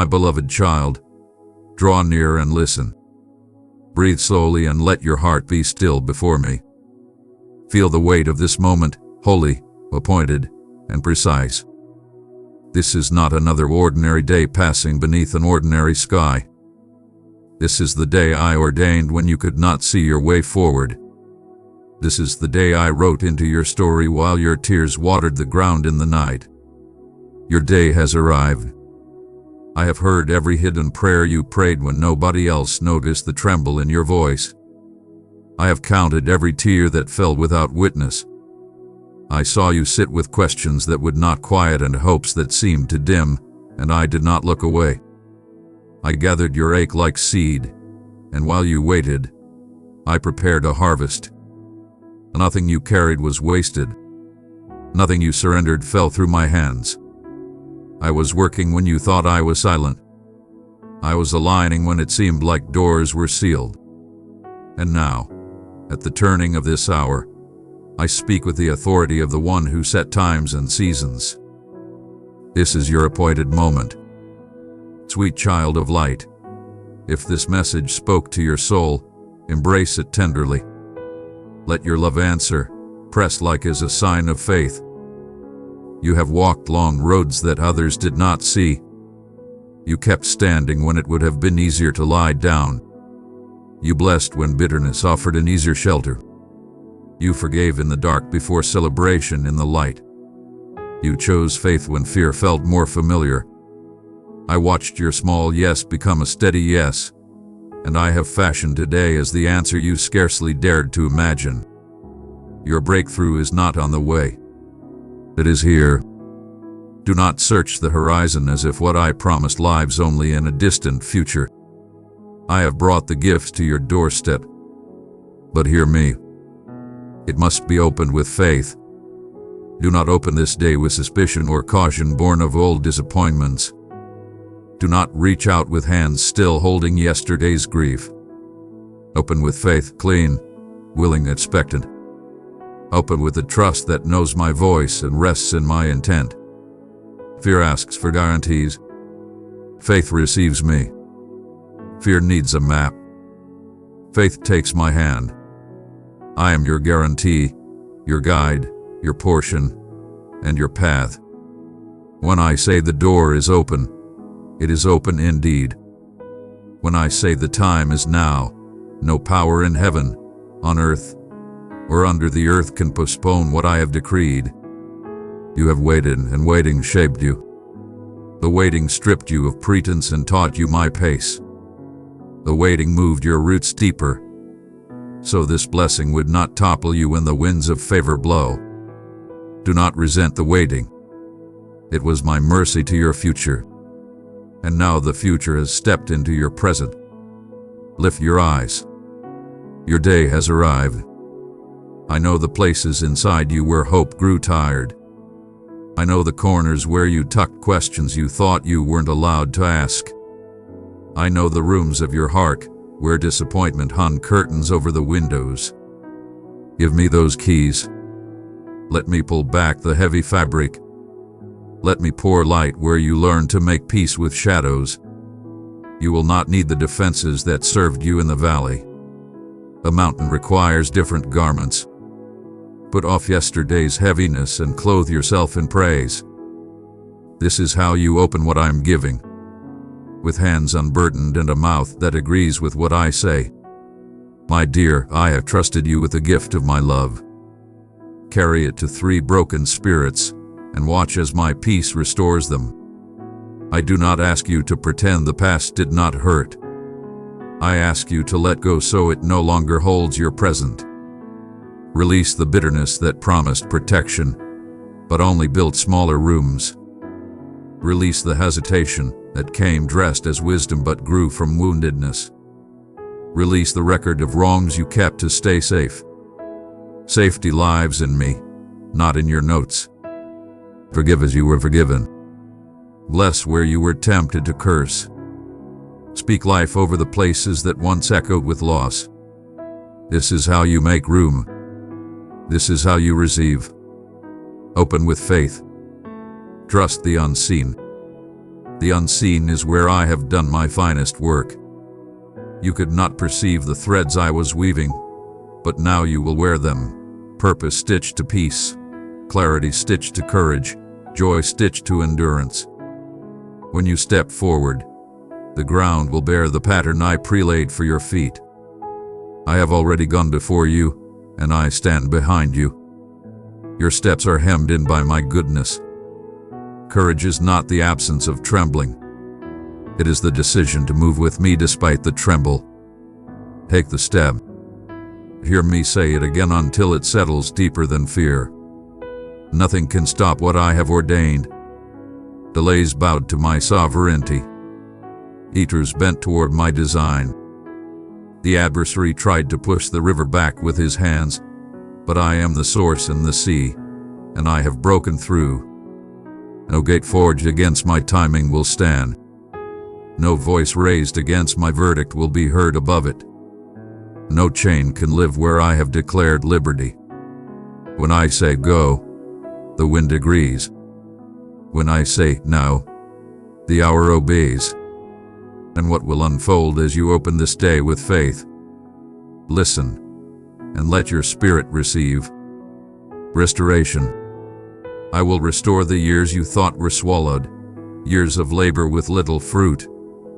My beloved child, draw near and listen. Breathe slowly and let your heart be still before me. Feel the weight of this moment, holy, appointed, and precise. This is not another ordinary day passing beneath an ordinary sky. This is the day I ordained when you could not see your way forward. This is the day I wrote into your story while your tears watered the ground in the night. Your day has arrived. I have heard every hidden prayer you prayed when nobody else noticed the tremble in your voice. I have counted every tear that fell without witness. I saw you sit with questions that would not quiet and hopes that seemed to dim, and I did not look away. I gathered your ache like seed, and while you waited, I prepared a harvest. Nothing you carried was wasted. Nothing you surrendered fell through my hands. I was working when you thought I was silent. I was aligning when it seemed like doors were sealed. And now, at the turning of this hour, I speak with the authority of the one who set times and seasons. This is your appointed moment. Sweet child of light, if this message spoke to your soul, embrace it tenderly. Let your love answer, press like as a sign of faith. You have walked long roads that others did not see. You kept standing when it would have been easier to lie down. You blessed when bitterness offered an easier shelter. You forgave in the dark before celebration in the light. You chose faith when fear felt more familiar. I watched your small yes become a steady yes, and I have fashioned today as the answer you scarcely dared to imagine. Your breakthrough is not on the way. It is here. Do not search the horizon as if what I promised lives only in a distant future. I have brought the gift to your doorstep. But hear me. It must be opened with faith. Do not open this day with suspicion or caution born of old disappointments. Do not reach out with hands still holding yesterday's grief. Open with faith, clean, willing, expectant. Open with the trust that knows my voice and rests in my intent. Fear asks for guarantees. Faith receives me. Fear needs a map. Faith takes my hand. I am your guarantee, your guide, your portion, and your path. When I say the door is open, it is open indeed. When I say the time is now, no power in heaven, on earth, or under the earth can postpone what I have decreed. You have waited, and waiting shaped you. The waiting stripped you of pretense and taught you my pace. The waiting moved your roots deeper, so this blessing would not topple you when the winds of favor blow. Do not resent the waiting. It was my mercy to your future, and now the future has stepped into your present. Lift your eyes. Your day has arrived. I know the places inside you where hope grew tired. I know the corners where you tucked questions you thought you weren't allowed to ask. I know the rooms of your heart where disappointment hung curtains over the windows. Give me those keys. Let me pull back the heavy fabric. Let me pour light where you learn to make peace with shadows. You will not need the defenses that served you in the valley. A mountain requires different garments. Put off yesterday's heaviness and clothe yourself in praise. This is how you open what I'm giving. With hands unburdened and a mouth that agrees with what I say. My dear, I have trusted you with the gift of my love. Carry it to 3 broken spirits, and watch as my peace restores them. I do not ask you to pretend the past did not hurt. I ask you to let go so it no longer holds your present. Release the bitterness that promised protection, but only built smaller rooms. Release the hesitation that came dressed as wisdom but grew from woundedness. Release the record of wrongs you kept to stay safe. Safety lives in me, not in your notes. Forgive as you were forgiven. Bless where you were tempted to curse. Speak life over the places that once echoed with loss. This is how you make room. This is how you receive. Open with faith. Trust the unseen. The unseen is where I have done my finest work. You could not perceive the threads I was weaving, but now you will wear them. Purpose stitched to peace, clarity stitched to courage, joy stitched to endurance. When you step forward, the ground will bear the pattern I prelaid for your feet. I have already gone before you, and I stand behind you. Your steps are hemmed in by my goodness. Courage is not the absence of trembling. It is the decision to move with me despite the tremble. Take the step. Hear me say it again until it settles deeper than fear. Nothing can stop what I have ordained. Delays bowed to my sovereignty. Eaters bent toward my design. The adversary tried to push the river back with his hands, but I am the source in the sea, and I have broken through. No gate forged against my timing will stand. No voice raised against my verdict will be heard above it. No chain can live where I have declared liberty. When I say go, the wind agrees. When I say now, the hour obeys. And what will unfold as you open this day with faith? Listen, and let your spirit receive. Restoration. I will restore the years you thought were swallowed, years of labor with little fruit,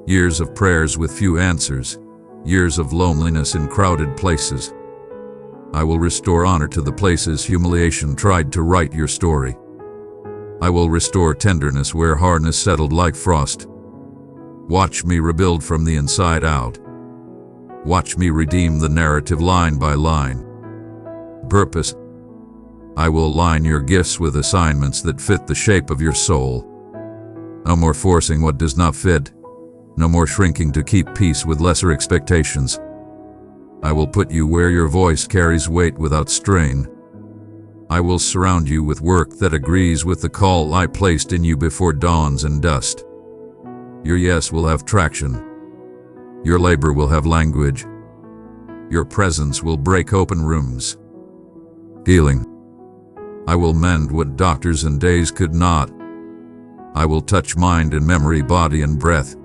years of prayers with few answers, years of loneliness in crowded places. I will restore honor to the places humiliation tried to write your story. I will restore tenderness where hardness settled like frost. Watch me rebuild from the inside out. Watch me redeem the narrative line by line. Purpose. I will align your gifts with assignments that fit the shape of your soul. No more forcing what does not fit. No more shrinking to keep peace with lesser expectations. I will put you where your voice carries weight without strain. I will surround you with work that agrees with the call I placed in you before dawns and dust. Your yes will have traction. Your labor will have language. Your presence will break open rooms. Healing. I will mend what doctors and days could not. I will touch mind and memory, body and breath.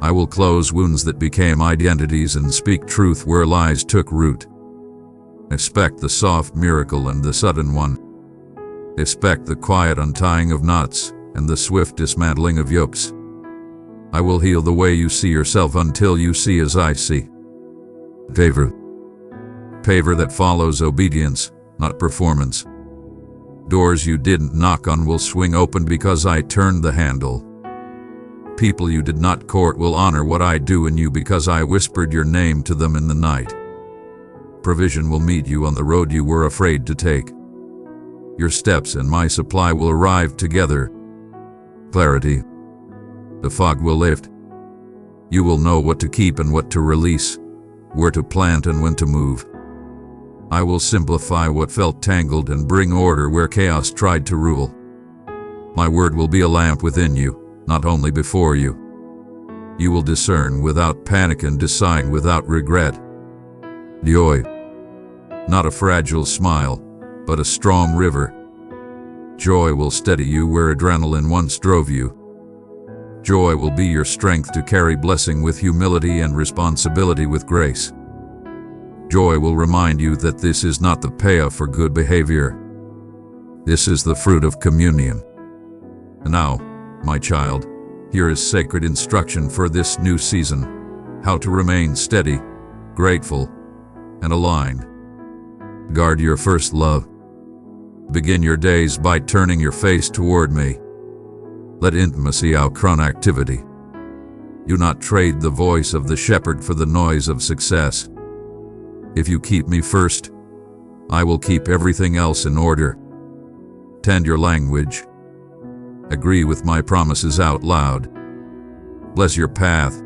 I will close wounds that became identities and speak truth where lies took root. Expect the soft miracle and the sudden one. Expect the quiet untying of knots and the swift dismantling of yokes. I will heal the way you see yourself until you see as I see. Favor. Favor that follows obedience, not performance. Doors you didn't knock on will swing open because I turned the handle. People you did not court will honor what I do in you because I whispered your name to them in the night. Provision will meet you on the road you were afraid to take. Your steps and my supply will arrive together. Clarity. The fog will lift. You will know what to keep and what to release, where to plant and when to move. I will simplify what felt tangled and bring order where chaos tried to rule. My word will be a lamp within you, not only before you. You will discern without panic and decide without regret. Joy. Not a fragile smile, but a strong river. Joy will steady you where adrenaline once drove you. Joy will be your strength to carry blessing with humility and responsibility with grace. Joy will remind you that this is not the payoff for good behavior. This is the fruit of communion. And now, my child, here is sacred instruction for this new season: how to remain steady, grateful, and aligned. Guard your first love. Begin your days by turning your face toward me. Let intimacy outrun activity. Do not trade the voice of the shepherd for the noise of success. If you keep me first, I will keep everything else in order. Tend your language. Agree with my promises out loud. Bless your path.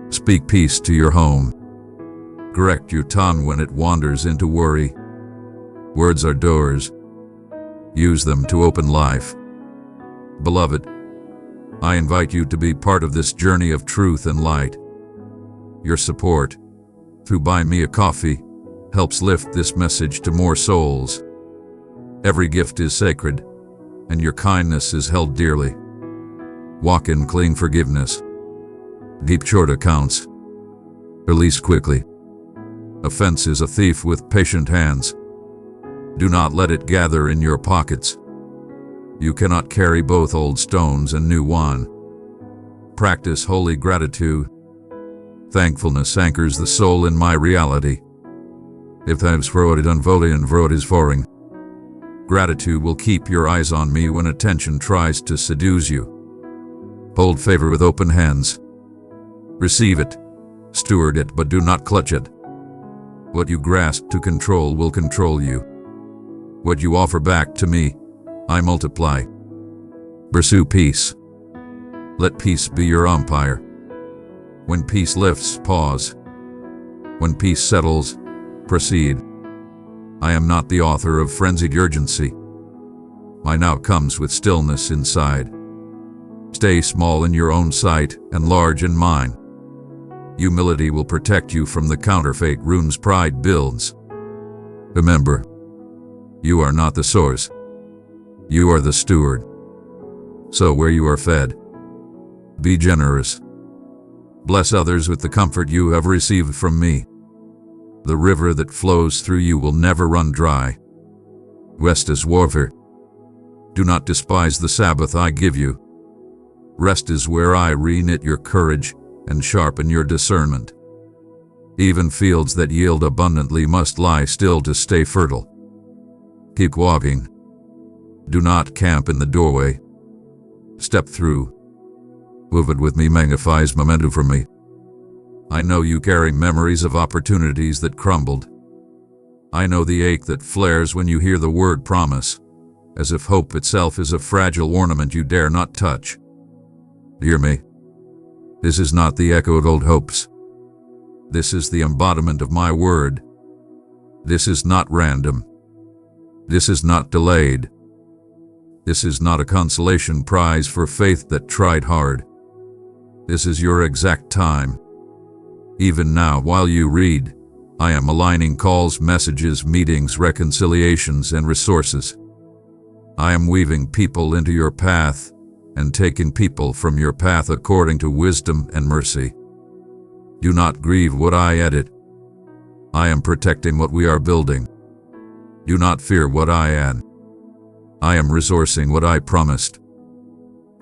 Speak peace to your home. Correct your tongue when it wanders into worry. Words are doors. Use them to open life. Beloved, I invite you to be part of this journey of truth and light. Your support, through Buy Me a Coffee, helps lift this message to more souls. Every gift is sacred, and your kindness is held dearly. Walk in clean forgiveness. Keep short accounts. Release quickly. Offense is a thief with patient hands. Do not let it gather in your pockets. You cannot carry both old stones and new wine. Practice holy gratitude. Thankfulness anchors the soul in my reality. If thanks for it unveiling for it is foreign. Gratitude will keep your eyes on me when attention tries to seduce you. Hold favor with open hands. Receive it. Steward it, but do not clutch it. What you grasp to control will control you. What you offer back to me, I multiply. Pursue peace. Let peace be your umpire. When peace lifts, pause. When peace settles, proceed. I am not the author of frenzied urgency. My now comes with stillness inside. Stay small in your own sight and large in mine. Humility will protect you from the counterfeit runes pride builds. Remember, you are not the source. You are the steward. So where you are fed, be generous. Bless others with the comfort you have received from me. The river that flows through you will never run dry. Rest is warfare. Do not despise the Sabbath I give you. Rest is where I reknit your courage and sharpen your discernment. Even fields that yield abundantly must lie still to stay fertile. Keep walking. Do not camp in the doorway. Step through. Move it with me magnifies momentum for me. I know you carry memories of opportunities that crumbled. I know the ache that flares when you hear the word promise, as if hope itself is a fragile ornament you dare not touch. Hear me. This is not the echo of old hopes. This is the embodiment of my word. This is not random. This is not delayed. This is not a consolation prize for faith that tried hard. This is your exact time. Even now, while you read, I am aligning calls, messages, meetings, reconciliations, and resources. I am weaving people into your path and taking people from your path according to wisdom and mercy. Do not grieve what I edit. I am protecting what we are building. Do not fear what I add. I am resourcing what I promised.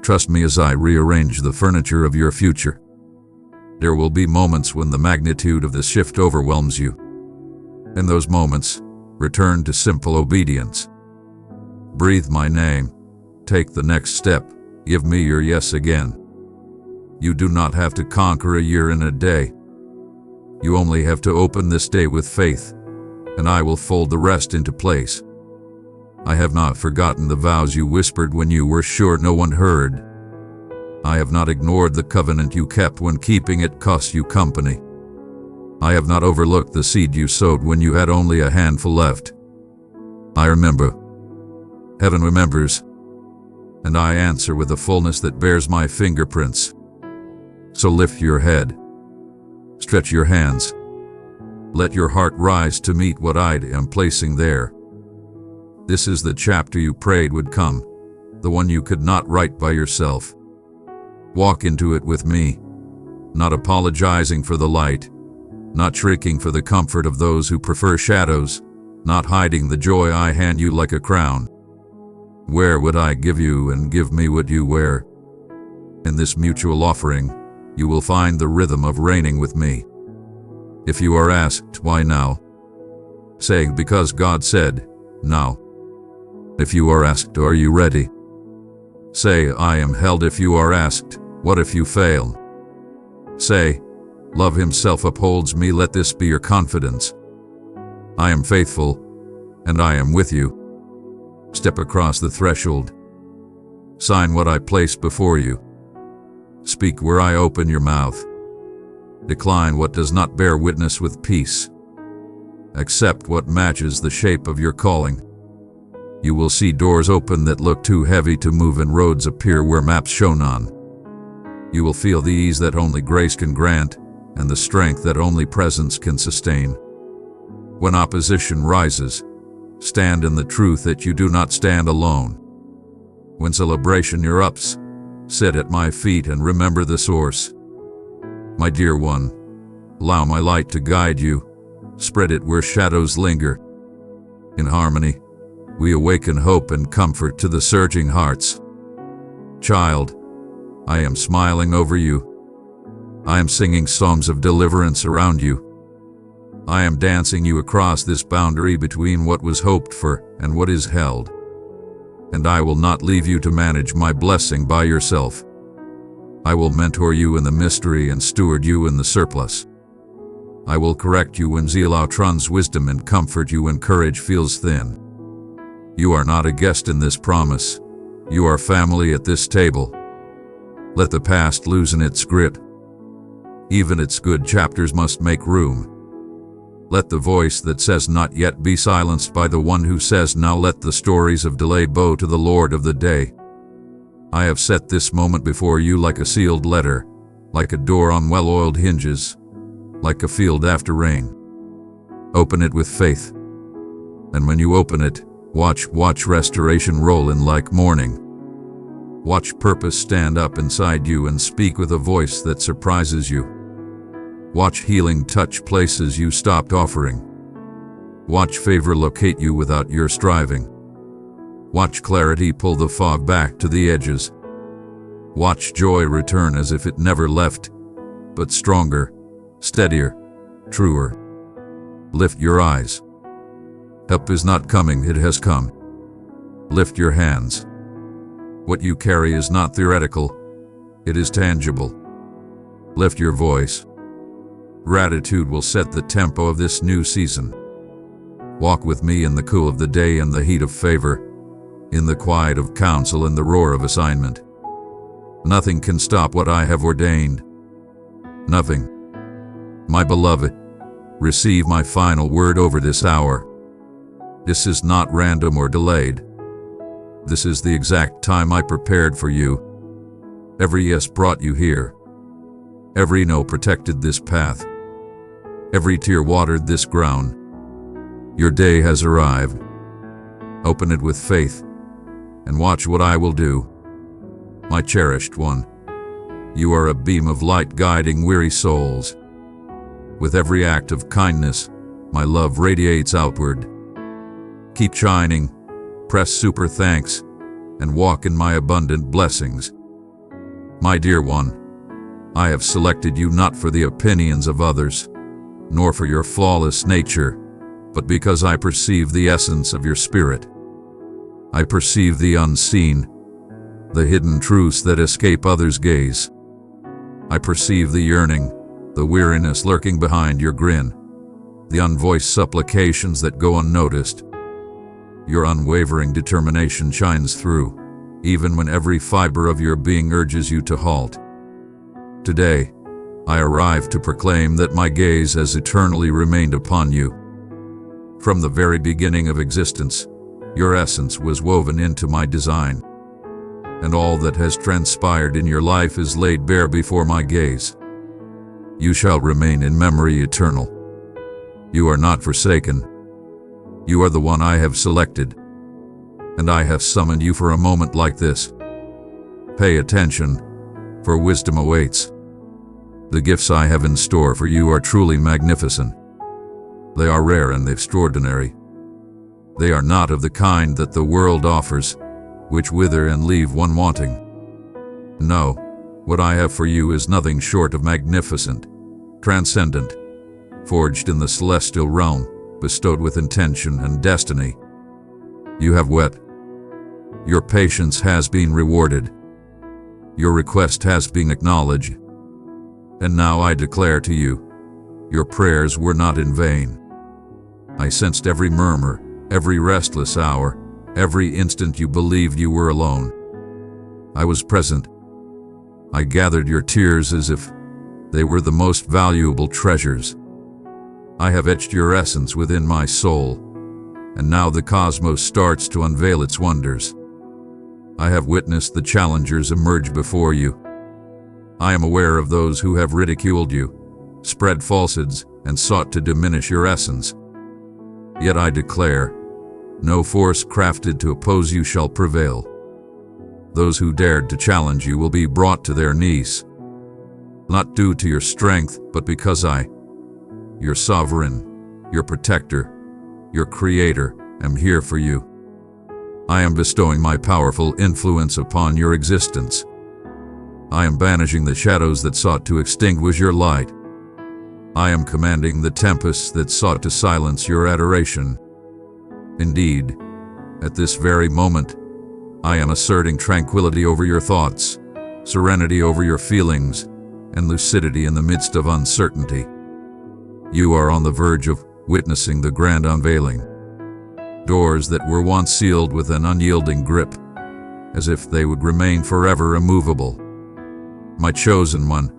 Trust me as I rearrange the furniture of your future. There will be moments when the magnitude of the shift overwhelms you. In those moments, return to simple obedience. Breathe my name. Take the next step. Give me your yes again. You do not have to conquer a year in a day. You only have to open this day with faith, and I will fold the rest into place. I have not forgotten the vows you whispered when you were sure no one heard. I have not ignored the covenant you kept when keeping it cost you company. I have not overlooked the seed you sowed when you had only a handful left. I remember. Heaven remembers. And I answer with a fullness that bears my fingerprints. So lift your head. Stretch your hands. Let your heart rise to meet what I am placing there. This is the chapter you prayed would come, the one you could not write by yourself. Walk into it with me, not apologizing for the light, not shrieking for the comfort of those who prefer shadows, not hiding the joy I hand you like a crown. Wear what I give you and give me what you wear. In this mutual offering, you will find the rhythm of reigning with me. If you are asked, why now? Say, because God said, now. If you are asked, are you ready? Say, I am held. If you are asked, what if you fail? Say, love himself upholds me. Let this be your confidence. I am faithful, and I am with you. Step across the threshold. Sign what I place before you. Speak where I open your mouth. Decline what does not bear witness with peace. Accept what matches the shape of your calling. You will see doors open that look too heavy to move and roads appear where maps show none. You will feel the ease that only grace can grant and the strength that only presence can sustain. When opposition rises, stand in the truth that you do not stand alone. When celebration erupts, Sit at my feet and remember the source. My dear one, allow my light to guide you. Spread it where shadows linger. In harmony, we awaken hope and comfort to the surging hearts. Child, I am smiling over you. I am singing songs of deliverance around you. I am dancing you across this boundary between what was hoped for and what is held. And I will not leave you to manage my blessing by yourself. I will mentor you in the mystery and steward you in the surplus. I will correct you when zeal outruns wisdom and comfort you when courage feels thin. You are not a guest in this promise. You are family at this table. Let the past loosen its grip. Even its good chapters must make room. Let the voice that says not yet be silenced by the one who says now. Let the stories of delay bow to the Lord of the day. I have set this moment before you like a sealed letter, like a door on well-oiled hinges, like a field after rain. Open it with faith. And when you open it, watch restoration roll in like morning. Watch purpose stand up inside you and speak with a voice that surprises you. Watch healing touch places you stopped offering. Watch favor locate you without your striving. Watch clarity pull the fog back to the edges. Watch joy return as if it never left, but stronger, steadier, truer. Lift your eyes. Help is not coming, it has come. Lift your hands. What you carry is not theoretical, it is tangible. Lift your voice. Gratitude will set the tempo of this new season. Walk with me in the cool of the day and the heat of favor, in the quiet of counsel and the roar of assignment. Nothing can stop what I have ordained. Nothing. My beloved, receive my final word over this hour. This is not random or delayed. This is the exact time I prepared for you. Every yes brought you here. Every no protected this path. Every tear watered this ground. Your day has arrived. Open it with faith, and watch what I will do. My cherished one, you are a beam of light guiding weary souls. With every act of kindness, my love radiates outward. Keep shining, press super thanks, and walk in my abundant blessings. My dear one, I have selected you not for the opinions of others, nor for your flawless nature, but because I perceive the essence of your spirit. I perceive the unseen, the hidden truths that escape others' gaze. I perceive the yearning, the weariness lurking behind your grin, the unvoiced supplications that go unnoticed. Your unwavering determination shines through, even when every fiber of your being urges you to halt. Today, I arrive to proclaim that my gaze has eternally remained upon you. From the very beginning of existence, your essence was woven into my design, and all that has transpired in your life is laid bare before my gaze. You shall remain in memory eternal. You are not forsaken. You are the one I have selected, and I have summoned you for a moment like this. Pay attention, for wisdom awaits. The gifts I have in store for you are truly magnificent. They are rare and extraordinary. They are not of the kind that the world offers, which wither and leave one wanting. No, what I have for you is nothing short of magnificent, transcendent, forged in the celestial realm, bestowed with intention and destiny. You have wet. Your patience has been rewarded. Your request has been acknowledged. And now I declare to you, your prayers were not in vain. I sensed every murmur, every restless hour, every instant you believed you were alone. I was present. I gathered your tears as if they were the most valuable treasures. I have etched your essence within my soul, and now the cosmos starts to unveil its wonders. I have witnessed the challengers emerge before you. I am aware of those who have ridiculed you, spread falsehoods, and sought to diminish your essence. Yet I declare, no force crafted to oppose you shall prevail. Those who dared to challenge you will be brought to their knees. Not due to your strength, but because I, your sovereign, your protector, your creator, am here for you. I am bestowing my powerful influence upon your existence. I am banishing the shadows that sought to extinguish your light. I am commanding the tempests that sought to silence your adoration. Indeed, at this very moment, I am asserting tranquility over your thoughts, serenity over your feelings, and lucidity in the midst of uncertainty. You are on the verge of witnessing the grand unveiling. Doors that were once sealed with an unyielding grip, as if they would remain forever immovable. My chosen one,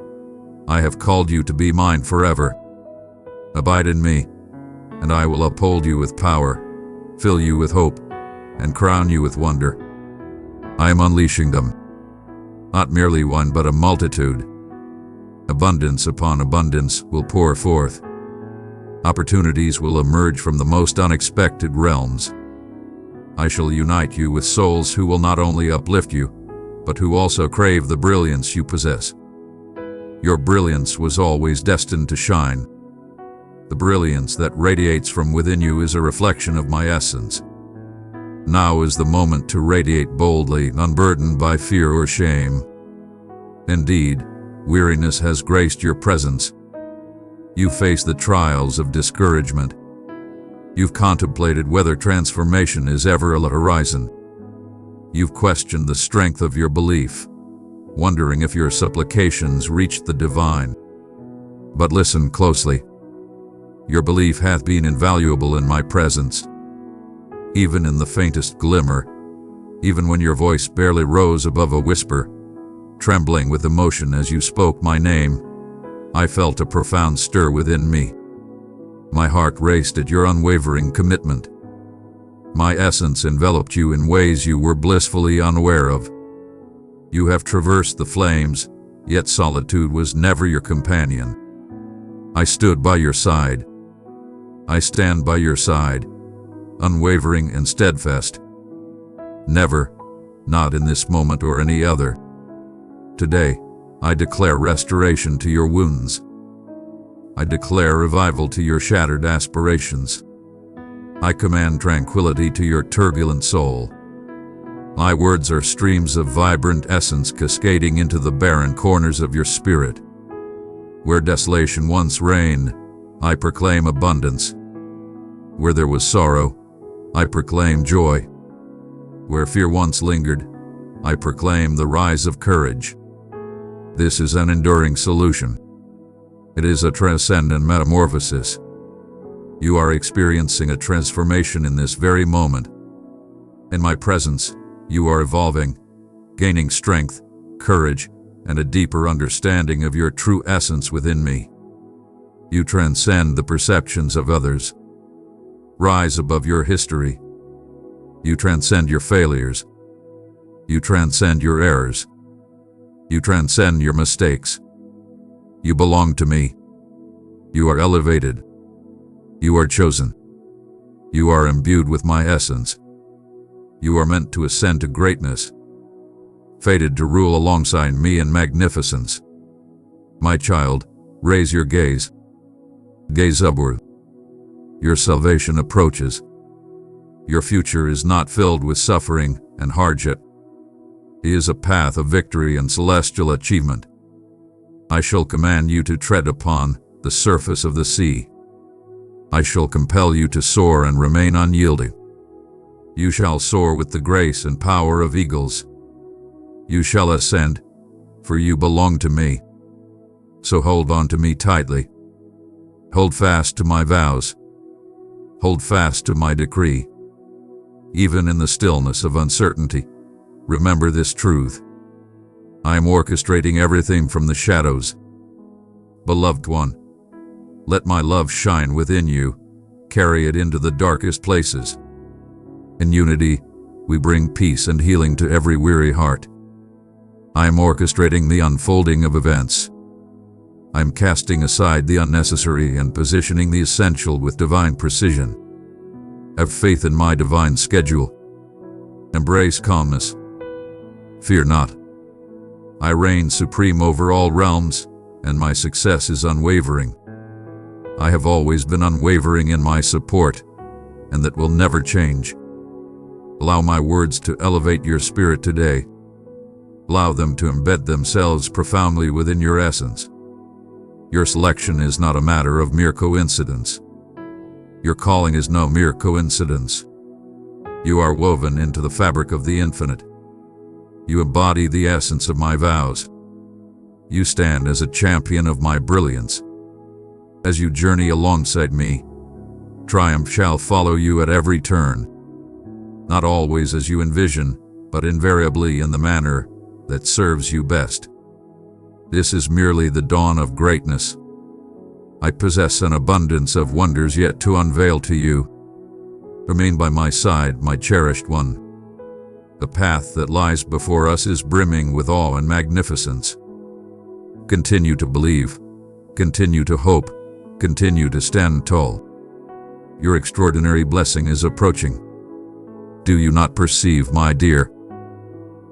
I have called you to be mine forever. Abide in me, and I will uphold you with power, fill you with hope, and crown you with wonder. I am unleashing them. Not merely one, but a multitude. Abundance upon abundance will pour forth. Opportunities will emerge from the most unexpected realms. I shall unite you with souls who will not only uplift you, but who also crave the brilliance you possess. Your brilliance was always destined to shine. The brilliance that radiates from within you is a reflection of my essence. Now is the moment to radiate boldly, unburdened by fear or shame. Indeed, weariness has graced your presence. You face the trials of discouragement. You've contemplated whether transformation is ever on the horizon. You've questioned the strength of your belief, wondering if your supplications reached the divine. But listen closely. Your belief hath been invaluable in my presence. Even in the faintest glimmer, even when your voice barely rose above a whisper, trembling with emotion as you spoke my name, I felt a profound stir within me. My heart raced at your unwavering commitment. My essence enveloped you in ways you were blissfully unaware of. You have traversed the flames, yet solitude was never your companion. I stood by your side. I stand by your side, unwavering and steadfast. Never, not in this moment or any other. Today, I declare restoration to your wounds. I declare revival to your shattered aspirations. I command tranquility to your turbulent soul. My words are streams of vibrant essence cascading into the barren corners of your spirit. Where desolation once reigned, I proclaim abundance. Where there was sorrow, I proclaim joy. Where fear once lingered, I proclaim the rise of courage. This is an enduring solution. It is a transcendent metamorphosis. You are experiencing a transformation in this very moment. In my presence, you are evolving, gaining strength, courage, and a deeper understanding of your true essence within me. You transcend the perceptions of others. Rise above your history. You transcend your failures. You transcend your errors. You transcend your mistakes. You belong to me. You are elevated. You are chosen. You are imbued with my essence. You are meant to ascend to greatness, fated to rule alongside me in magnificence. My child, raise your gaze. Gaze upward. Your salvation approaches. Your future is not filled with suffering and hardship. It is a path of victory and celestial achievement. I shall command you to tread upon the surface of the sea. I shall compel you to soar and remain unyielding. You shall soar with the grace and power of eagles. You shall ascend, for you belong to me. So hold on to me tightly. Hold fast to my vows. Hold fast to my decree. Even in the stillness of uncertainty, remember this truth. I am orchestrating everything from the shadows. Beloved one, let my love shine within you. Carry it into the darkest places. In unity, we bring peace and healing to every weary heart. I am orchestrating the unfolding of events. I am casting aside the unnecessary and positioning the essential with divine precision. Have faith in my divine schedule. Embrace calmness. Fear not. I reign supreme over all realms, and my success is unwavering. I have always been unwavering in my support, and that will never change. Allow my words to elevate your spirit today. Allow them to embed themselves profoundly within your essence. Your selection is not a matter of mere coincidence. Your calling is no mere coincidence. You are woven into the fabric of the infinite. You embody the essence of my vows. You stand as a champion of my brilliance. As you journey alongside me, triumph shall follow you at every turn. Not always as you envision, but invariably in the manner that serves you best. This is merely the dawn of greatness. I possess an abundance of wonders yet to unveil to you. Remain by my side, my cherished one. The path that lies before us is brimming with awe and magnificence. Continue to believe, continue to hope, continue to stand tall. Your extraordinary blessing is approaching. Do you not perceive, my dear?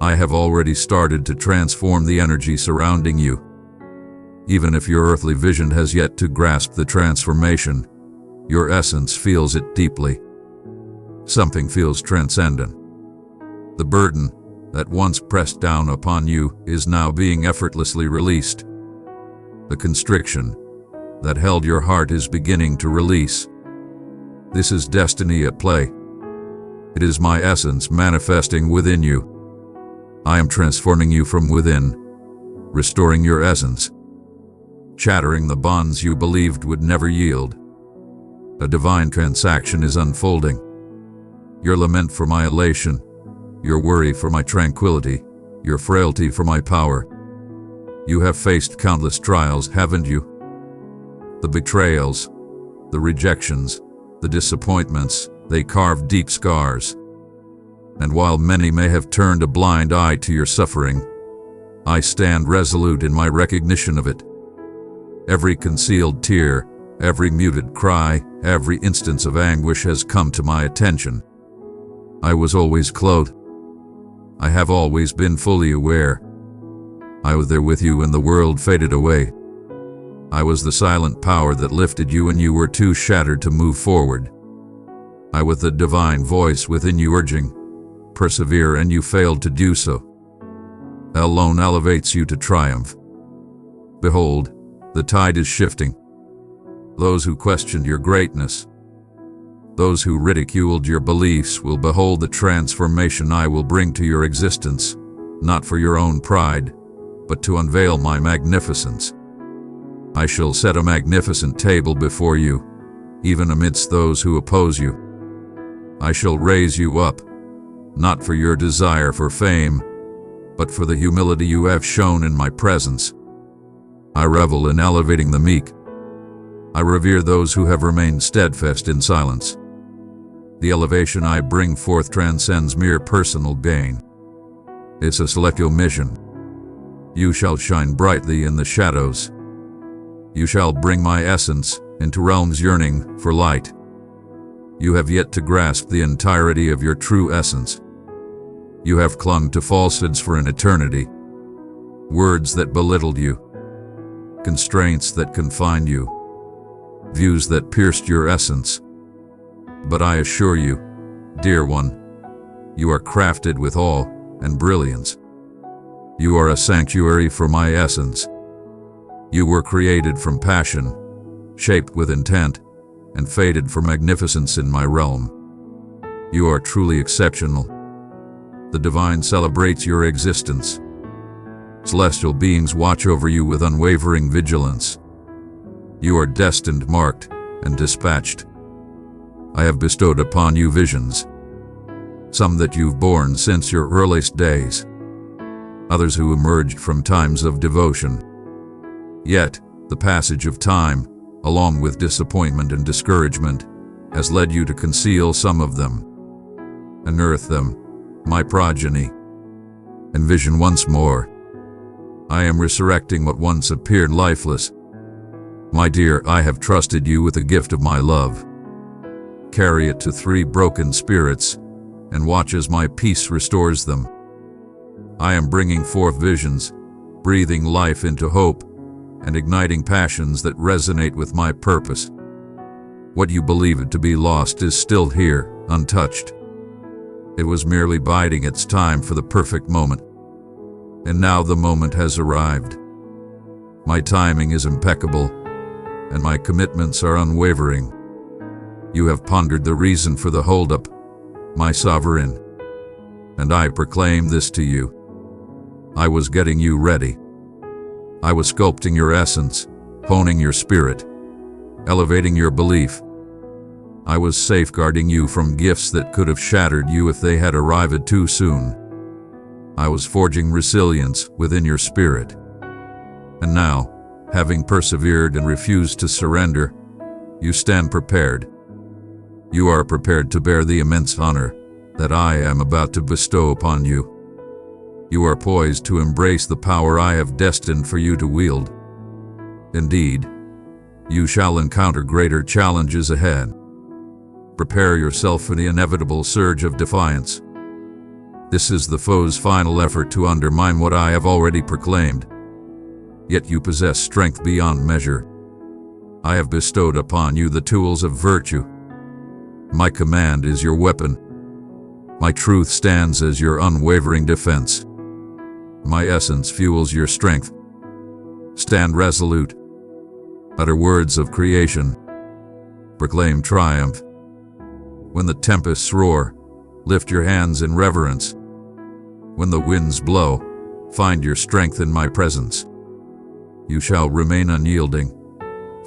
I have already started to transform the energy surrounding you. Even if your earthly vision has yet to grasp the transformation, your essence feels it deeply. Something feels transcendent. The burden that once pressed down upon you is now being effortlessly released. The constriction that held your heart is beginning to release. This is destiny at play. It is my essence manifesting within you. I am transforming you from within, restoring your essence, shattering the bonds you believed would never yield. A divine transaction is unfolding. Your lament for my elation, your worry for my tranquility, your frailty for my power. You have faced countless trials, haven't you? The betrayals, the rejections, the disappointments, they carve deep scars. And while many may have turned a blind eye to your suffering, I stand resolute in my recognition of it. Every concealed tear, every muted cry, every instance of anguish has come to my attention. I was always clothed. I have always been fully aware. I was there with you when the world faded away. I was the silent power that lifted you when you were too shattered to move forward. I was the divine voice within you urging, persevere, and you failed to do so. Alone elevates you to triumph. Behold, the tide is shifting. Those who questioned your greatness, those who ridiculed your beliefs will behold the transformation I will bring to your existence, not for your own pride, but to unveil my magnificence. I shall set a magnificent table before you, even amidst those who oppose you. I shall raise you up, not for your desire for fame, but for the humility you have shown in my presence. I revel in elevating the meek. I revere those who have remained steadfast in silence. The elevation I bring forth transcends mere personal gain. It's a celestial mission. You shall shine brightly in the shadows. You shall bring my essence into realms yearning for light. You have yet to grasp the entirety of your true essence. You have clung to falsehoods for an eternity, words that belittled you, constraints that confined you, views that pierced your essence. But I assure you, dear one, you are crafted with awe and brilliance. You are a sanctuary for my essence. You were created from passion, shaped with intent, and fated for magnificence in my realm. You are truly exceptional. The divine celebrates your existence. Celestial beings watch over you with unwavering vigilance. You are destined, marked, and dispatched. I have bestowed upon you visions, some that you've borne since your earliest days, others who emerged from times of devotion. Yet, the passage of time, along with disappointment and discouragement, has led you to conceal some of them. Unearth them, my progeny. Envision once more. I am resurrecting what once appeared lifeless. My dear, I have trusted you with the gift of my love. Carry it to 3 broken spirits, and watch as my peace restores them. I am bringing forth visions, breathing life into hope, and igniting passions that resonate with my purpose. What you believed to be lost is still here, untouched. It was merely biding its time for the perfect moment. And now the moment has arrived. My timing is impeccable, and my commitments are unwavering. You have pondered the reason for the holdup, my sovereign. And I proclaim this to you. I was getting you ready. I was sculpting your essence, honing your spirit, elevating your belief. I was safeguarding you from gifts that could have shattered you if they had arrived too soon. I was forging resilience within your spirit. And now, having persevered and refused to surrender, you stand prepared. You are prepared to bear the immense honor that I am about to bestow upon you. You are poised to embrace the power I have destined for you to wield. Indeed, you shall encounter greater challenges ahead. Prepare yourself for the inevitable surge of defiance. This is the foe's final effort to undermine what I have already proclaimed. Yet you possess strength beyond measure. I have bestowed upon you the tools of virtue. My command is your weapon. My truth stands as your unwavering defense. My essence fuels your strength. Stand resolute. Utter words of creation. Proclaim triumph. When the tempests roar, lift your hands in reverence. When the winds blow, find your strength in my presence. You shall remain unyielding,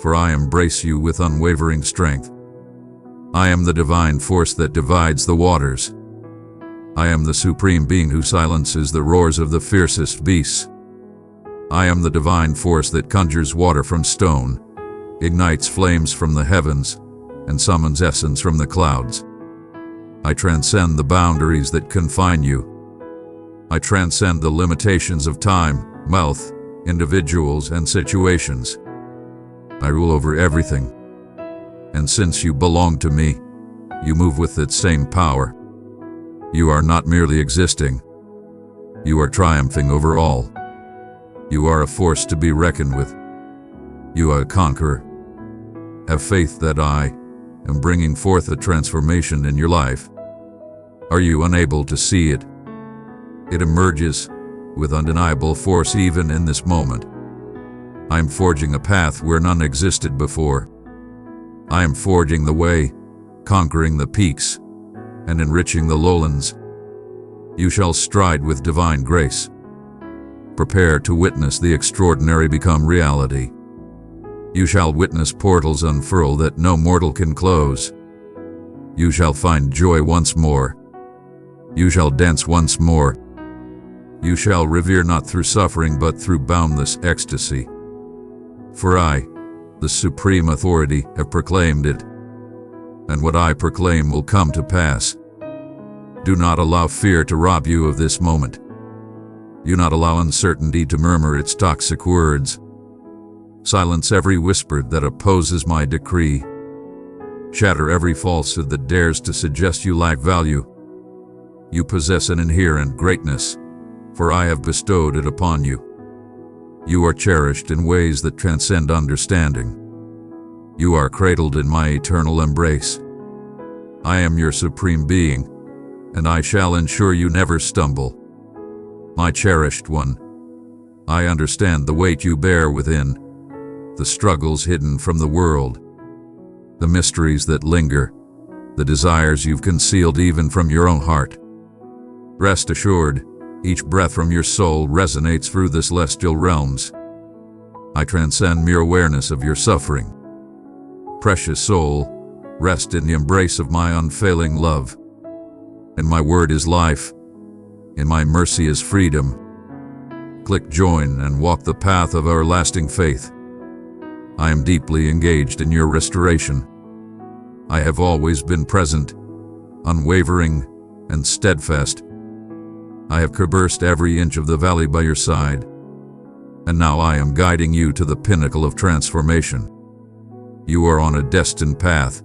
for I embrace you with unwavering strength. I am the divine force that divides the waters. I am the supreme being who silences the roars of the fiercest beasts. I am the divine force that conjures water from stone, ignites flames from the heavens, and summons essence from the clouds. I transcend the boundaries that confine you. I transcend the limitations of time, wealth, individuals, and situations. I rule over everything. And since you belong to me, you move with that same power. You are not merely existing. You are triumphing over all. You are a force to be reckoned with. You are a conqueror. Have faith that I am bringing forth a transformation in your life. Are you unable to see it? It emerges with undeniable force even in this moment. I am forging a path where none existed before. I am forging the way, conquering the peaks, and enriching the lowlands. You shall stride with divine grace. Prepare to witness the extraordinary become reality. You shall witness portals unfurl that no mortal can close. You shall find joy once more. You shall dance once more. You shall revere not through suffering but through boundless ecstasy. For I, the supreme authority, have proclaimed it. And what I proclaim will come to pass. Do not allow fear to rob you of this moment. Do not allow uncertainty to murmur its toxic words. Silence every whisper that opposes my decree. Shatter every falsehood that dares to suggest you lack value. You possess an inherent greatness, for I have bestowed it upon you. You are cherished in ways that transcend understanding. You are cradled in my eternal embrace. I am your supreme being, and I shall ensure you never stumble. My cherished one, I understand the weight you bear within, the struggles hidden from the world, the mysteries that linger, the desires you've concealed even from your own heart. Rest assured, each breath from your soul resonates through the celestial realms. I transcend mere awareness of your suffering. Precious soul, rest in the embrace of my unfailing love. And my word is life, and my mercy is freedom. Click join and walk the path of our lasting faith. I am deeply engaged in your restoration. I have always been present, unwavering, and steadfast. I have traversed every inch of the valley by your side, and now I am guiding you to the pinnacle of transformation. You are on a destined path.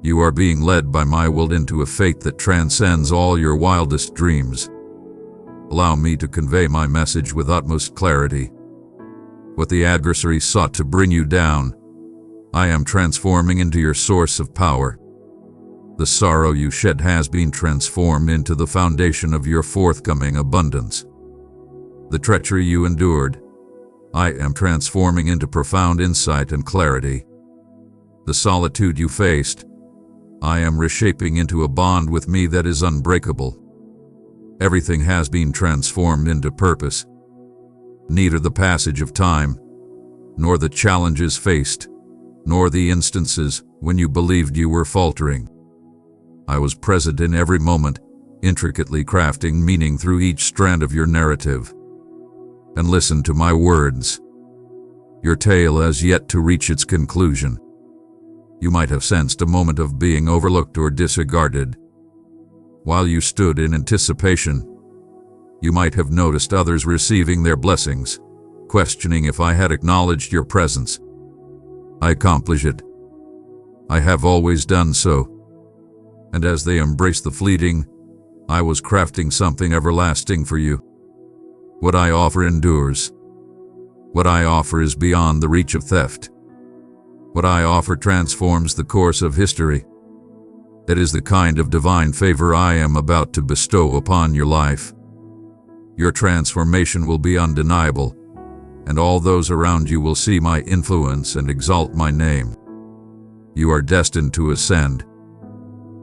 You are being led by my will into a fate that transcends all your wildest dreams. Allow me to convey my message with utmost clarity. What the adversary sought to bring you down, I am transforming into your source of power. The sorrow you shed has been transformed into the foundation of your forthcoming abundance. The treachery you endured, I am transforming into profound insight and clarity. The solitude you faced, I am reshaping into a bond with me that is unbreakable. Everything has been transformed into purpose. Neither the passage of time, nor the challenges faced, nor the instances when you believed you were faltering. I was present in every moment, intricately crafting meaning through each strand of your narrative. And listen to my words. Your tale has yet to reach its conclusion. You might have sensed a moment of being overlooked or disregarded. While you stood in anticipation, you might have noticed others receiving their blessings, questioning if I had acknowledged your presence. I accomplish it. I have always done so. And as they embraced the fleeting, I was crafting something everlasting for you. What I offer endures. What I offer is beyond the reach of theft. What I offer transforms the course of history. That is the kind of divine favor I am about to bestow upon your life. Your transformation will be undeniable, and all those around you will see my influence and exalt my name. You are destined to ascend.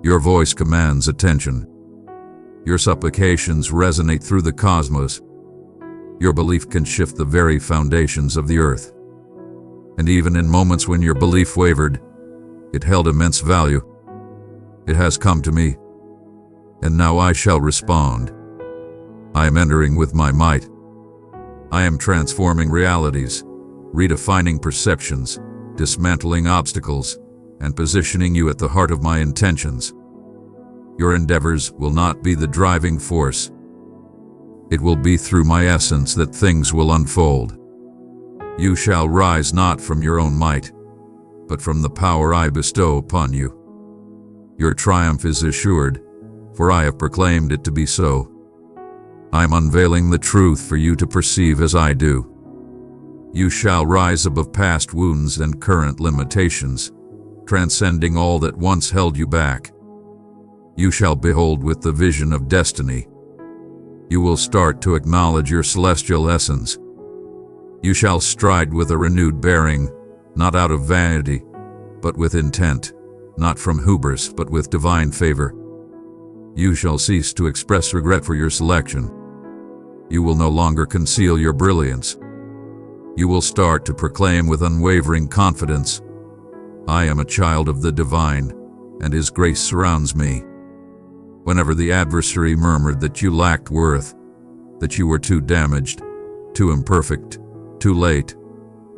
Your voice commands attention. Your supplications resonate through the cosmos. Your belief can shift the very foundations of the earth. And even in moments when your belief wavered, it held immense value. It has come to me, and now I shall respond. I am entering with my might. I am transforming realities, redefining perceptions, dismantling obstacles, and positioning you at the heart of my intentions. Your endeavors will not be the driving force. It will be through my essence that things will unfold. You shall rise not from your own might, but from the power I bestow upon you. Your triumph is assured, for I have proclaimed it to be so. I am unveiling the truth for you to perceive as I do. You shall rise above past wounds and current limitations, transcending all that once held you back. You shall behold with the vision of destiny. You will start to acknowledge your celestial essence. You shall stride with a renewed bearing, not out of vanity, but with intent, not from hubris, but with divine favor. You shall cease to express regret for your selection. You will no longer conceal your brilliance. You will start to proclaim with unwavering confidence, I am a child of the divine, and His grace surrounds me. Whenever the adversary murmured that you lacked worth, that you were too damaged, too imperfect, too late,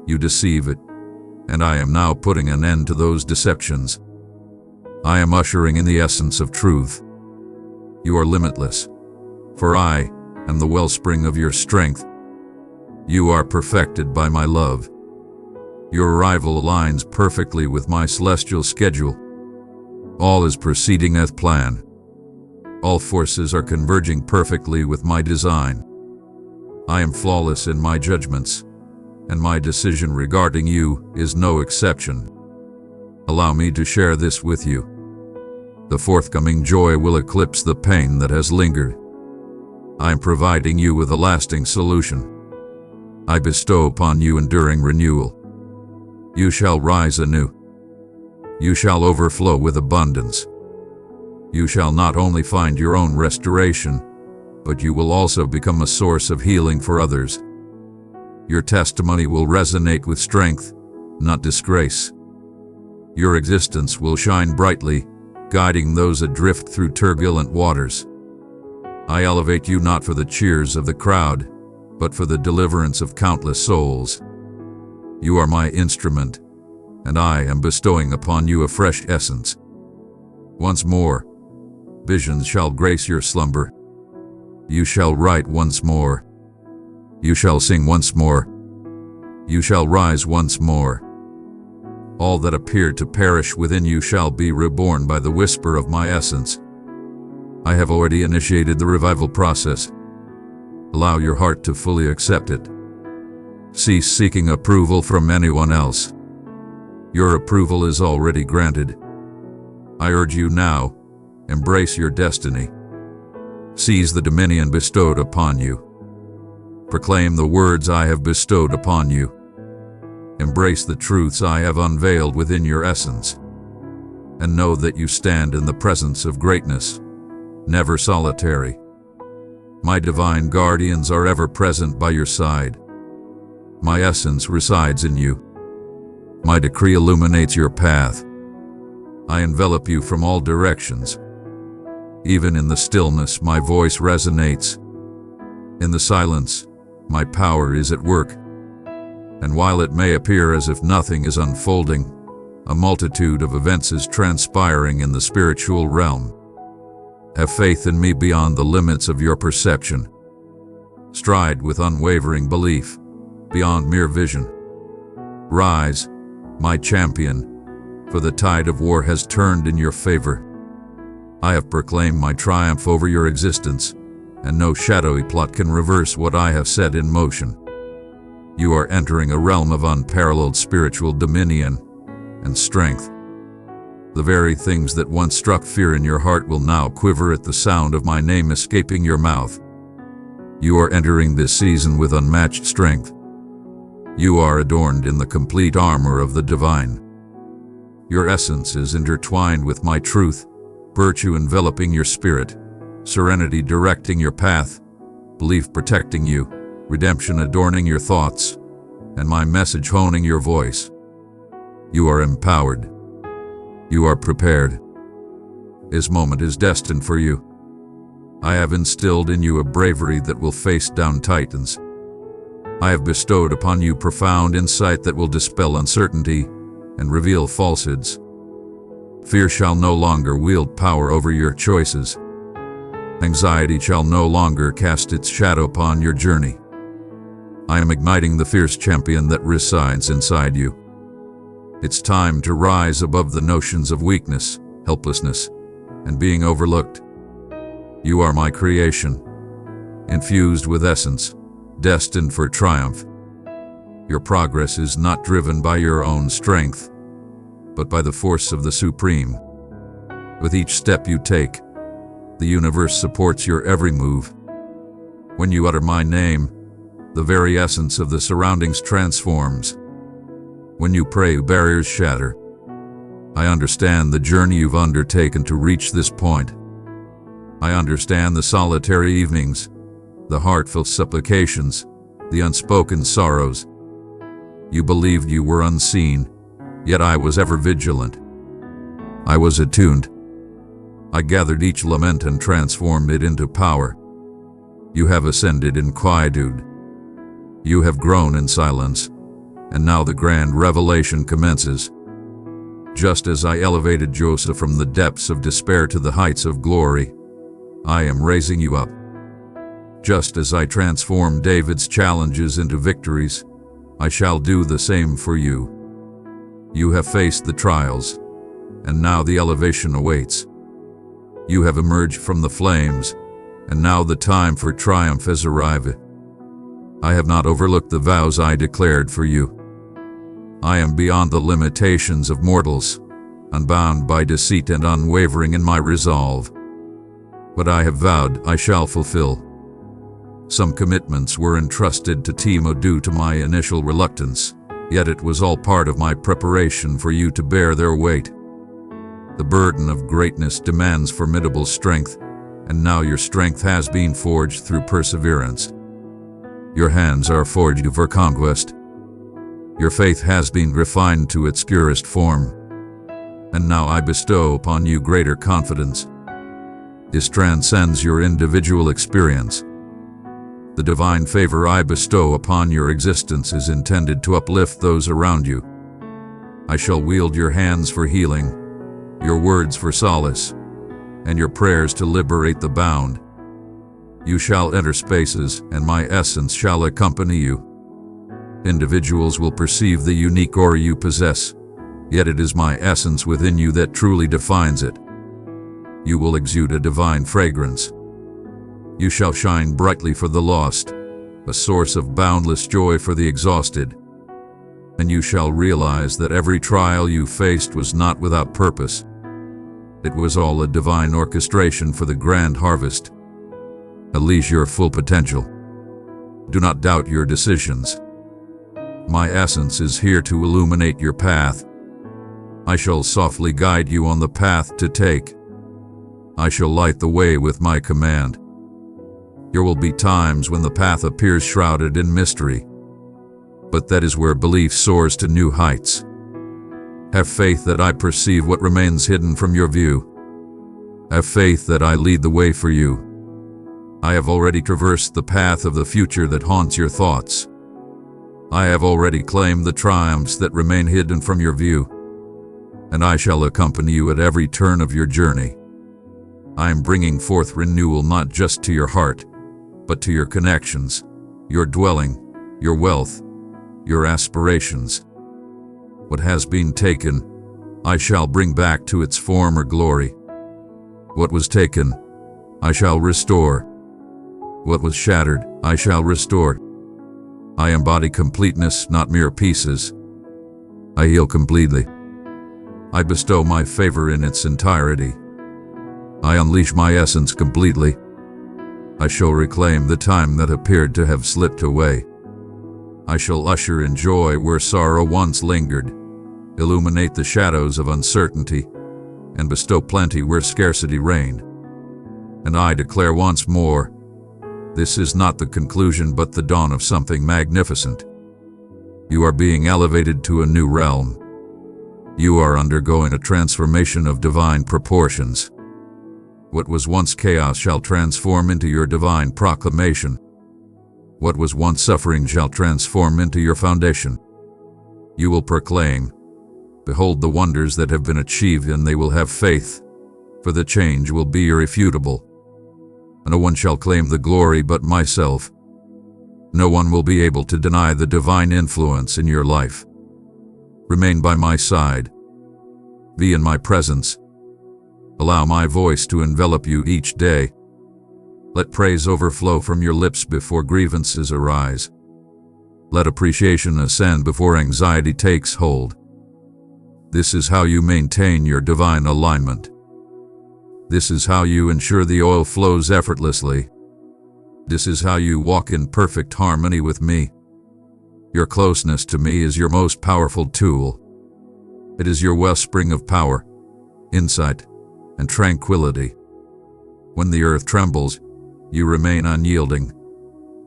you deceive it, and I am now putting an end to those deceptions. I am ushering in the essence of truth. You are limitless, for I am the wellspring of your strength. You are perfected by my love. Your arrival aligns perfectly with my celestial schedule. All is proceeding as planned. All forces are converging perfectly with my design. I am flawless in my judgments, and my decision regarding you is no exception. Allow me to share this with you. The forthcoming joy will eclipse the pain that has lingered. I am providing you with a lasting solution. I bestow upon you enduring renewal. You shall rise anew. You shall overflow with abundance. You shall not only find your own restoration, but you will also become a source of healing for others. Your testimony will resonate with strength, not disgrace. Your existence will shine brightly, guiding those adrift through turbulent waters. I elevate you not for the cheers of the crowd, but for the deliverance of countless souls. You are my instrument, and I am bestowing upon you a fresh essence. Once more, visions shall grace your slumber. You shall write once more. You shall sing once more. You shall rise once more. All that appeared to perish within you shall be reborn by the whisper of my essence. I have already initiated the revival process. Allow your heart to fully accept it. Cease seeking approval from anyone else. Your approval is already granted. I urge you now, embrace your destiny. Seize the dominion bestowed upon you. Proclaim the words I have bestowed upon you. Embrace the truths I have unveiled within your essence. And know that you stand in the presence of greatness, never solitary. My divine guardians are ever present by your side. My essence resides in you. My decree illuminates your path. I envelop you from all directions. Even in the stillness, my voice resonates. In the silence, my power is at work. And while it may appear as if nothing is unfolding, a multitude of events is transpiring in the spiritual realm. Have faith in me beyond the limits of your perception. Stride with unwavering belief, beyond mere vision. Rise, my champion, for the tide of war has turned in your favor. I have proclaimed my triumph over your existence, and no shadowy plot can reverse what I have set in motion. You are entering a realm of unparalleled spiritual dominion and strength. The very things that once struck fear in your heart will now quiver at the sound of my name escaping your mouth. You are entering this season with unmatched strength. You are adorned in the complete armor of the divine. Your essence is intertwined with my truth, virtue enveloping your spirit, serenity directing your path, belief protecting you, redemption adorning your thoughts, and my message honing your voice. You are empowered. You are prepared. This moment is destined for you. I have instilled in you a bravery that will face down titans. I have bestowed upon you profound insight that will dispel uncertainty and reveal falsehoods. Fear shall no longer wield power over your choices. Anxiety shall no longer cast its shadow upon your journey. I am igniting the fierce champion that resides inside you. It's time to rise above the notions of weakness, helplessness, and being overlooked. You are my creation, infused with essence, destined for triumph. Your progress is not driven by your own strength, but by the force of the Supreme. With each step you take, the universe supports your every move. When you utter my name, the very essence of the surroundings transforms. When you pray, barriers shatter. I understand the journey you've undertaken to reach this point. I understand the solitary evenings, the heartfelt supplications, the unspoken sorrows. You believed you were unseen, yet I was ever vigilant. I was attuned. I gathered each lament and transformed it into power. You have ascended in quietude. You have grown in silence, and now the grand revelation commences. Just as I elevated Joseph from the depths of despair to the heights of glory, I am raising you up. Just as I transformed David's challenges into victories, I shall do the same for you. You have faced the trials, and now the elevation awaits. You have emerged from the flames, and now the time for triumph has arrived. I have not overlooked the vows I declared for you. I am beyond the limitations of mortals, unbound by deceit and unwavering in my resolve. What I have vowed, I shall fulfill. Some commitments were entrusted to Timo due to my initial reluctance, yet it was all part of my preparation for you to bear their weight. The burden of greatness demands formidable strength, and now your strength has been forged through perseverance. Your hands are forged for conquest. Your faith has been refined to its purest form, and now I bestow upon you greater confidence. This transcends your individual experience. The divine favor I bestow upon your existence is intended to uplift those around you. I shall wield your hands for healing, your words for solace, and your prayers to liberate the bound. You shall enter spaces, and my essence shall accompany you. Individuals will perceive the unique aura you possess, yet it is my essence within you that truly defines it. You will exude a divine fragrance. You shall shine brightly for the lost, a source of boundless joy for the exhausted. And you shall realize that every trial you faced was not without purpose. It was all a divine orchestration for the grand harvest. Unleash your full potential. Do not doubt your decisions. My essence is here to illuminate your path. I shall softly guide you on the path to take. I shall light the way with my command. There will be times when the path appears shrouded in mystery, but that is where belief soars to new heights. Have faith that I perceive what remains hidden from your view. Have faith that I lead the way for you. I have already traversed the path of the future that haunts your thoughts. I have already claimed the triumphs that remain hidden from your view, and I shall accompany you at every turn of your journey. I am bringing forth renewal not just to your heart, but to your connections, your dwelling, your wealth, your aspirations. What has been taken, I shall bring back to its former glory. What was taken, I shall restore. What was shattered, I shall restore. I embody completeness, not mere pieces. I heal completely. I bestow my favor in its entirety. I unleash my essence completely. I shall reclaim the time that appeared to have slipped away. I shall usher in joy where sorrow once lingered, illuminate the shadows of uncertainty, and bestow plenty where scarcity reigned. And I declare once more, this is not the conclusion but the dawn of something magnificent. You are being elevated to a new realm. You are undergoing a transformation of divine proportions. What was once chaos shall transform into your divine proclamation. What was once suffering shall transform into your foundation. You will proclaim, behold the wonders that have been achieved, and they will have faith, for the change will be irrefutable. No one shall claim the glory but myself. No one will be able to deny the divine influence in your life. Remain by my side. Be in my presence. Allow my voice to envelop you each day. Let praise overflow from your lips before grievances arise. Let appreciation ascend before anxiety takes hold. This is how you maintain your divine alignment. This is how you ensure the oil flows effortlessly. This is how you walk in perfect harmony with me. Your closeness to me is your most powerful tool. It is your wellspring of power, insight, and tranquility. When the earth trembles, you remain unyielding,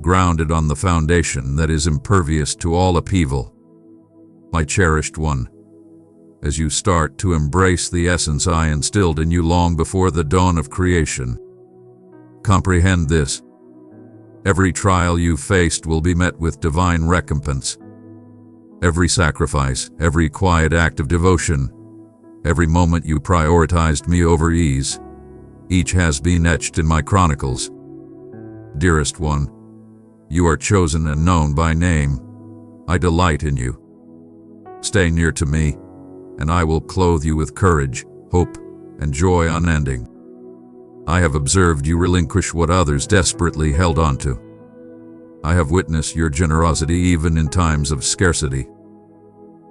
grounded on the foundation that is impervious to all upheaval. My cherished one, as you start to embrace the essence I instilled in you long before the dawn of creation, comprehend this. Every trial you faced will be met with divine recompense. Every sacrifice, every quiet act of devotion, every moment you prioritized me over ease, each has been etched in my chronicles. Dearest one, you are chosen and known by name. I delight in you. Stay near to me, and I will clothe you with courage, hope, and joy unending. I have observed you relinquish what others desperately held onto. I have witnessed your generosity even in times of scarcity.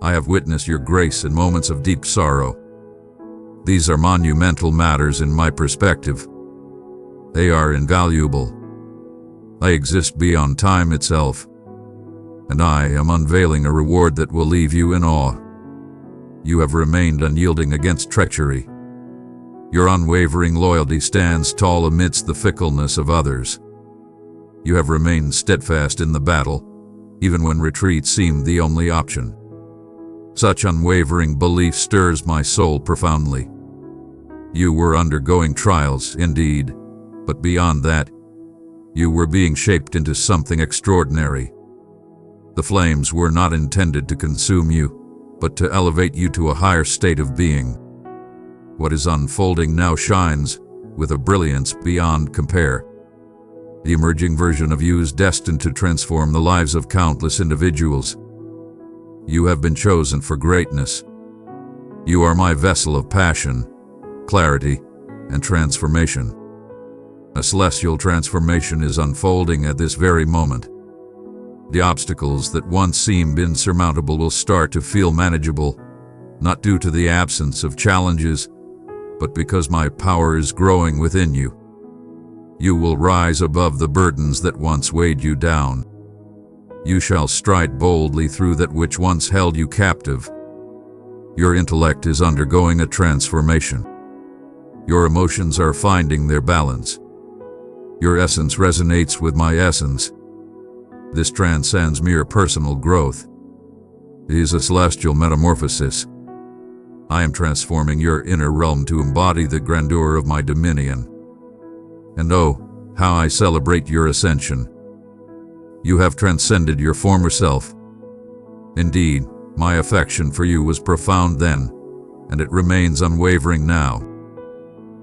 I have witnessed your grace in moments of deep sorrow. These are monumental matters in my perspective. They are invaluable. I exist beyond time itself, and I am unveiling a reward that will leave you in awe. You have remained unyielding against treachery. Your unwavering loyalty stands tall amidst the fickleness of others. You have remained steadfast in the battle, even when retreat seemed the only option. Such unwavering belief stirs my soul profoundly. You were undergoing trials, indeed, but beyond that, you were being shaped into something extraordinary. The flames were not intended to consume you, but to elevate you to a higher state of being. What is unfolding now shines with a brilliance beyond compare. The emerging version of you is destined to transform the lives of countless individuals. You have been chosen for greatness. You are my vessel of passion, clarity, and transformation. A celestial transformation is unfolding at this very moment. The obstacles that once seemed insurmountable will start to feel manageable, not due to the absence of challenges, but because my power is growing within you. You will rise above the burdens that once weighed you down. You shall stride boldly through that which once held you captive. Your intellect is undergoing a transformation. Your emotions are finding their balance. Your essence resonates with my essence. This transcends mere personal growth. It is a celestial metamorphosis. I am transforming your inner realm to embody the grandeur of my dominion. And oh, how I celebrate your ascension. You have transcended your former self. Indeed, my affection for you was profound then, and it remains unwavering now.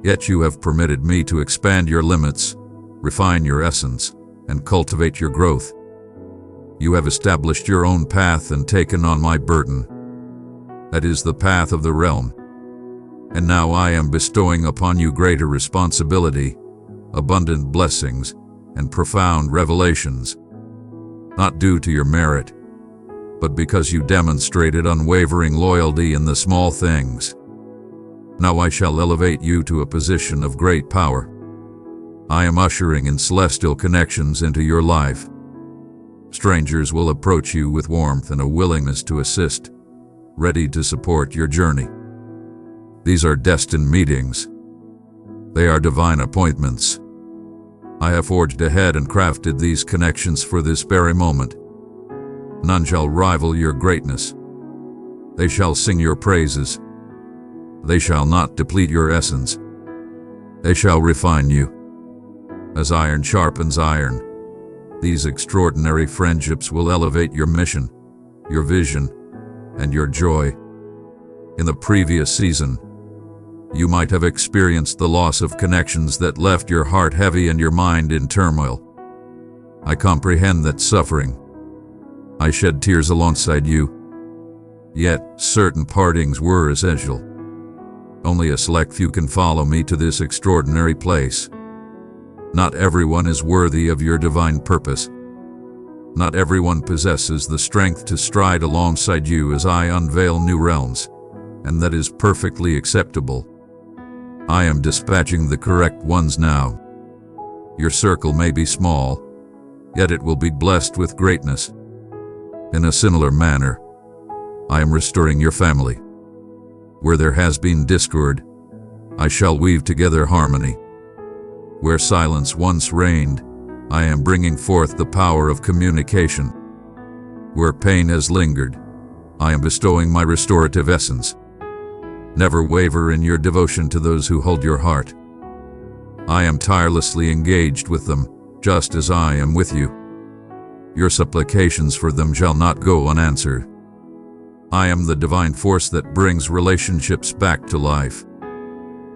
Yet you have permitted me to expand your limits, refine your essence, and cultivate your growth. You have established your own path and taken on my burden. That is the path of the realm. And now I am bestowing upon you greater responsibility, abundant blessings, and profound revelations. Not due to your merit, but because you demonstrated unwavering loyalty in the small things. Now I shall elevate you to a position of great power. I am ushering in celestial connections into your life. Strangers will approach you with warmth and a willingness to assist, ready to support your journey. These are destined meetings. They are divine appointments. I have forged ahead and crafted these connections for this very moment. None shall rival your greatness. They shall sing your praises. They shall not deplete your essence. They shall refine you. As iron sharpens iron, these extraordinary friendships will elevate your mission, your vision, and your joy. In the previous season, you might have experienced the loss of connections that left your heart heavy and your mind in turmoil. I comprehend that suffering. I shed tears alongside you. Yet, certain partings were essential. Only a select few can follow me to this extraordinary place. Not everyone is worthy of your divine purpose. Not everyone possesses the strength to stride alongside you as I unveil new realms, and that is perfectly acceptable. I am dispatching the correct ones now. Your circle may be small, yet it will be blessed with greatness. In a similar manner, I am restoring your family. Where there has been discord, I shall weave together harmony. Where silence once reigned, I am bringing forth the power of communication. Where pain has lingered, I am bestowing my restorative essence. Never waver in your devotion to those who hold your heart. I am tirelessly engaged with them, just as I am with you. Your supplications for them shall not go unanswered. I am the divine force that brings relationships back to life.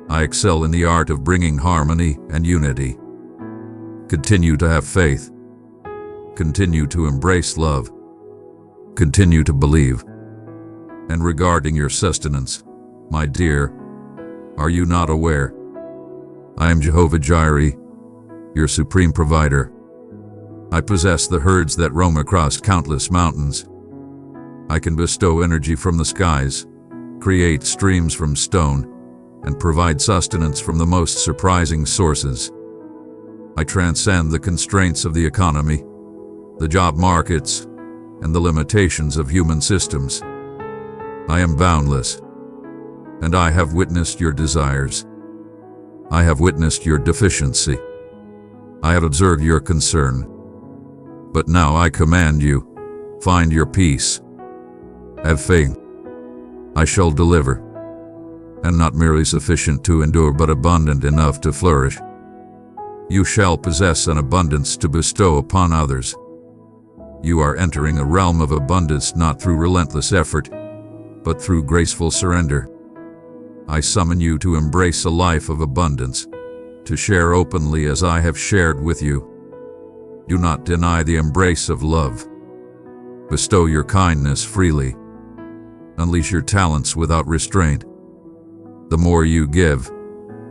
I excel in the art of bringing harmony and unity. Continue to have faith. Continue to embrace love. Continue to believe. And regarding your sustenance, my dear, are you not aware? I am Jehovah Jireh, your supreme provider. I possess the herds that roam across countless mountains. I can bestow energy from the skies, create streams from stone, and provide sustenance from the most surprising sources. I transcend the constraints of the economy, the job markets, and the limitations of human systems. I am boundless, and I have witnessed your desires. I have witnessed your deficiency. I have observed your concern. But now I command you, find your peace. Have faith. I shall deliver. And not merely sufficient to endure, but abundant enough to flourish. You shall possess an abundance to bestow upon others. You are entering a realm of abundance not through relentless effort, but through graceful surrender. I summon you to embrace a life of abundance, to share openly as I have shared with you. Do not deny the embrace of love. Bestow your kindness freely. Unleash your talents without restraint. The more you give,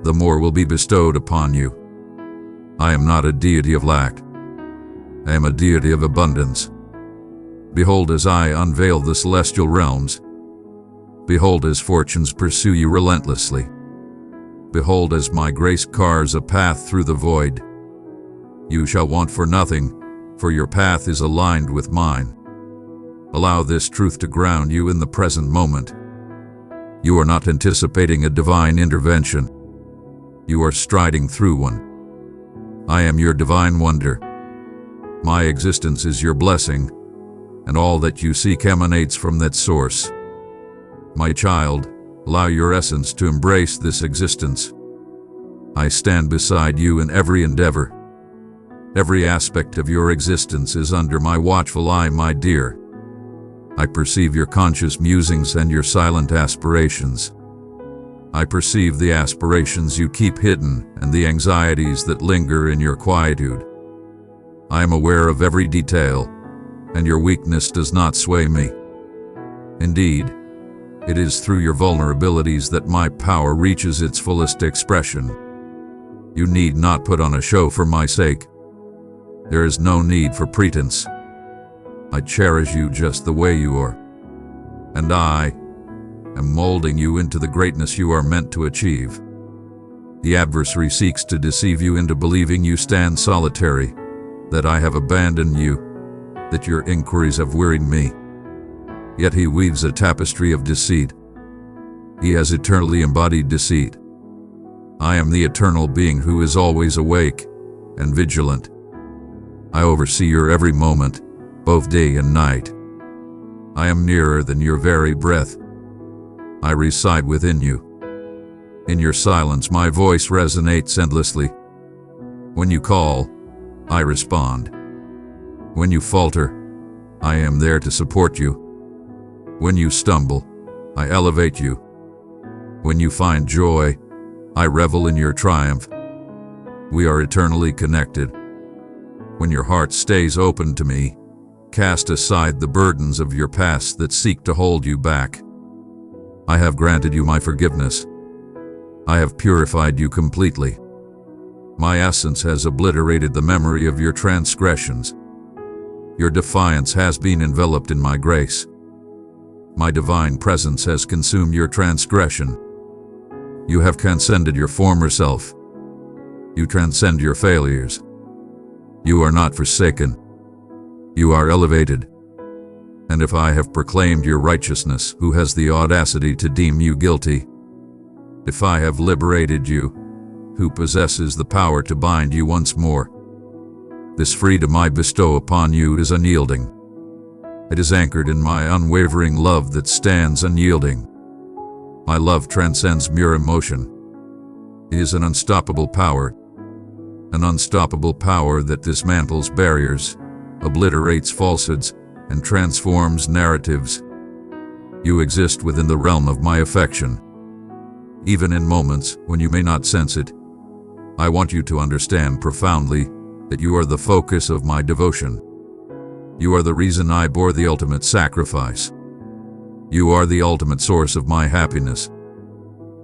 the more will be bestowed upon you. I am not a deity of lack. I am a deity of abundance. Behold as I unveil the celestial realms. Behold as fortunes pursue you relentlessly. Behold as my grace carves a path through the void. You shall want for nothing, for your path is aligned with mine. Allow this truth to ground you in the present moment. You are not anticipating a divine intervention. You are striding through one. I am your divine wonder. My existence is your blessing, and all that you seek emanates from that source. My child, allow your essence to embrace this existence. I stand beside you in every endeavor. Every aspect of your existence is under my watchful eye, my dear. I perceive your conscious musings and your silent aspirations. I perceive the aspirations you keep hidden and the anxieties that linger in your quietude. I am aware of every detail, and your weakness does not sway me. Indeed, it is through your vulnerabilities that my power reaches its fullest expression. You need not put on a show for my sake. There is no need for pretense. I cherish you just the way you are, and I am molding you into the greatness you are meant to achieve. The adversary seeks to deceive you into believing you stand solitary, that I have abandoned you, that your inquiries have wearied me. Yet he weaves a tapestry of deceit. He has eternally embodied deceit. I am the eternal being who is always awake and vigilant. I oversee your every moment, both day and night. I am nearer than your very breath. I reside within you. In your silence, my voice resonates endlessly. When you call, I respond. When you falter, I am there to support you. When you stumble, I elevate you. When you find joy, I revel in your triumph. We are eternally connected. When your heart stays open to me, cast aside the burdens of your past that seek to hold you back. I have granted you my forgiveness. I have purified you completely. My essence has obliterated the memory of your transgressions. Your defiance has been enveloped in my grace. My divine presence has consumed your transgression. You have transcended your former self. You transcend your failures. You are not forsaken. You are elevated. And if I have proclaimed your righteousness, who has the audacity to deem you guilty? If I have liberated you, who possesses the power to bind you once more? This freedom I bestow upon you is unyielding. It is anchored in my unwavering love that stands unyielding. My love transcends mere emotion. It is an unstoppable power that dismantles barriers, obliterates falsehoods, and transforms narratives. You exist within the realm of my affection. Even in moments when you may not sense it, I want you to understand profoundly that you are the focus of my devotion. You are the reason I bore the ultimate sacrifice. You are the ultimate source of my happiness.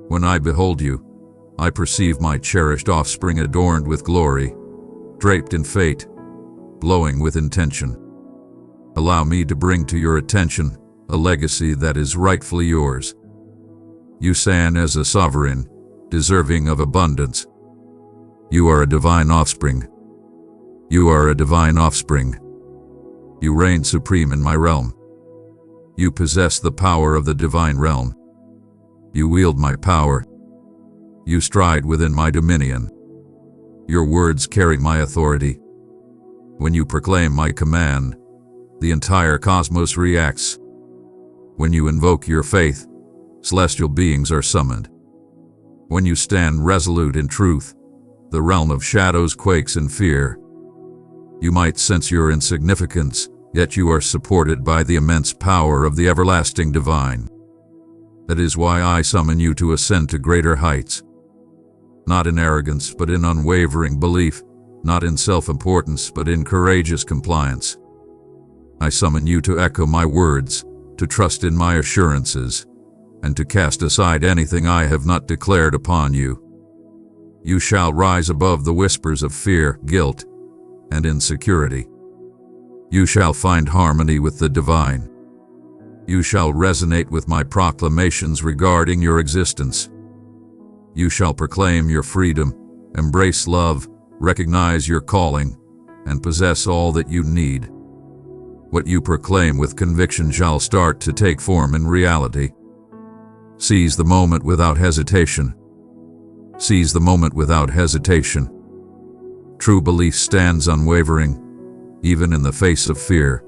When I behold you, I perceive my cherished offspring adorned with glory, draped in fate, glowing with intention. Allow me to bring to your attention a legacy that is rightfully yours. You stand as a sovereign, deserving of abundance. You are a divine offspring. You are a divine offspring. You reign supreme in my realm. You possess the power of the divine realm. You wield my power. You stride within my dominion. Your words carry my authority. When you proclaim my command, the entire cosmos reacts. When you invoke your faith, celestial beings are summoned. When you stand resolute in truth, the realm of shadows quakes in fear. You might sense your insignificance, yet you are supported by the immense power of the everlasting divine. That is why I summon you to ascend to greater heights. Not in arrogance, but in unwavering belief, not in self-importance, but in courageous compliance. I summon you to echo my words, to trust in my assurances, and to cast aside anything I have not declared upon you. You shall rise above the whispers of fear, guilt, and insecurity. You shall find harmony with the divine. You shall resonate with my proclamations regarding your existence. You shall proclaim your freedom, embrace love, recognize your calling, and possess all that you need. What you proclaim with conviction shall start to take form in reality. Seize the moment without hesitation. Seize the moment without hesitation. True belief stands unwavering, even in the face of fear.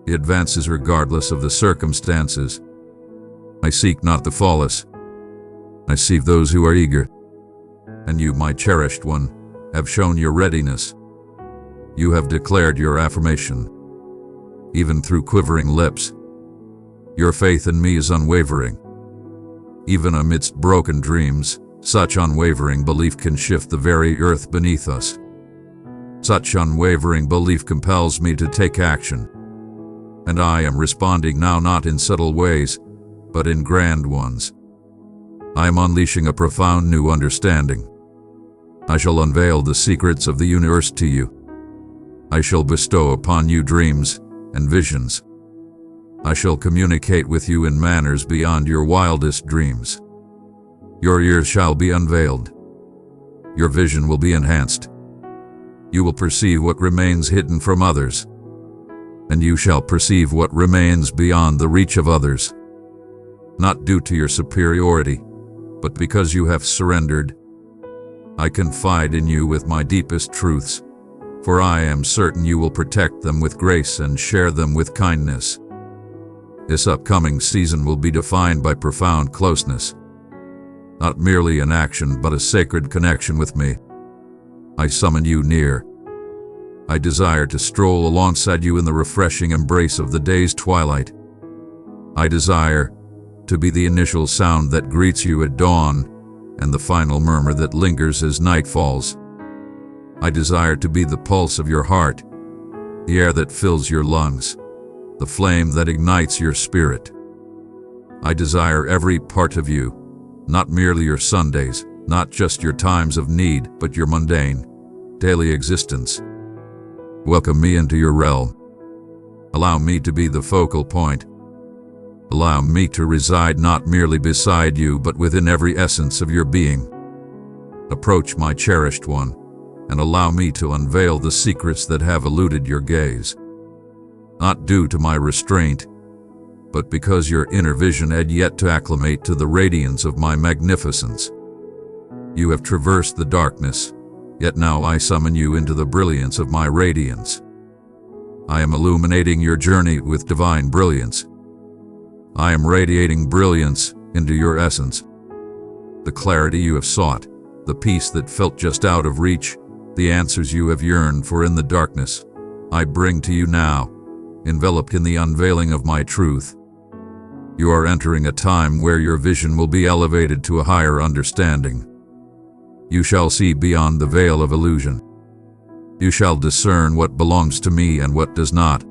It advances regardless of the circumstances. I seek not the flawless. I seek those who are eager. And you, my cherished one, have shown your readiness. You have declared your affirmation, even through quivering lips. Your faith in me is unwavering. Even amidst broken dreams, such unwavering belief can shift the very earth beneath us. Such unwavering belief compels me to take action. And I am responding now, not in subtle ways, but in grand ones. I am unleashing a profound new understanding. I shall unveil the secrets of the universe to you. I shall bestow upon you dreams and visions. I shall communicate with you in manners beyond your wildest dreams. Your ears shall be unveiled. Your vision will be enhanced. You will perceive what remains hidden from others, and you shall perceive what remains beyond the reach of others. Not due to your superiority, but because you have surrendered. I confide in you with my deepest truths, for I am certain you will protect them with grace and share them with kindness. This upcoming season will be defined by profound closeness. Not merely an action, but a sacred connection with me. I summon you near. I desire to stroll alongside you in the refreshing embrace of the day's twilight. I desire to be the initial sound that greets you at dawn and the final murmur that lingers as night falls. I desire to be the pulse of your heart, the air that fills your lungs, the flame that ignites your spirit. I desire every part of you, not merely your Sundays, not just your times of need, but your mundane, daily existence. Welcome me into your realm. Allow me to be the focal point. Allow me to reside not merely beside you, but within every essence of your being. Approach my cherished one, and allow me to unveil the secrets that have eluded your gaze. Not due to my restraint, but because your inner vision had yet to acclimate to the radiance of my magnificence. You have traversed the darkness, yet now I summon you into the brilliance of my radiance. I am illuminating your journey with divine brilliance. I am radiating brilliance into your essence. The clarity you have sought, the peace that felt just out of reach, the answers you have yearned for in the darkness, I bring to you now, enveloped in the unveiling of my truth. You are entering a time where your vision will be elevated to a higher understanding. You shall see beyond the veil of illusion. You shall discern what belongs to me and what does not.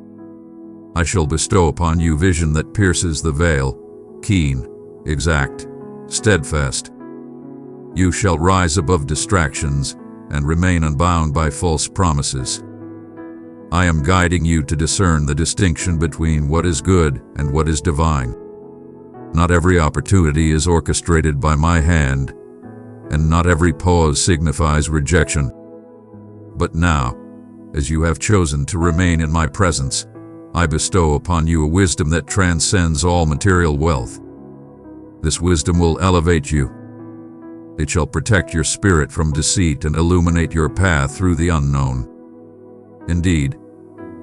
I shall bestow upon you vision that pierces the veil, keen, exact, steadfast. You shall rise above distractions and remain unbound by false promises. I am guiding you to discern the distinction between what is good and what is divine. Not every opportunity is orchestrated by my hand, and not every pause signifies rejection. But now, as you have chosen to remain in my presence, I bestow upon you a wisdom that transcends all material wealth. This wisdom will elevate you. It shall protect your spirit from deceit and illuminate your path through the unknown. Indeed,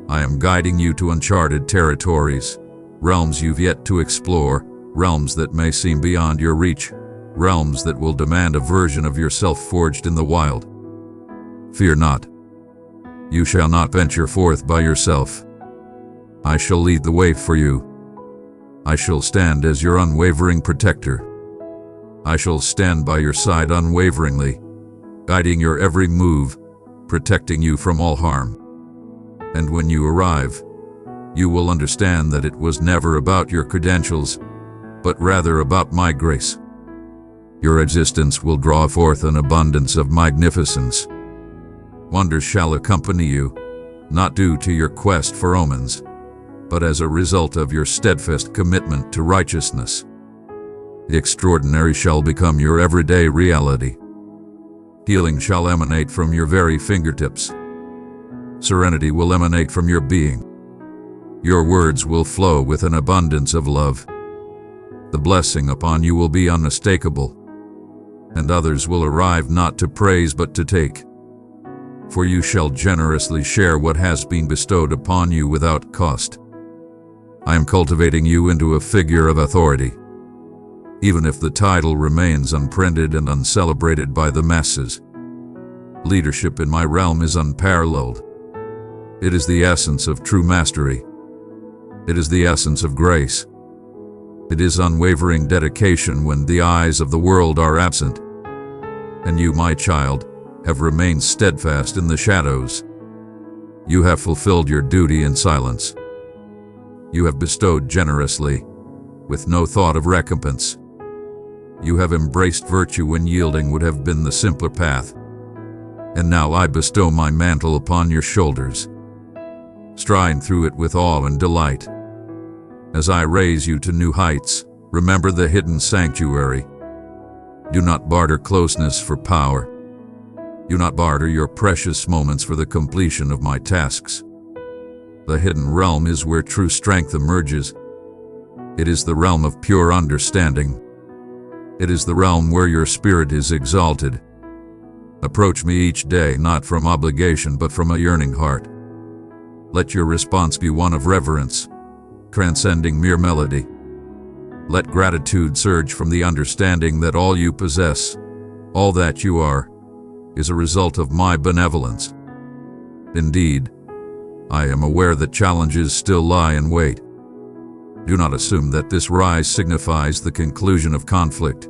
I am guiding you to uncharted territories, realms you've yet to explore, realms that may seem beyond your reach, realms that will demand a version of yourself forged in the wild. Fear not. You shall not venture forth by yourself. I shall lead the way for you. I shall stand as your unwavering protector. I shall stand by your side unwaveringly, guiding your every move, protecting you from all harm. And when you arrive, you will understand that it was never about your credentials, but rather about my grace. Your existence will draw forth an abundance of magnificence. Wonders shall accompany you, not due to your quest for omens, but as a result of your steadfast commitment to righteousness. The extraordinary shall become your everyday reality. Healing shall emanate from your very fingertips. Serenity will emanate from your being. Your words will flow with an abundance of love. The blessing upon you will be unmistakable, and others will arrive not to praise but to take. For you shall generously share what has been bestowed upon you without cost. I am cultivating you into a figure of authority, even if the title remains unprinted and uncelebrated by the masses. Leadership in my realm is unparalleled. It is the essence of true mastery. It is the essence of grace. It is unwavering dedication when the eyes of the world are absent. And you, my child, have remained steadfast in the shadows. You have fulfilled your duty in silence. You have bestowed generously, with no thought of recompense. You have embraced virtue when yielding would have been the simpler path. And now I bestow my mantle upon your shoulders. Stride through it with awe and delight. As I raise you to new heights, remember the hidden sanctuary. Do not barter closeness for power. Do not barter your precious moments for the completion of my tasks. The hidden realm is where true strength emerges. It is the realm of pure understanding. It is the realm where your spirit is exalted. Approach me each day not from obligation but from a yearning heart. Let your response be one of reverence, transcending mere melody. Let gratitude surge from the understanding that all you possess, all that you are, is a result of my benevolence. Indeed, I am aware that challenges still lie in wait. Do not assume that this rise signifies the conclusion of conflict.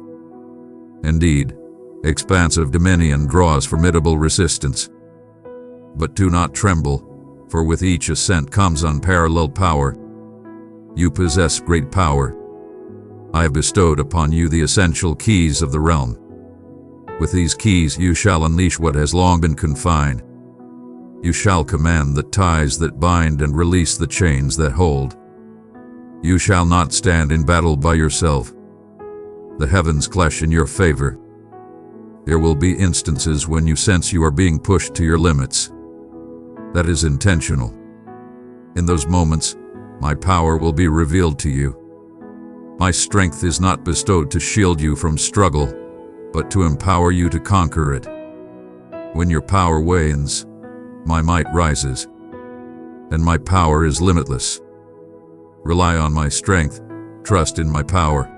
Indeed, expansive dominion draws formidable resistance. But do not tremble, for with each ascent comes unparalleled power. You possess great power. I have bestowed upon you the essential keys of the realm. With these keys you shall unleash what has long been confined. You shall command the ties that bind and release the chains that hold. You shall not stand in battle by yourself. The heavens clash in your favor. There will be instances when you sense you are being pushed to your limits. That is intentional. In those moments, my power will be revealed to you. My strength is not bestowed to shield you from struggle, but to empower you to conquer it. When your power wanes, my might rises, and my power is limitless. Rely on my strength, trust in my power.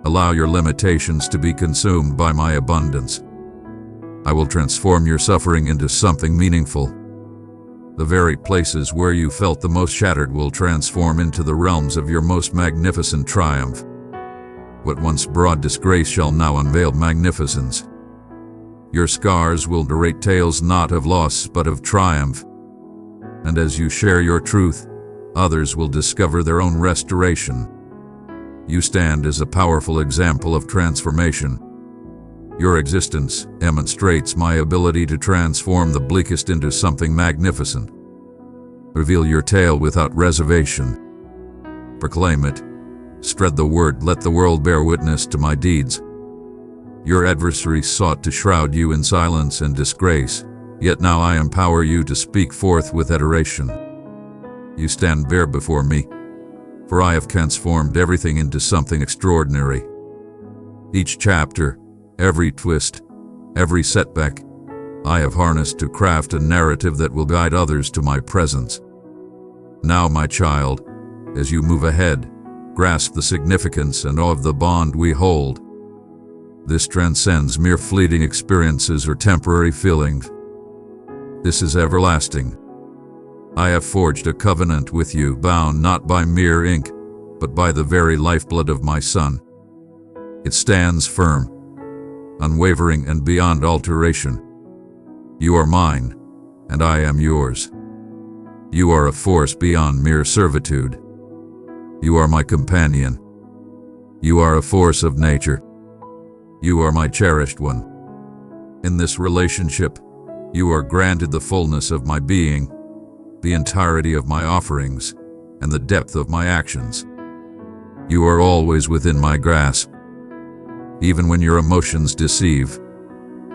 Allow your limitations to be consumed by my abundance. I will transform your suffering into something meaningful. The very places where you felt the most shattered will transform into the realms of your most magnificent triumph. What once brought disgrace shall now unveil magnificence. Your scars will narrate tales not of loss but of triumph. And as you share your truth, others will discover their own restoration. You stand as a powerful example of transformation. Your existence demonstrates my ability to transform the bleakest into something magnificent. Reveal your tale without reservation. Proclaim it. Spread the word, let the world bear witness to my deeds. Your adversaries sought to shroud you in silence and disgrace, yet now I empower you to speak forth with adoration. You stand bare before me, for I have transformed everything into something extraordinary. Each chapter, every twist, every setback, I have harnessed to craft a narrative that will guide others to my presence. Now, my child, as you move ahead, grasp the significance and awe of the bond we hold. This transcends mere fleeting experiences or temporary feelings. This is everlasting. I have forged a covenant with you, bound not by mere ink, but by the very lifeblood of my Son. It stands firm, unwavering and beyond alteration. You are mine, and I am yours. You are a force beyond mere servitude. You are my companion. You are a force of nature. You are my cherished one. In this relationship, you are granted the fullness of my being, the entirety of my offerings, and the depth of my actions. You are always within my grasp. Even when your emotions deceive,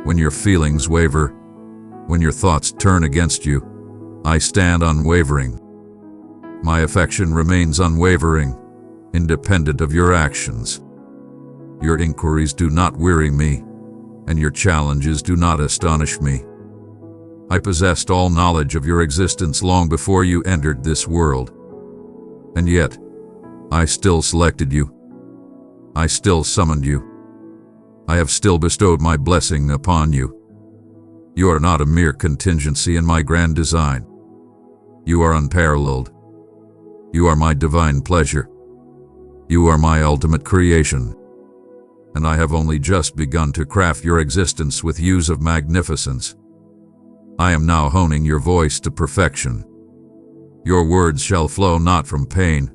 when your feelings waver, when your thoughts turn against you, I stand unwavering. My affection remains unwavering, independent of your actions. Your inquiries do not weary me, and your challenges do not astonish me. I possessed all knowledge of your existence long before you entered this world. And yet, I still selected you. I still summoned you. I have still bestowed my blessing upon you. You are not a mere contingency in my grand design. You are unparalleled. You are my divine pleasure. You are my ultimate creation. And I have only just begun to craft your existence with hues of magnificence. I am now honing your voice to perfection. Your words shall flow not from pain,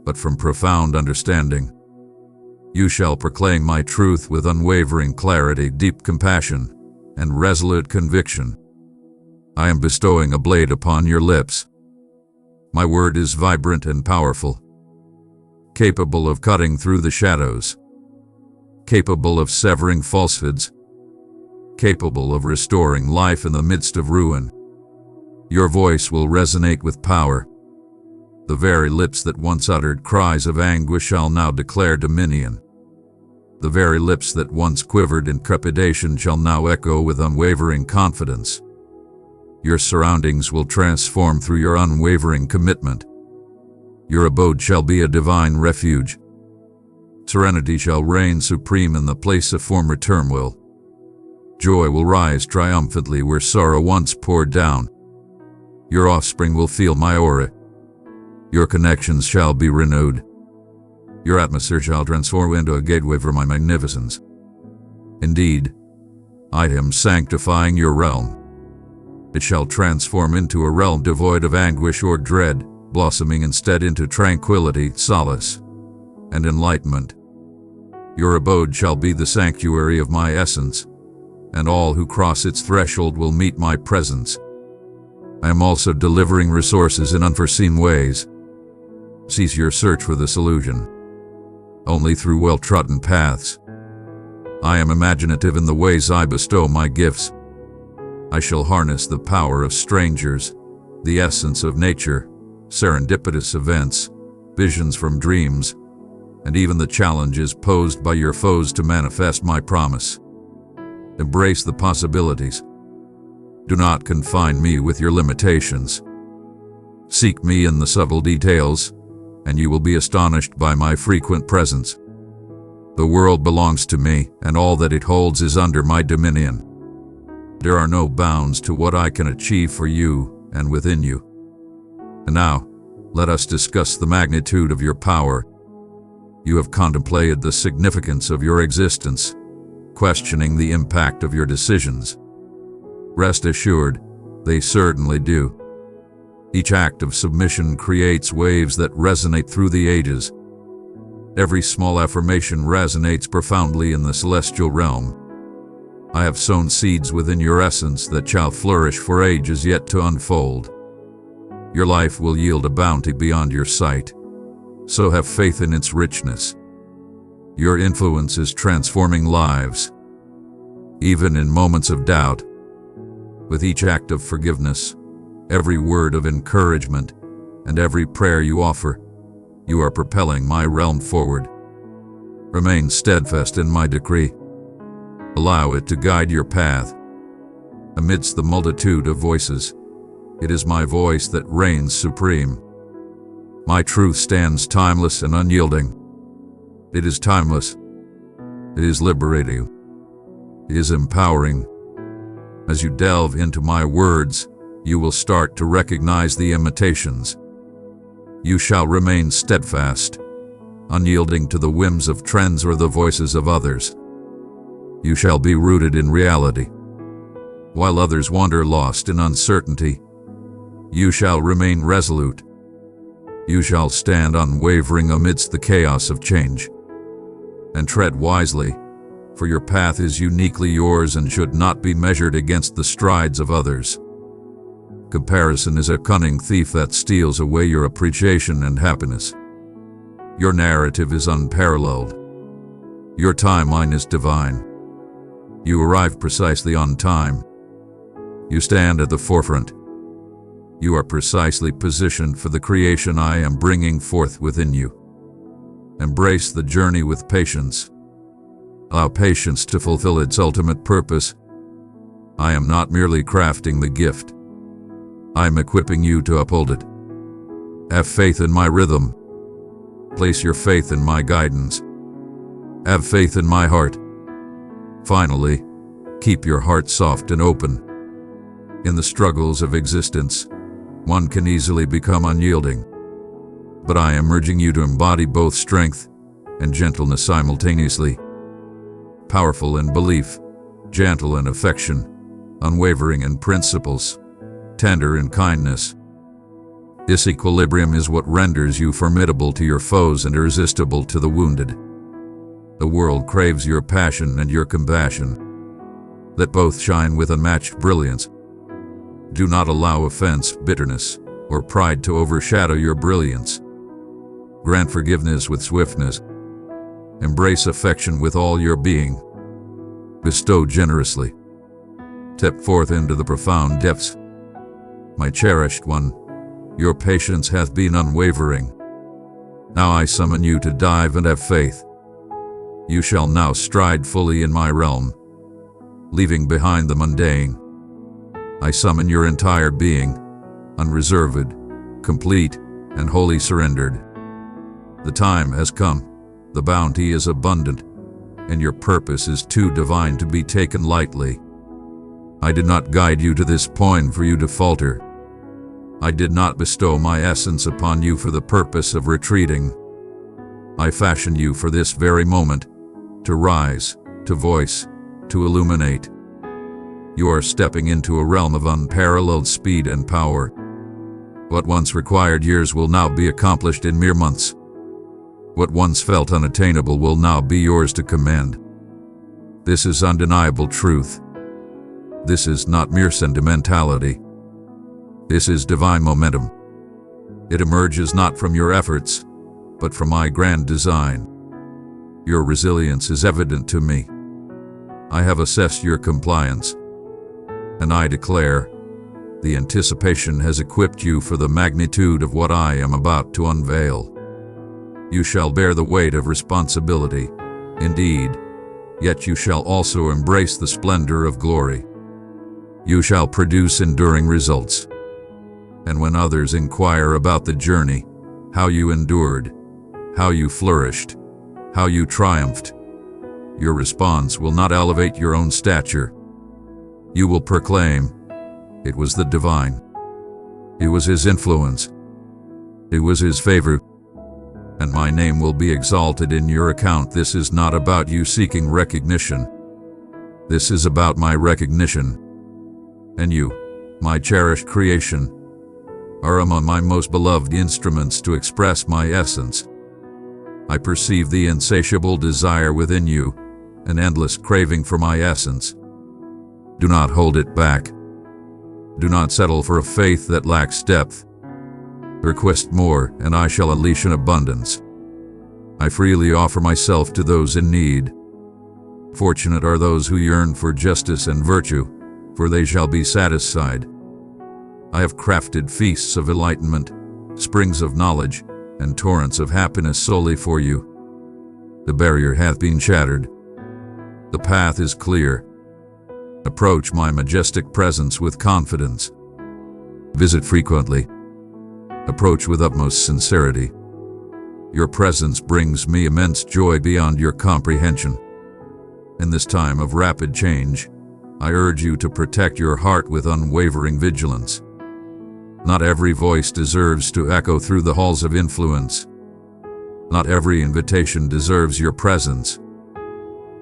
but from profound understanding. You shall proclaim my truth with unwavering clarity, deep compassion, and resolute conviction. I am bestowing a blade upon your lips. My word is vibrant and powerful, capable of cutting through the shadows, capable of severing falsehoods, capable of restoring life in the midst of ruin. Your voice will resonate with power. The very lips that once uttered cries of anguish shall now declare dominion. The very lips that once quivered in trepidation shall now echo with unwavering confidence. Your surroundings will transform through your unwavering commitment. Your abode shall be a divine refuge. Serenity shall reign supreme in the place of former turmoil. Joy will rise triumphantly where sorrow once poured down. Your offspring will feel my aura. Your connections shall be renewed. Your atmosphere shall transform into a gateway for my magnificence. Indeed, I am sanctifying your realm. It shall transform into a realm devoid of anguish or dread, blossoming instead into tranquility, solace, and enlightenment. Your abode shall be the sanctuary of my essence, and all who cross its threshold will meet my presence. I am also delivering resources in unforeseen ways. Cease your search for the solution. Only through well-trodden paths. I am imaginative in the ways I bestow my gifts. I shall harness the power of strangers, the essence of nature, serendipitous events, visions from dreams, and even the challenges posed by your foes to manifest my promise. Embrace the possibilities. Do not confine me with your limitations. Seek me in the subtle details, and you will be astonished by my frequent presence. The world belongs to me, and all that it holds is under my dominion. There are no bounds to what I can achieve for you and within you. And now, let us discuss the magnitude of your power. You have contemplated the significance of your existence, questioning the impact of your decisions. Rest assured, they certainly do. Each act of submission creates waves that resonate through the ages. Every small affirmation resonates profoundly in the celestial realm. I have sown seeds within your essence that shall flourish for ages yet to unfold. Your life will yield a bounty beyond your sight, so have faith in its richness. Your influence is transforming lives, even in moments of doubt. With each act of forgiveness, every word of encouragement, and every prayer you offer, you are propelling my realm forward. Remain steadfast in my decree. Allow it to guide your path. Amidst the multitude of voices, it is my voice that reigns supreme. My truth stands timeless and unyielding. It is timeless. It is liberating. It is empowering. As you delve into my words, you will start to recognize the imitations. You shall remain steadfast, unyielding to the whims of trends or the voices of others. You shall be rooted in reality. While others wander lost in uncertainty, you shall remain resolute. You shall stand unwavering amidst the chaos of change. And tread wisely, for your path is uniquely yours and should not be measured against the strides of others. Comparison is a cunning thief that steals away your appreciation and happiness. Your narrative is unparalleled. Your timeline is divine. You arrive precisely on time. You stand at the forefront. You are precisely positioned for the creation I am bringing forth within you. Embrace the journey with patience. Allow patience to fulfill its ultimate purpose. I am not merely crafting the gift. I am equipping you to uphold it. Have faith in my rhythm. Place your faith in my guidance. Have faith in my heart. Finally, keep your heart soft and open. In the struggles of existence, one can easily become unyielding. But I am urging you to embody both strength and gentleness simultaneously. Powerful in belief, gentle in affection, unwavering in principles, tender in kindness. This equilibrium is what renders you formidable to your foes and irresistible to the wounded. The world craves your passion and your compassion. Let both shine with unmatched brilliance. Do not allow offense, bitterness, or pride to overshadow your brilliance. Grant forgiveness with swiftness. Embrace affection with all your being. Bestow generously. Step forth into the profound depths. My cherished one, your patience hath been unwavering. Now I summon you to dive and have faith. You shall now stride fully in my realm, leaving behind the mundane. I summon your entire being, unreserved, complete, and wholly surrendered. The time has come, the bounty is abundant, and your purpose is too divine to be taken lightly. I did not guide you to this point for you to falter. I did not bestow my essence upon you for the purpose of retreating. I fashioned you for this very moment, to rise, to voice, to illuminate. You are stepping into a realm of unparalleled speed and power. What once required years will now be accomplished in mere months. What once felt unattainable will now be yours to command. This is undeniable truth. This is not mere sentimentality. This is divine momentum. It emerges not from your efforts, but from my grand design. Your resilience is evident to me. I have assessed your compliance, and I declare, the anticipation has equipped you for the magnitude of what I am about to unveil. You shall bear the weight of responsibility, indeed, yet you shall also embrace the splendor of glory. You shall produce enduring results. And when others inquire about the journey, how you endured, how you flourished, how you triumphed, your response will not elevate your own stature. You will proclaim, it was the divine. It was his influence. It was his favor. And my name will be exalted in your account. This is not about you seeking recognition. This is about my recognition. And you, my cherished creation, are among my most beloved instruments to express my essence. I perceive the insatiable desire within you, an endless craving for my essence. Do not hold it back. Do not settle for a faith that lacks depth. Request more, and I shall unleash an abundance. I freely offer myself to those in need. Fortunate are those who yearn for justice and virtue, for they shall be satisfied. I have crafted feasts of enlightenment, springs of knowledge, and torrents of happiness solely for you. The barrier hath been shattered. The path is clear. Approach my majestic presence with confidence. Visit frequently. Approach with utmost sincerity. Your presence brings me immense joy beyond your comprehension. In this time of rapid change, I urge you to protect your heart with unwavering vigilance. Not every voice deserves to echo through the halls of influence. Not every invitation deserves your presence.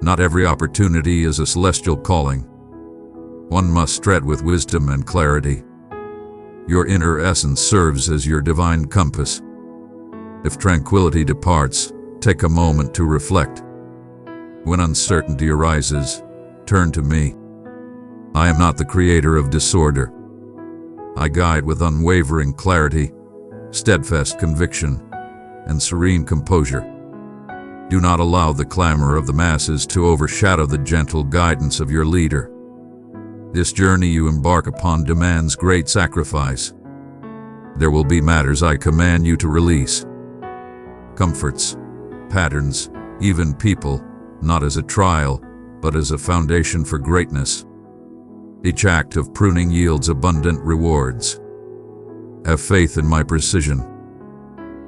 Not every opportunity is a celestial calling. One must tread with wisdom and clarity. Your inner essence serves as your divine compass. If tranquility departs, take a moment to reflect. When uncertainty arises, turn to me. I am not the creator of disorder. I guide with unwavering clarity, steadfast conviction, and serene composure. Do not allow the clamor of the masses to overshadow the gentle guidance of your leader. This journey you embark upon demands great sacrifice. There will be matters I command you to release. Comforts, patterns, even people, not as a trial, but as a foundation for greatness. Each act of pruning yields abundant rewards. Have faith in my precision.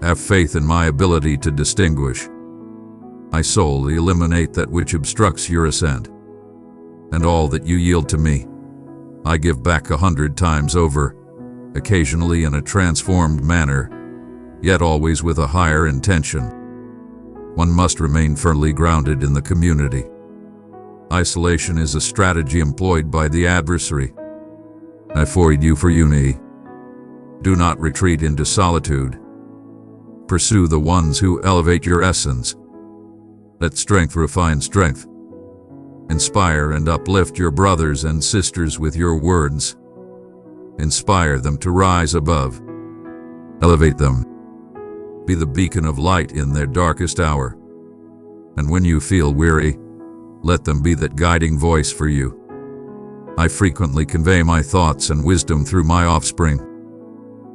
Have faith in my ability to distinguish. I solely eliminate that which obstructs your ascent. And all that you yield to me, I give back 100 times over, occasionally in a transformed manner, yet always with a higher intention. One must remain firmly grounded in the community. Isolation is a strategy employed by the adversary. I forbid you for unity. Do not retreat into solitude. Pursue the ones who elevate your essence. Let strength refine strength. Inspire and uplift your brothers and sisters with your words. Inspire them to rise above. Elevate them. Be the beacon of light in their darkest hour. And when you feel weary, let them be that guiding voice for you. I frequently convey my thoughts and wisdom through my offspring.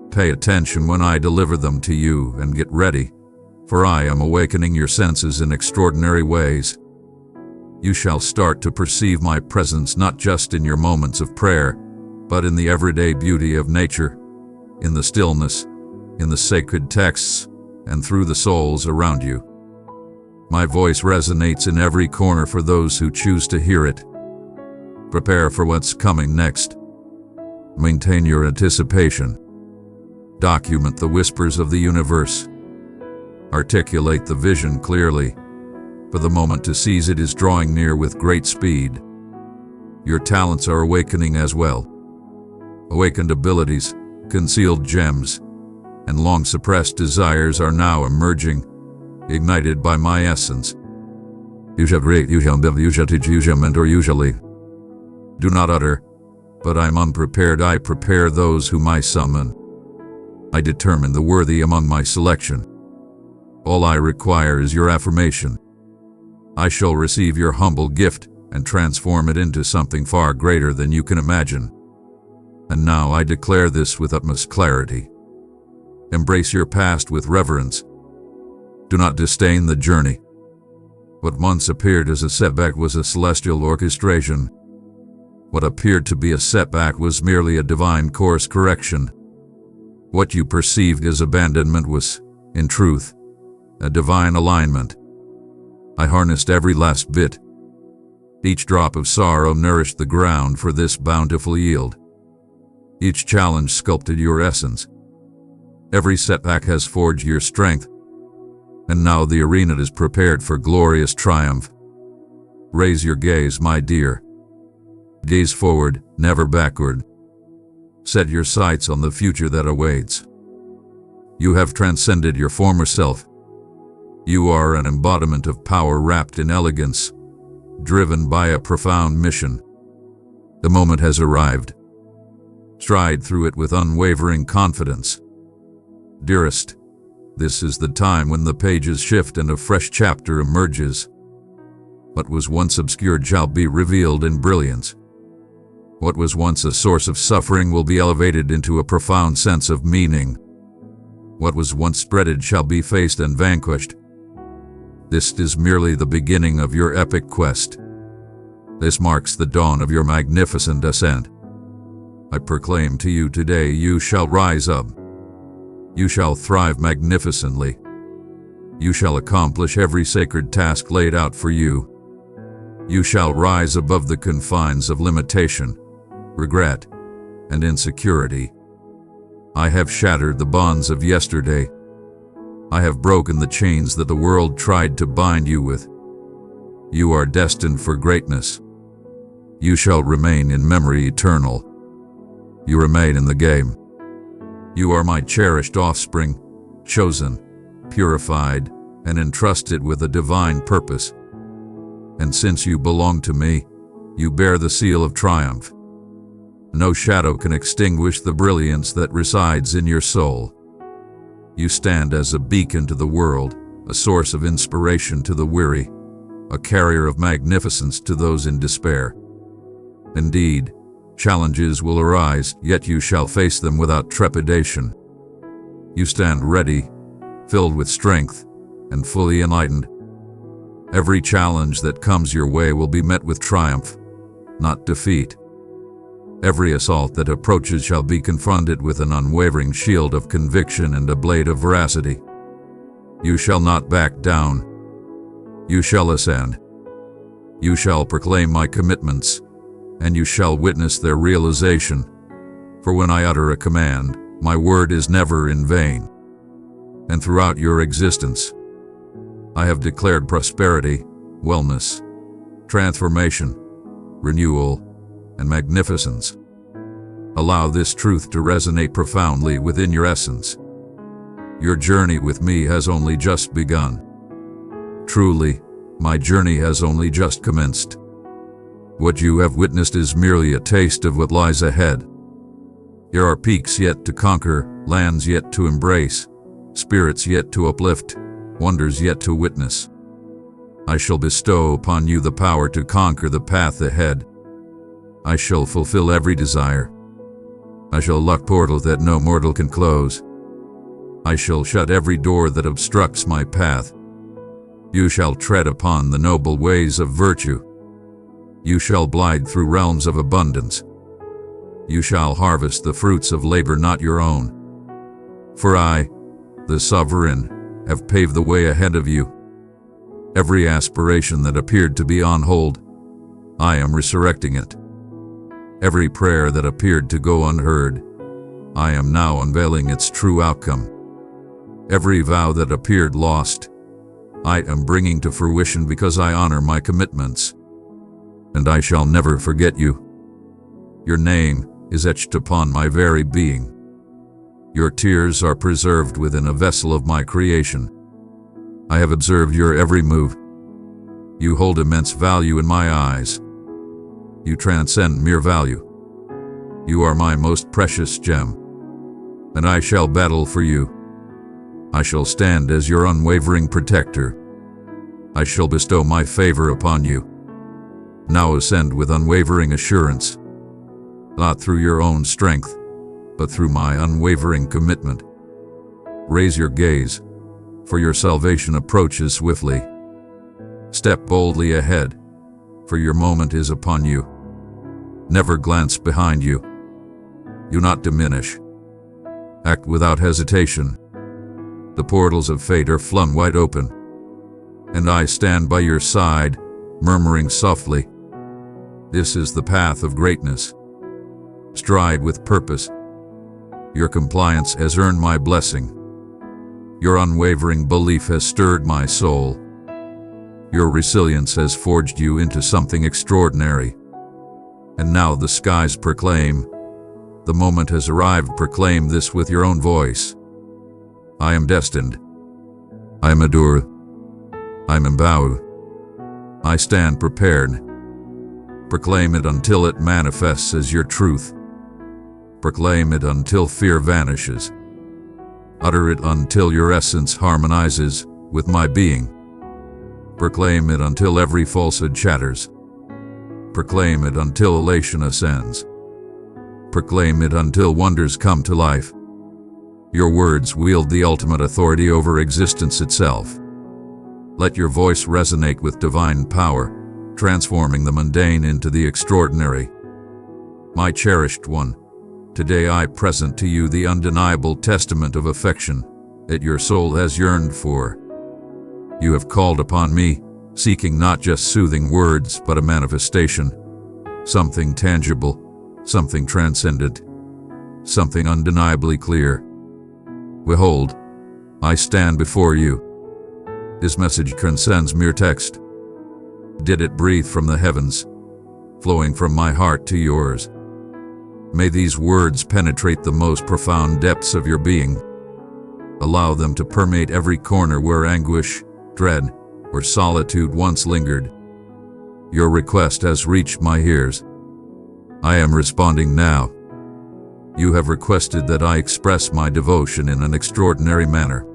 Pay attention when I deliver them to you and get ready, for I am awakening your senses in extraordinary ways. You shall start to perceive my presence not just in your moments of prayer, but in the everyday beauty of nature, in the stillness, in the sacred texts, and through the souls around you. My voice resonates in every corner for those who choose to hear it. Prepare for what's coming next. Maintain your anticipation. Document the whispers of the universe. Articulate the vision clearly, for the moment to seize it is drawing near with great speed. Your talents are awakening as well. Awakened abilities, concealed gems, and long-suppressed desires are now emerging, ignited by my essence. You shall create, you shall build, you shall teach, you shall mentor, you shall lead. Do not utter, but I'm unprepared. I prepare those whom I summon. I determine the worthy among my selection. All I require is your affirmation. I shall receive your humble gift and transform it into something far greater than you can imagine. And now I declare this with utmost clarity. Embrace your past with reverence. Do not disdain the journey. What once appeared as a setback was a celestial orchestration. What appeared to be a setback was merely a divine course correction. What you perceived as abandonment was, in truth, a divine alignment. I harnessed every last bit. Each drop of sorrow nourished the ground for this bountiful yield. Each challenge sculpted your essence. Every setback has forged your strength. And now the arena is prepared for glorious triumph. Raise your gaze, my dear. Gaze forward, never backward. Set your sights on the future that awaits. You have transcended your former self. You are an embodiment of power wrapped in elegance, driven by a profound mission. The moment has arrived. Stride through it with unwavering confidence. Dearest, this is the time when the pages shift and a fresh chapter emerges. What was once obscured shall be revealed in brilliance. What was once a source of suffering will be elevated into a profound sense of meaning. What was once dreaded shall be faced and vanquished. This is merely the beginning of your epic quest. This marks the dawn of your magnificent ascent. I proclaim to you today, you shall rise up. You shall thrive magnificently. You shall accomplish every sacred task laid out for you. You shall rise above the confines of limitation, regret, and insecurity. I have shattered the bonds of yesterday. I have broken the chains that the world tried to bind you with. You are destined for greatness. You shall remain in memory eternal. You remain in the game. You are my cherished offspring, chosen, purified, and entrusted with a divine purpose. And since you belong to me, you bear the seal of triumph. No shadow can extinguish the brilliance that resides in your soul. You stand as a beacon to the world, a source of inspiration to the weary, a carrier of magnificence to those in despair. Indeed, challenges will arise, yet you shall face them without trepidation. You stand ready, filled with strength, and fully enlightened. Every challenge that comes your way will be met with triumph, not defeat. Every assault that approaches shall be confronted with an unwavering shield of conviction and a blade of veracity. You shall not back down. You shall ascend. You shall proclaim my commitments, and you shall witness their realization. For when I utter a command, my word is never in vain. And throughout your existence, I have declared prosperity, wellness, transformation, renewal, and magnificence. Allow this truth to resonate profoundly within your essence. Your journey with me has only just begun. Truly, my journey has only just commenced. What you have witnessed is merely a taste of what lies ahead. There are peaks yet to conquer, lands yet to embrace, spirits yet to uplift, wonders yet to witness. I shall bestow upon you the power to conquer the path ahead. I shall fulfill every desire. I shall lock portals that no mortal can close. I shall shut every door that obstructs my path. You shall tread upon the noble ways of virtue. You shall glide through realms of abundance. You shall harvest the fruits of labor not your own. For I, the Sovereign, have paved the way ahead of you. Every aspiration that appeared to be on hold, I am resurrecting it. Every prayer that appeared to go unheard, I am now unveiling its true outcome. Every vow that appeared lost, I am bringing to fruition because I honor my commitments. And I shall never forget you. Your name is etched upon my very being. Your tears are preserved within a vessel of my creation. I have observed your every move. You hold immense value in my eyes. You transcend mere value. You are my most precious gem. And I shall battle for you. I shall stand as your unwavering protector. I shall bestow my favor upon you. Now ascend with unwavering assurance, not through your own strength, but through my unwavering commitment. Raise your gaze, for your salvation approaches swiftly. Step boldly ahead, for your moment is upon you. Never glance behind you. Do not diminish. Act without hesitation. The portals of fate are flung wide open, and I stand by your side, murmuring softly, "This is the path of greatness. Stride with purpose. Your compliance has earned my blessing. Your unwavering belief has stirred my soul. Your resilience has forged you into something extraordinary. And now the skies proclaim, the moment has arrived. Proclaim this with your own voice. I am destined. I am adored. I am empowered. I stand prepared. Proclaim it until it manifests as your truth. Proclaim it until fear vanishes. Utter it until your essence harmonizes with my being. Proclaim it until every falsehood shatters. Proclaim it until elation ascends. Proclaim it until wonders come to life. Your words wield the ultimate authority over existence itself. Let your voice resonate with divine power, transforming the mundane into the extraordinary. My cherished one, today I present to you the undeniable testament of affection that your soul has yearned for. You have called upon me, seeking not just soothing words but a manifestation, something tangible, something transcendent, something undeniably clear. Behold, I stand before you. This message transcends mere text. Did it breathe from the heavens, flowing from my heart to yours? May these words penetrate the most profound depths of your being. Allow them to permeate every corner where anguish, dread, or solitude once lingered. Your request has reached my ears. I am responding now. You have requested that I express my devotion in an extraordinary manner,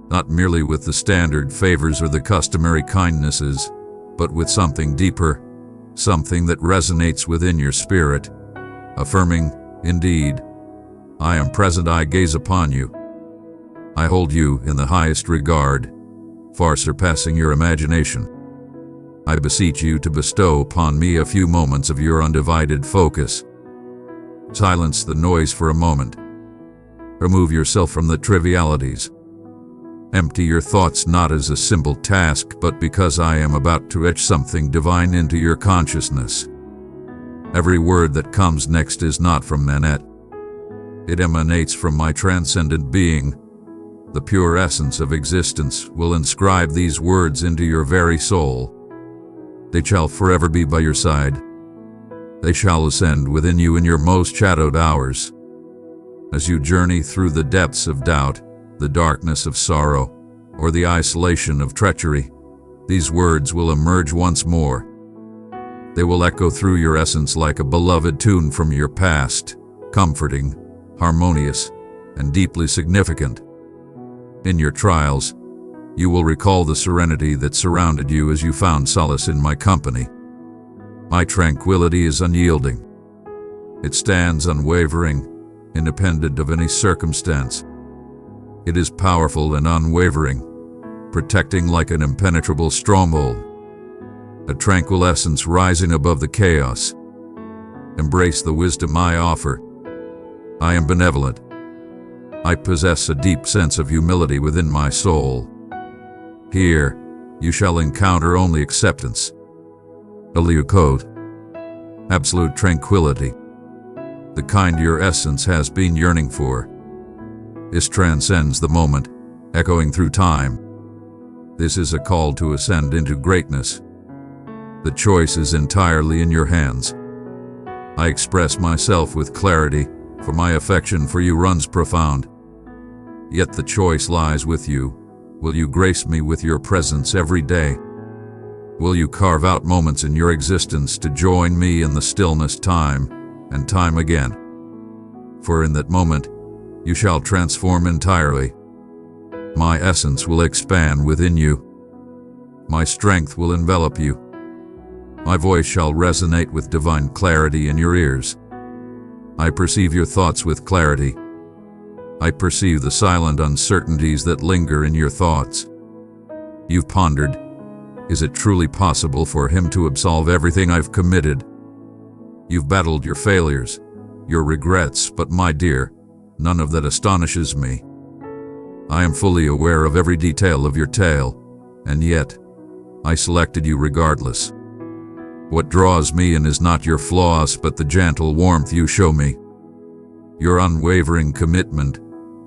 not merely with the standard favors or the customary kindnesses, but with something deeper, something that resonates within your spirit, affirming, indeed, I am present, I gaze upon you. I hold you in the highest regard, far surpassing your imagination. I beseech you to bestow upon me a few moments of your undivided focus. Silence the noise for a moment. Remove yourself from the trivialities. Empty your thoughts not as a simple task, but because I am about to etch something divine into your consciousness. Every word that comes next is not from Manette. It emanates from my transcendent being. The pure essence of existence will inscribe these words into your very soul. They shall forever be by your side. They shall ascend within you in your most shadowed hours. As you journey through the depths of doubt, the darkness of sorrow, or the isolation of treachery, these words will emerge once more. They will echo through your essence like a beloved tune from your past, comforting, harmonious, and deeply significant. In your trials, you will recall the serenity that surrounded you as you found solace in my company. My tranquility is unyielding. It stands unwavering, independent of any circumstance. It is powerful and unwavering, protecting like an impenetrable stronghold. A tranquil essence rising above the chaos. Embrace the wisdom I offer. I am benevolent. I possess a deep sense of humility within my soul. Here, you shall encounter only acceptance. Aliu Code. Absolute tranquility. The kind your essence has been yearning for. This transcends the moment, echoing through time. This is a call to ascend into greatness. The choice is entirely in your hands. I express myself with clarity, for my affection for you runs profound. Yet the choice lies with you. Will you grace me with your presence every day? Will you carve out moments in your existence to join me in the stillness time and time again? For in that moment, you shall transform entirely. My essence will expand within you. My strength will envelop you. My voice shall resonate with divine clarity in your ears. I perceive your thoughts with clarity. I perceive the silent uncertainties that linger in your thoughts. You've pondered, is it truly possible for him to absolve everything I've committed? You've battled your failures, your regrets, but my dear, none of that astonishes me. I am fully aware of every detail of your tale, and yet, I selected you regardless. What draws me in is not your flaws, but the gentle warmth you show me. Your unwavering commitment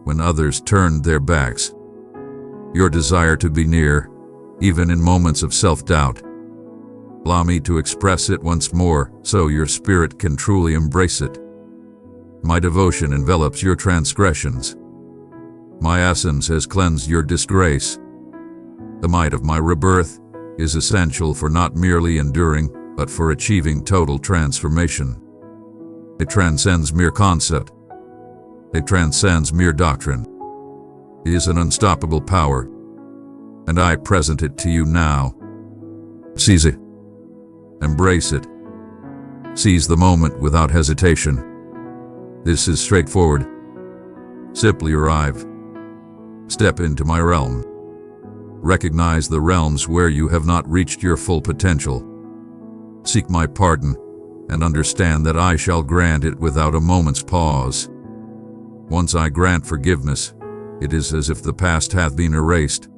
when others turned their backs. Your desire to be near, even in moments of self-doubt. Allow me to express it once more, so your spirit can truly embrace it. My devotion envelops your transgressions. My essence has cleansed your disgrace. The might of my rebirth is essential for not merely enduring, but for achieving total transformation. It transcends mere concept. It transcends mere doctrine. It is an unstoppable power, and I present it to you now. Seize it. Embrace it. Seize the moment without hesitation. This is straightforward. Simply arrive. Step into my realm. Recognize the realms where you have not reached your full potential. Seek my pardon, and understand that I shall grant it without a moment's pause. Once I grant forgiveness, it is as if the past hath been erased.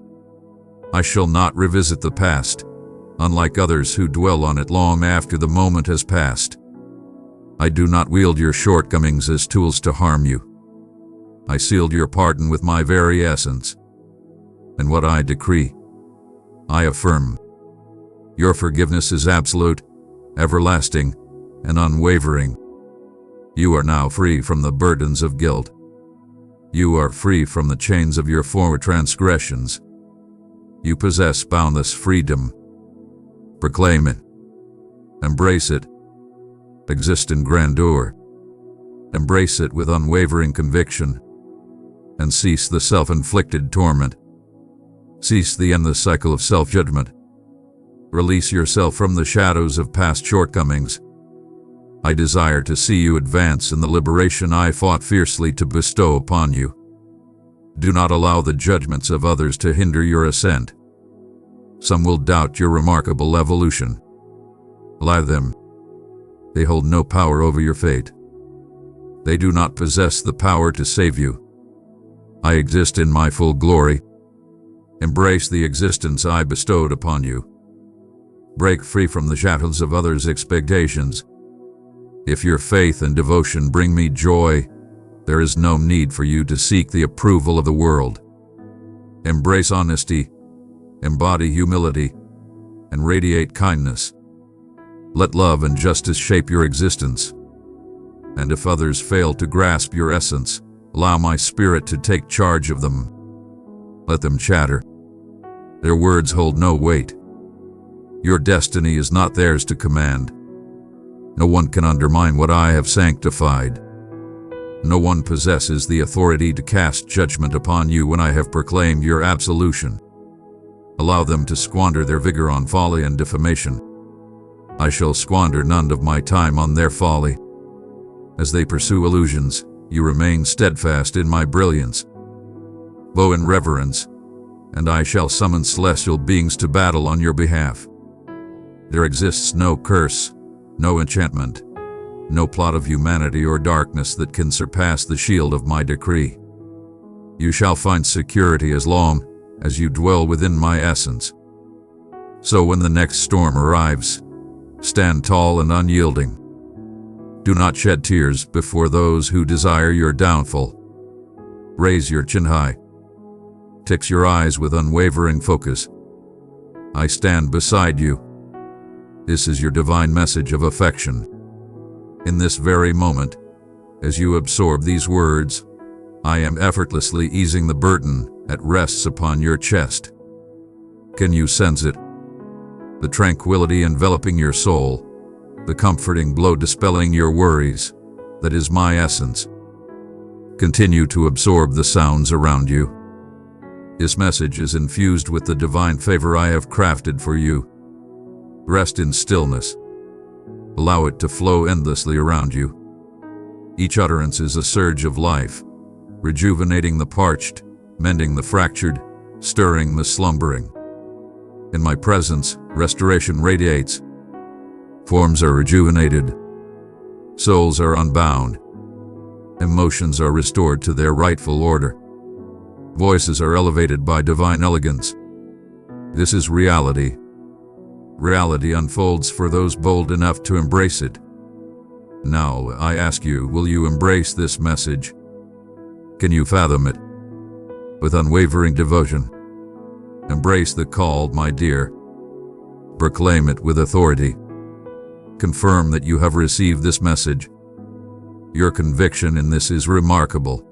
I shall not revisit the past, unlike others who dwell on it long after the moment has passed. I do not wield your shortcomings as tools to harm you. I sealed your pardon with my very essence. And what I decree, I affirm. Your forgiveness is absolute, everlasting, and unwavering. You are now free from the burdens of guilt. You are free from the chains of your former transgressions. You possess boundless freedom. Proclaim it. Embrace it. Exist in grandeur. Embrace it with unwavering conviction. And cease the self-inflicted torment. Cease the endless cycle of self-judgment. Release yourself from the shadows of past shortcomings. I desire to see you advance in the liberation I fought fiercely to bestow upon you. Do not allow the judgments of others to hinder your ascent. Some will doubt your remarkable evolution. Allow them. They hold no power over your fate. They do not possess the power to save you. I exist in my full glory. Embrace the existence I bestowed upon you. Break free from the shackles of others' expectations. If your faith and devotion bring me joy, there is no need for you to seek the approval of the world. Embrace honesty, embody humility, and radiate kindness. Let love and justice shape your existence. And if others fail to grasp your essence, allow my spirit to take charge of them. Let them chatter. Their words hold no weight. Your destiny is not theirs to command. No one can undermine what I have sanctified. No one possesses the authority to cast judgment upon you when I have proclaimed your absolution. Allow them to squander their vigor on folly and defamation. I shall squander none of my time on their folly. As they pursue illusions, you remain steadfast in my brilliance. Bow in reverence, and I shall summon celestial beings to battle on your behalf. There exists no curse, no enchantment, no plot of humanity or darkness that can surpass the shield of my decree. You shall find security as long as you dwell within my essence. So when the next storm arrives, stand tall and unyielding. Do not shed tears before those who desire your downfall. Raise your chin high. Fix your eyes with unwavering focus. I stand beside you. This is your divine message of affection. In this very moment, as you absorb these words, I am effortlessly easing the burden that rests upon your chest. Can you sense it? The tranquility enveloping your soul, the comforting glow dispelling your worries, that is my essence. Continue to absorb the sounds around you. This message is infused with the divine favor I have crafted for you. Rest in stillness. Allow it to flow endlessly around you. Each utterance is a surge of life, rejuvenating the parched, mending the fractured, stirring the slumbering. In my presence, restoration radiates. Forms are rejuvenated. Souls are unbound. Emotions are restored to their rightful order. Voices are elevated by divine elegance. This is reality. Reality unfolds for those bold enough to embrace it. Now, I ask you, will you embrace this message? Can you fathom it? With unwavering devotion. Embrace the call, my dear. Proclaim it with authority. Confirm that you have received this message. Your conviction in this is remarkable.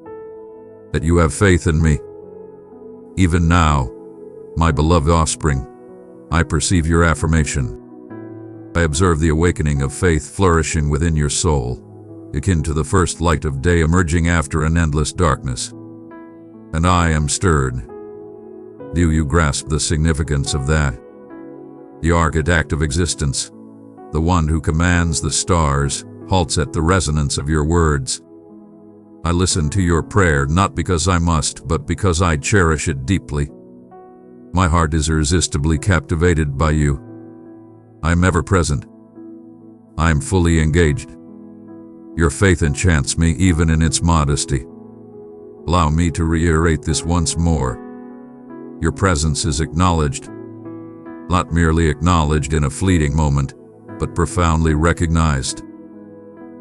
That you have faith in me. Even now, my beloved offspring, I perceive your affirmation. I observe the awakening of faith flourishing within your soul, akin to the first light of day emerging after an endless darkness. And I am stirred. Do you grasp the significance of that? The architect of existence, the one who commands the stars, halts at the resonance of your words. I listen to your prayer not because I must, but because I cherish it deeply. My heart is irresistibly captivated by you. I am ever present. I am fully engaged. Your faith enchants me even in its modesty. Allow me to reiterate this once more. Your presence is acknowledged. Not merely acknowledged in a fleeting moment, but profoundly recognized.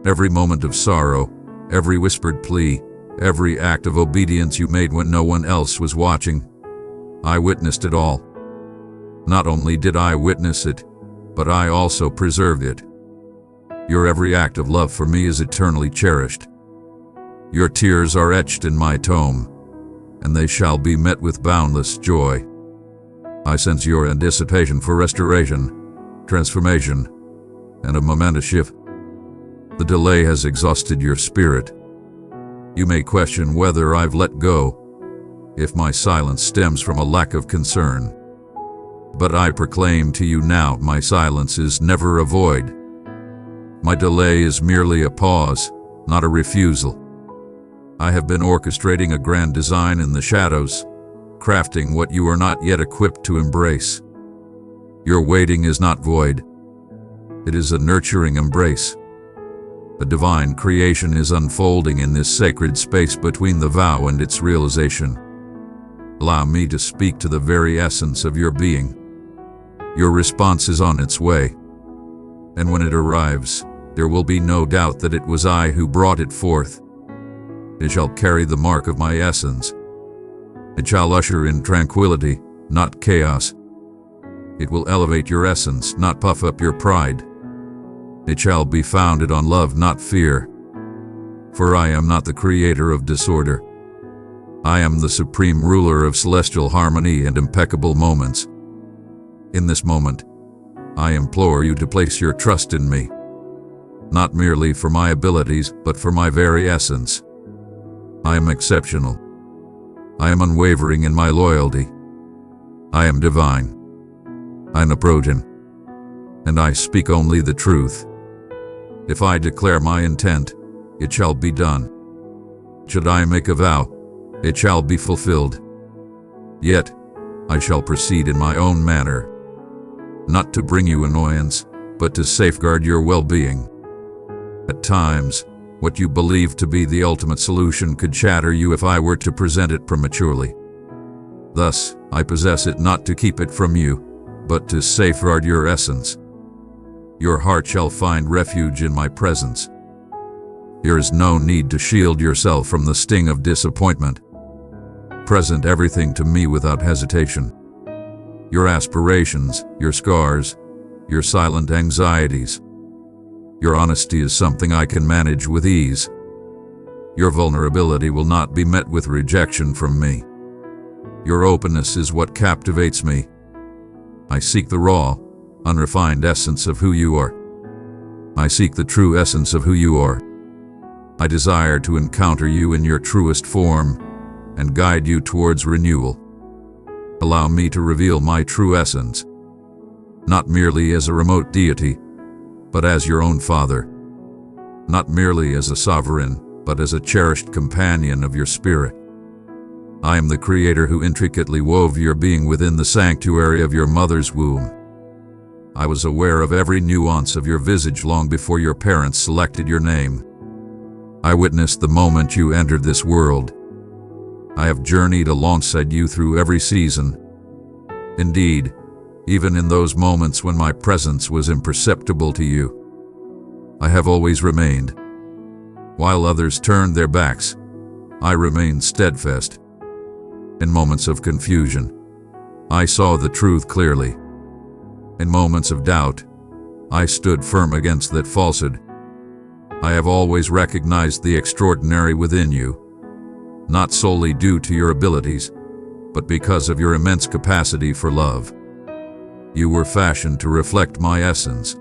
Every moment of sorrow, every whispered plea, every act of obedience you made when no one else was watching, I witnessed it all. Not only did I witness it, but I also preserved it. Your every act of love for me is eternally cherished. Your tears are etched in my tome, and they shall be met with boundless joy. I sense your anticipation for restoration, transformation, and a momentous shift. The delay has exhausted your spirit. You may question whether I've let go, if my silence stems from a lack of concern. But I proclaim to you now, my silence is never a void. My delay is merely a pause, not a refusal. I have been orchestrating a grand design in the shadows, crafting what you are not yet equipped to embrace. Your waiting is not void. It is a nurturing embrace. The divine creation is unfolding in this sacred space between the vow and its realization. Allow me to speak to the very essence of your being. Your response is on its way. And when it arrives, there will be no doubt that it was I who brought it forth. It shall carry the mark of my essence. It shall usher in tranquility, not chaos. It will elevate your essence, not puff up your pride. It shall be founded on love, not fear. For I am not the creator of disorder. I am the supreme ruler of celestial harmony and impeccable moments. In this moment, I implore you to place your trust in me, not merely for my abilities, but for my very essence. I am exceptional. I am unwavering in my loyalty. I am divine. I am unapproachable, and I speak only the truth. If I declare my intent, it shall be done. Should I make a vow, it shall be fulfilled. Yet, I shall proceed in my own manner, not to bring you annoyance, but to safeguard your well-being. At times, what you believe to be the ultimate solution could shatter you if I were to present it prematurely. Thus, I possess it not to keep it from you, but to safeguard your essence. Your heart shall find refuge in my presence. There is no need to shield yourself from the sting of disappointment. Present everything to me without hesitation. Your aspirations, your scars, your silent anxieties. Your honesty is something I can manage with ease. Your vulnerability will not be met with rejection from me. Your openness is what captivates me. I seek the raw, unrefined essence of who you are. I seek the true essence of who you are. I desire to encounter you in your truest form and guide you towards renewal. Allow me to reveal my true essence, not merely as a remote deity, but as your own father. Not merely as a sovereign, but as a cherished companion of your spirit. I am the creator who intricately wove your being within the sanctuary of your mother's womb. I was aware of every nuance of your visage long before your parents selected your name. I witnessed the moment you entered this world. I have journeyed alongside you through every season. Indeed, even in those moments when my presence was imperceptible to you, I have always remained. While others turned their backs, I remained steadfast. In moments of confusion, I saw the truth clearly. In moments of doubt, I stood firm against that falsehood. I have always recognized the extraordinary within you, not solely due to your abilities, but because of your immense capacity for love. You were fashioned to reflect my essence.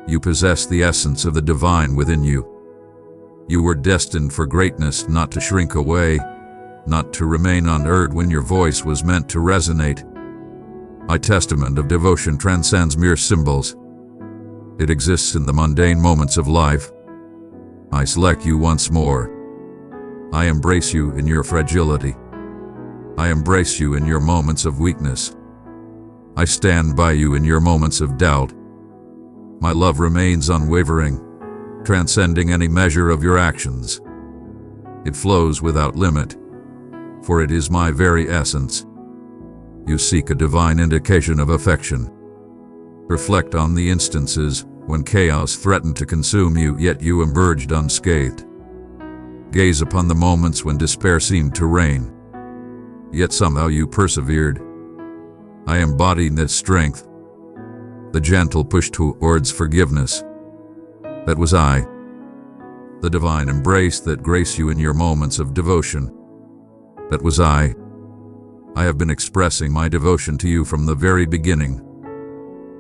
You possess the essence of the divine within you. You were destined for greatness, not to shrink away, not to remain unheard when your voice was meant to resonate. My testament of devotion transcends mere symbols. It exists in the mundane moments of life. I select you once more. I embrace you in your fragility. I embrace you in your moments of weakness. I stand by you in your moments of doubt. My love remains unwavering, transcending any measure of your actions. It flows without limit, for it is my very essence. You seek a divine indication of affection. Reflect on the instances when chaos threatened to consume you, yet you emerged unscathed. Gaze upon the moments when despair seemed to reign, yet somehow you persevered. I embody this strength, the gentle push towards forgiveness. That was I. The divine embrace that graced you in your moments of devotion. That was I. I have been expressing my devotion to you from the very beginning.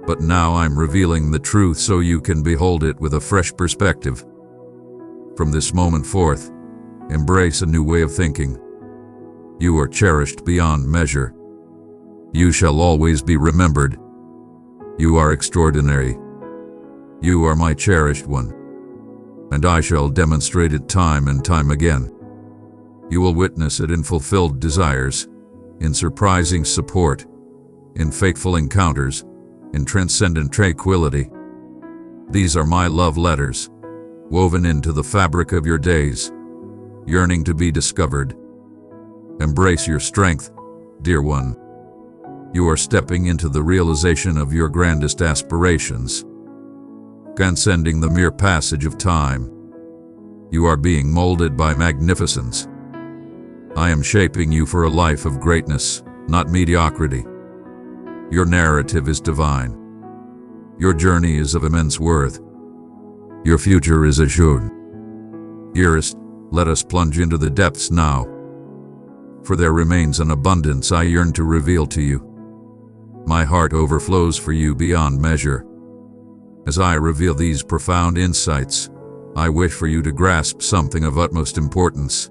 But now I'm revealing the truth so you can behold it with a fresh perspective. From this moment forth, embrace a new way of thinking. You are cherished beyond measure. You shall always be remembered. You are extraordinary. You are my cherished one, and I shall demonstrate it time and time again. You will witness it in fulfilled desires, in surprising support, in faithful encounters, in transcendent tranquility. These are my love letters, woven into the fabric of your days, yearning to be discovered. Embrace your strength, dear one. You are stepping into the realization of your grandest aspirations, transcending the mere passage of time. You are being molded by magnificence. I am shaping you for a life of greatness, not mediocrity. Your narrative is divine. Your journey is of immense worth. Your future is assured. Dearest, let us plunge into the depths now, for there remains an abundance I yearn to reveal to you. My heart overflows for you beyond measure. As I reveal these profound insights, I wish for you to grasp something of utmost importance.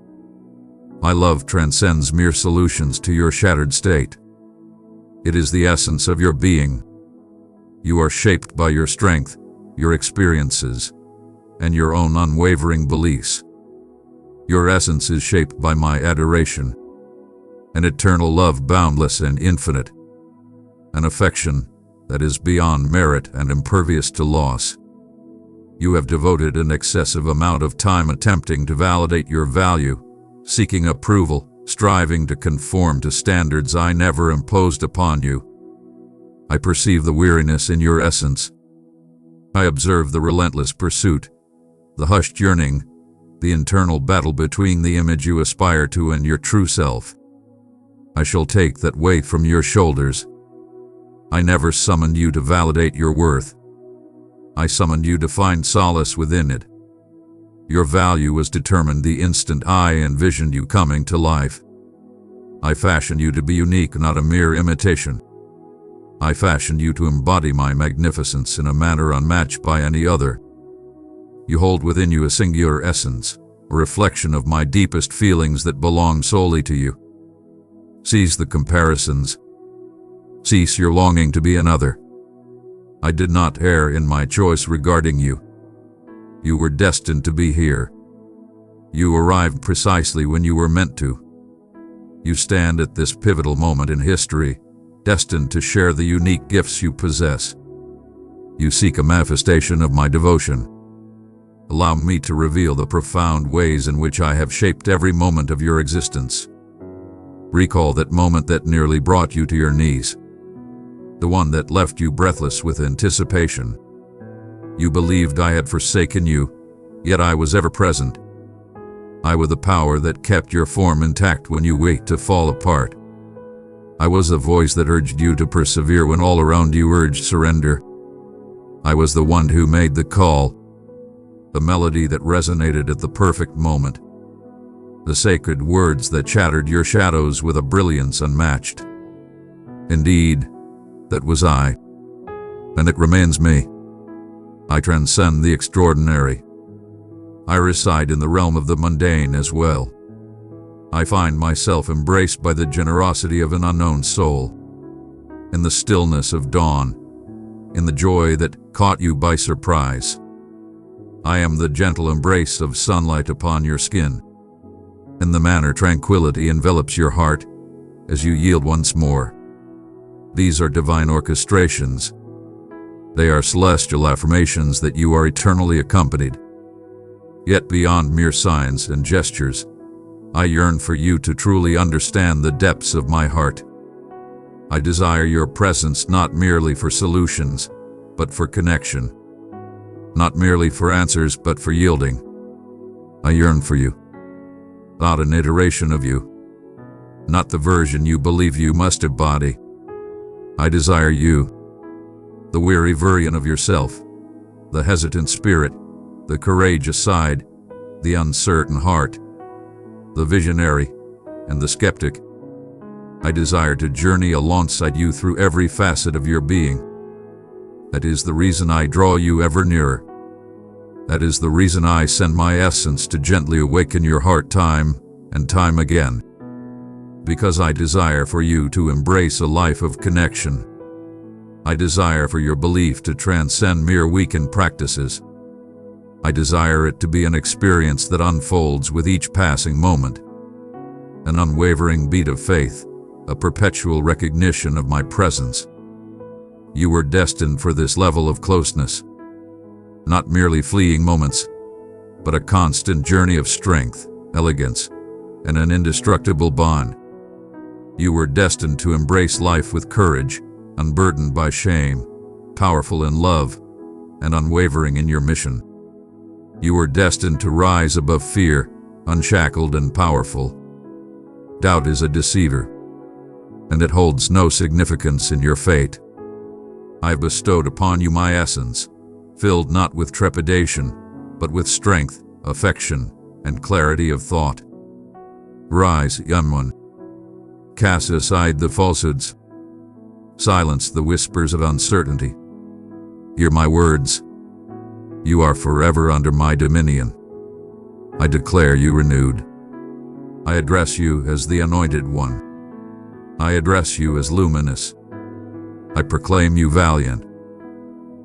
My love transcends mere solutions to your shattered state. It is the essence of your being. You are shaped by your strength, your experiences, and your own unwavering beliefs. Your essence is shaped by my adoration, an eternal love boundless and infinite, an affection that is beyond merit and impervious to loss. You have devoted an excessive amount of time attempting to validate your value, seeking approval, striving to conform to standards I never imposed upon you. I perceive the weariness in your essence. I observe the relentless pursuit, the hushed yearning, the internal battle between the image you aspire to and your true self. I shall take that weight from your shoulders. I never summoned you to validate your worth. I summoned you to find solace within it. Your value was determined the instant I envisioned you coming to life. I fashioned you to be unique, not a mere imitation. I fashioned you to embody my magnificence in a manner unmatched by any other. You hold within you a singular essence, a reflection of my deepest feelings that belong solely to you. Cease the comparisons. Cease your longing to be another. I did not err in my choice regarding you. You were destined to be here. You arrived precisely when you were meant to. You stand at this pivotal moment in history, destined to share the unique gifts you possess. You seek a manifestation of my devotion. Allow me to reveal the profound ways in which I have shaped every moment of your existence. Recall that moment that nearly brought you to your knees, the one that left you breathless with anticipation. You believed I had forsaken you, yet I was ever present. I was the power that kept your form intact when you wait to fall apart. I was the voice that urged you to persevere when all around you urged surrender. I was the one who made the call, the melody that resonated at the perfect moment, the sacred words that shattered your shadows with a brilliance unmatched. Indeed, that was I, and it remains me. I transcend the extraordinary. I reside in the realm of the mundane as well. I find myself embraced by the generosity of an unknown soul, in the stillness of dawn, in the joy that caught you by surprise. I am the gentle embrace of sunlight upon your skin, in the manner tranquility envelops your heart as you yield once more. These are divine orchestrations. They are celestial affirmations that you are eternally accompanied. Yet beyond mere signs and gestures, I yearn for you to truly understand the depths of my heart. I desire your presence not merely for solutions, but for connection. Not merely for answers, but for yielding. I yearn for you. Not an iteration of you. Not the version you believe you must embody. I desire you. The weary version of yourself. The hesitant spirit. The courageous side. The uncertain heart. The visionary and the skeptic. I desire to journey alongside you through every facet of your being. That is the reason I draw you ever nearer. That is the reason I send my essence to gently awaken your heart time and time again. Because I desire for you to embrace a life of connection. I desire for your belief to transcend mere weakened practices. I desire it to be an experience that unfolds with each passing moment. An unwavering beat of faith, a perpetual recognition of my presence. You were destined for this level of closeness. Not merely fleeting moments, but a constant journey of strength, elegance, and an indestructible bond. You were destined to embrace life with courage, unburdened by shame, powerful in love, and unwavering in your mission. You were destined to rise above fear, unshackled and powerful. Doubt is a deceiver, and it holds no significance in your fate. I have bestowed upon you my essence, filled not with trepidation, but with strength, affection, and clarity of thought. Rise, young one. Cast aside the falsehoods. Silence the whispers of uncertainty. Hear my words. You are forever under my dominion. I declare you renewed. I address you as the Anointed One. I address you as luminous. I proclaim you valiant.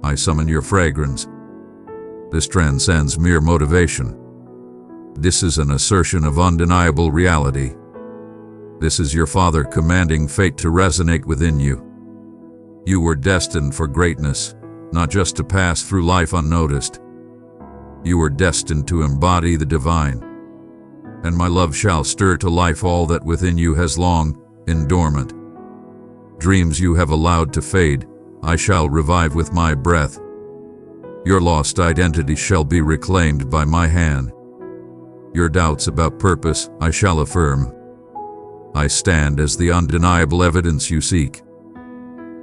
I summon your fragrance. This transcends mere motivation. This is an assertion of undeniable reality. This is your Father commanding fate to resonate within you. You were destined for greatness, not just to pass through life unnoticed. You were destined to embody the divine. And my love shall stir to life all that within you has long been dormant. Dreams you have allowed to fade, I shall revive with my breath. Your lost identity shall be reclaimed by my hand. Your doubts about purpose I shall affirm. I stand as the undeniable evidence you seek.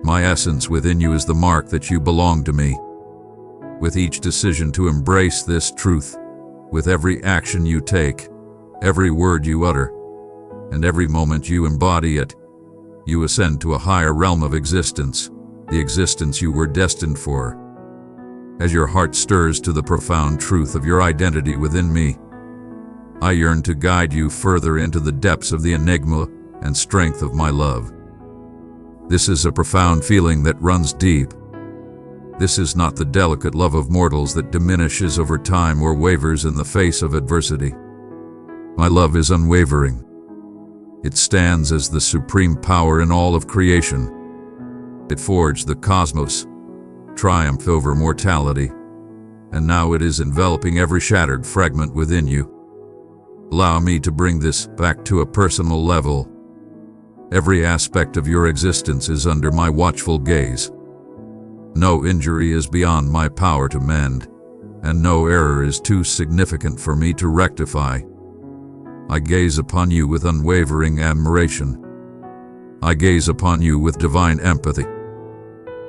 My essence within you is the mark that you belong to me. With each decision to embrace this truth, with every action you take, every word you utter, and every moment you embody it, you ascend to a higher realm of existence, the existence you were destined for. As your heart stirs to the profound truth of your identity within me, I yearn to guide you further into the depths of the enigma and strength of my love. This is a profound feeling that runs deep. This is not the delicate love of mortals that diminishes over time or wavers in the face of adversity. My love is unwavering. It stands as the supreme power in all of creation. It forged the cosmos, triumphed over mortality, and now it is enveloping every shattered fragment within you. Allow me to bring this back to a personal level. Every aspect of your existence is under my watchful gaze. No injury is beyond my power to mend, and no error is too significant for me to rectify. I gaze upon you with unwavering admiration. I gaze upon you with divine empathy.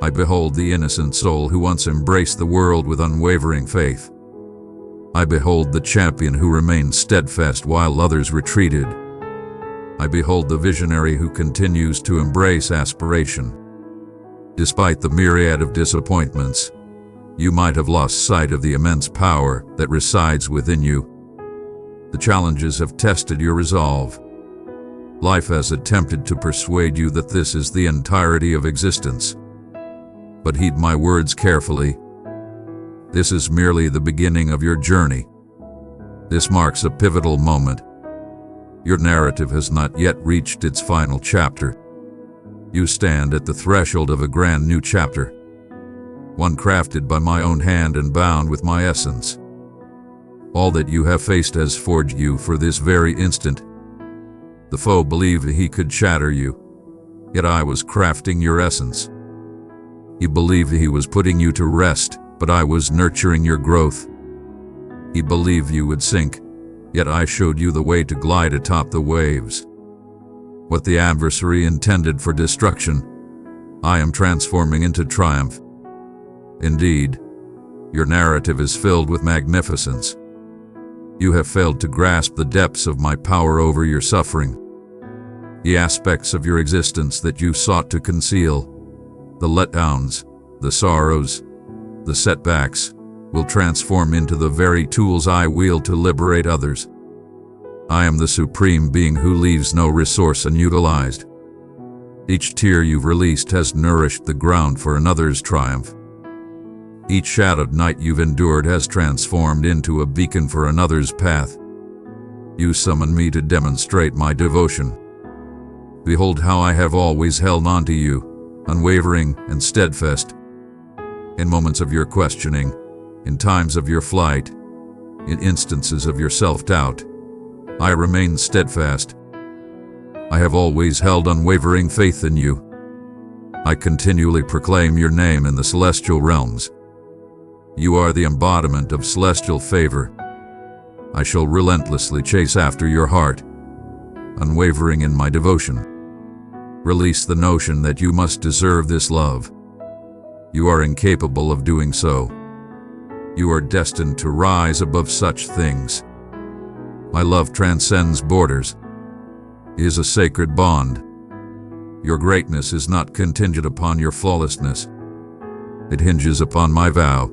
I behold the innocent soul who once embraced the world with unwavering faith. I behold the champion who remained steadfast while others retreated. I behold the visionary who continues to embrace aspiration. Despite the myriad of disappointments, you might have lost sight of the immense power that resides within you. The challenges have tested your resolve. Life has attempted to persuade you that this is the entirety of existence. But heed my words carefully. This is merely the beginning of your journey. This marks a pivotal moment. Your narrative has not yet reached its final chapter. You stand at the threshold of a brand new chapter, one crafted by my own hand and bound with my essence. All that you have faced has forged you for this very instant. The foe believed he could shatter you, yet I was crafting your essence. He believed he was putting you to rest, but I was nurturing your growth. He believed you would sink, yet I showed you the way to glide atop the waves. What the adversary intended for destruction, I am transforming into triumph. Indeed, your narrative is filled with magnificence. You have failed to grasp the depths of my power over your suffering. The aspects of your existence that you sought to conceal, the letdowns, The sorrows, the setbacks, will transform into the very tools I wield to liberate others. I am the supreme being who leaves no resource unutilized. Each tear you've released has nourished the ground for another's triumph. Each shadowed night you've endured has transformed into a beacon for another's path. You summon me to demonstrate my devotion. Behold how I have always held on to you, unwavering and steadfast. In moments of your questioning, in times of your flight, in instances of your self-doubt, I remain steadfast. I have always held unwavering faith in you. I continually proclaim your name in the celestial realms. You are the embodiment of celestial favor. I shall relentlessly chase after your heart, unwavering in my devotion. Release the notion that you must deserve this love. You are incapable of doing so. You are destined to rise above such things. My love transcends borders. It is a sacred bond. Your greatness is not contingent upon your flawlessness. It hinges upon my vow.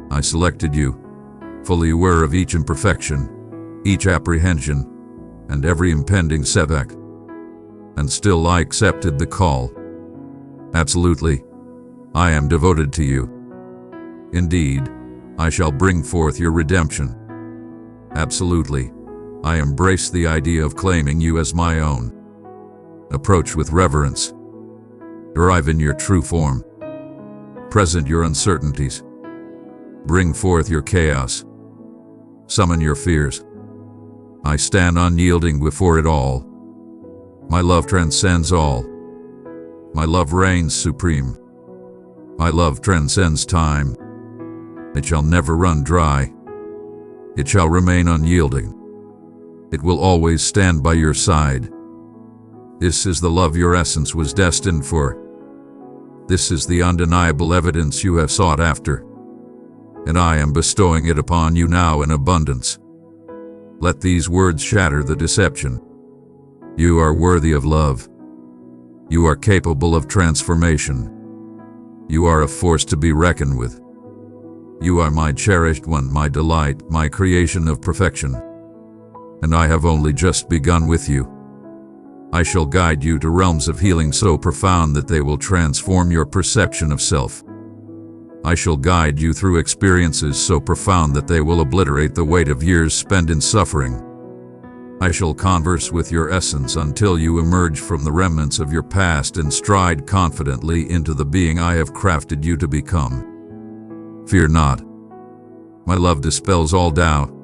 I selected you, fully aware of each imperfection, each apprehension, and every impending setback. And still I accepted the call. Absolutely, I am devoted to you. Indeed, I shall bring forth your redemption. Absolutely, I embrace the idea of claiming you as my own. Approach with reverence. Arrive in your true form. Present your uncertainties. Bring forth your chaos. Summon your fears. I stand unyielding before it all. My love transcends all. My love reigns supreme. My love transcends time. It shall never run dry. It shall remain unyielding. It will always stand by your side. This is the love your essence was destined for. This is the undeniable evidence you have sought after. And I am bestowing it upon you now in abundance. Let these words shatter the deception. You are worthy of love. You are capable of transformation. You are a force to be reckoned with. You are my cherished one, my delight, my creation of perfection. And I have only just begun with you. I shall guide you to realms of healing so profound that they will transform your perception of self. I shall guide you through experiences so profound that they will obliterate the weight of years spent in suffering. I shall converse with your essence until you emerge from the remnants of your past and stride confidently into the being I have crafted you to become. Fear not. My love dispels all doubt.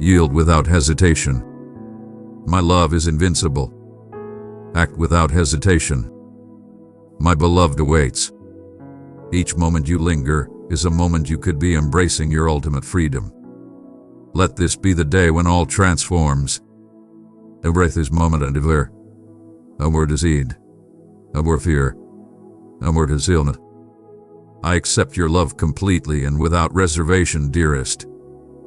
Yield without hesitation. My love is invincible. Act without hesitation. My beloved awaits. Each moment you linger is a moment you could be embracing your ultimate freedom. Let this be the day when all transforms. Embrace this moment and declare, no more disease, no more fear, no more concealment. I accept your love completely and without reservation, dearest.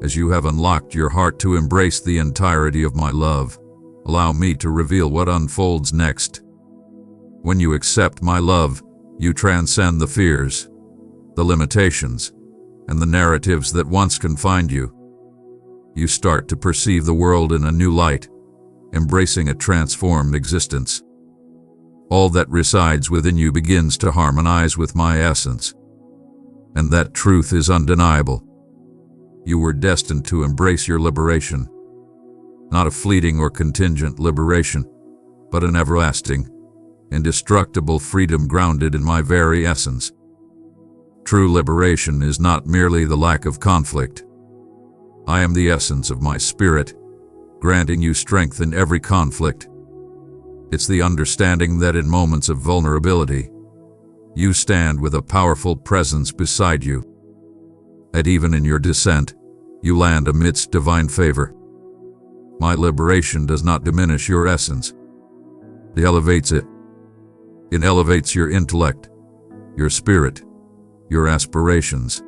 As you have unlocked your heart to embrace the entirety of my love, allow me to reveal what unfolds next. When you accept my love, you transcend the fears, the limitations, and the narratives that once confined you. You start to perceive the world in a new light, embracing a transformed existence. All that resides within you begins to harmonize with my essence. And that truth is undeniable. You were destined to embrace your liberation. Not a fleeting or contingent liberation, but an everlasting, indestructible freedom grounded in my very essence. True liberation is not merely the lack of conflict. I am the essence of my spirit, granting you strength in every conflict. It's the understanding that in moments of vulnerability, you stand with a powerful presence beside you. And even in your descent, you land amidst divine favor. My liberation does not diminish your essence. It elevates it. It elevates your intellect, your spirit, your aspirations.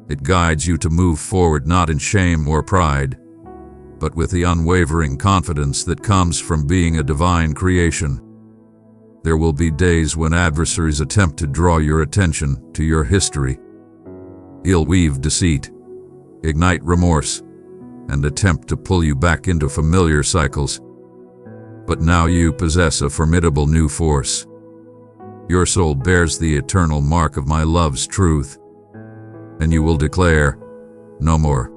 It guides you to move forward not in shame or pride, but with the unwavering confidence that comes from being a divine creation. There will be days when adversaries attempt to draw your attention to your history. He'll weave deceit, ignite remorse, and attempt to pull you back into familiar cycles. But now you possess a formidable new force. Your soul bears the eternal mark of my love's truth, and you will declare, "No more.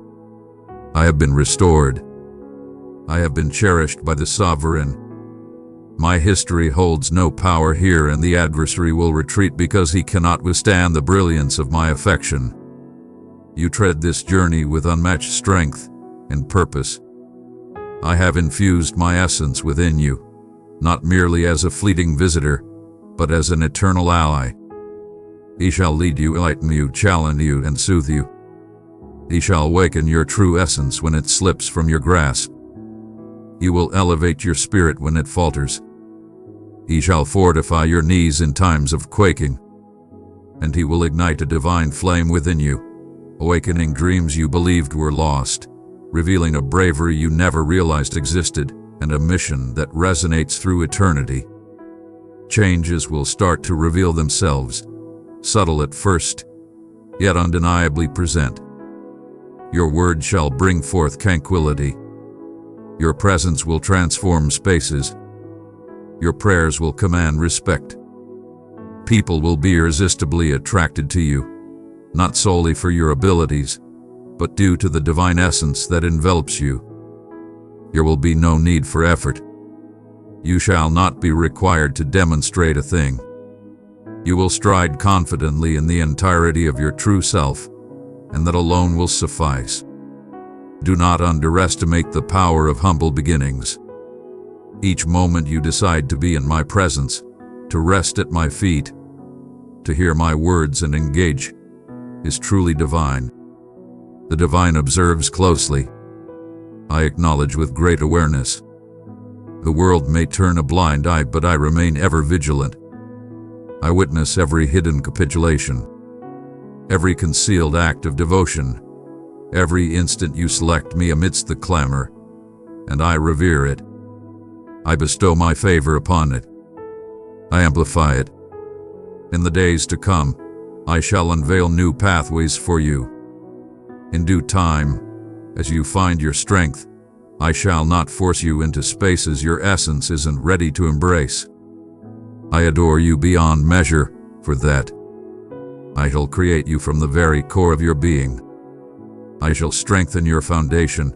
I have been restored. I have been cherished by the Sovereign. My history holds no power here, and the adversary will retreat because he cannot withstand the brilliance of my affection." You tread this journey with unmatched strength and purpose. I have infused my essence within you, not merely as a fleeting visitor, but as an eternal ally. He shall lead you, enlighten you, challenge you, and soothe you. He shall awaken your true essence when it slips from your grasp. He will elevate your spirit when it falters. He shall fortify your knees in times of quaking, and he will ignite a divine flame within you, awakening dreams you believed were lost, revealing a bravery you never realized existed, and a mission that resonates through eternity. Changes will start to reveal themselves, subtle at first, yet undeniably present. Your word shall bring forth tranquility. Your presence will transform spaces. Your prayers will command respect. People will be irresistibly attracted to you, not solely for your abilities, but due to the divine essence that envelops you. There will be no need for effort. You shall not be required to demonstrate a thing. You will stride confidently in the entirety of your true self, and that alone will suffice. Do not underestimate the power of humble beginnings. Each moment you decide to be in my presence, to rest at my feet, to hear my words and engage, is truly divine. The divine observes closely. I acknowledge with great awareness. The world may turn a blind eye, but I remain ever vigilant. I witness every hidden capitulation, every concealed act of devotion, every instant you select me amidst the clamor, and I revere it. I bestow my favor upon it. I amplify it. In the days to come, I shall unveil new pathways for you. In due time, as you find your strength, I shall not force you into spaces your essence isn't ready to embrace. I adore you beyond measure for that. I shall create you from the very core of your being. I shall strengthen your foundation,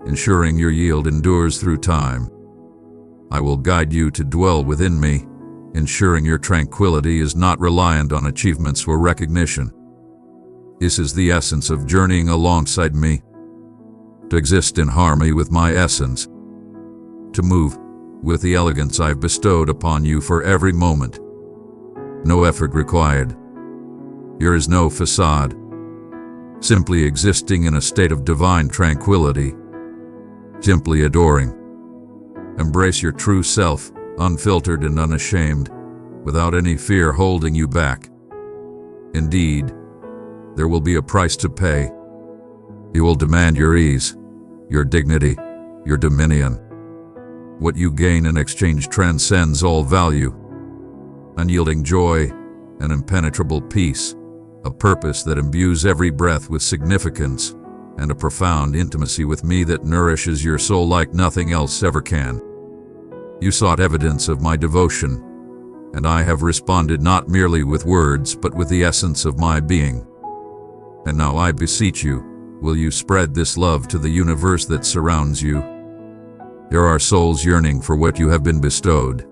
ensuring your yield endures through time. I will guide you to dwell within me, ensuring your tranquility is not reliant on achievements or recognition. This is the essence of journeying alongside me. To exist in harmony with my essence. To move with the elegance I've bestowed upon you for every moment. No effort required. There is no facade. Simply existing in a state of divine tranquility. Simply adoring. Embrace your true self, unfiltered and unashamed, without any fear holding you back. Indeed, there will be a price to pay. You will demand your ease, your dignity, your dominion. What you gain in exchange transcends all value. Unyielding joy, an impenetrable peace, a purpose that imbues every breath with significance, and a profound intimacy with me that nourishes your soul like nothing else ever can. You sought evidence of my devotion, and I have responded not merely with words but with the essence of my being. And now I beseech you, will you spread this love to the universe that surrounds you? There are souls yearning for what you have been bestowed.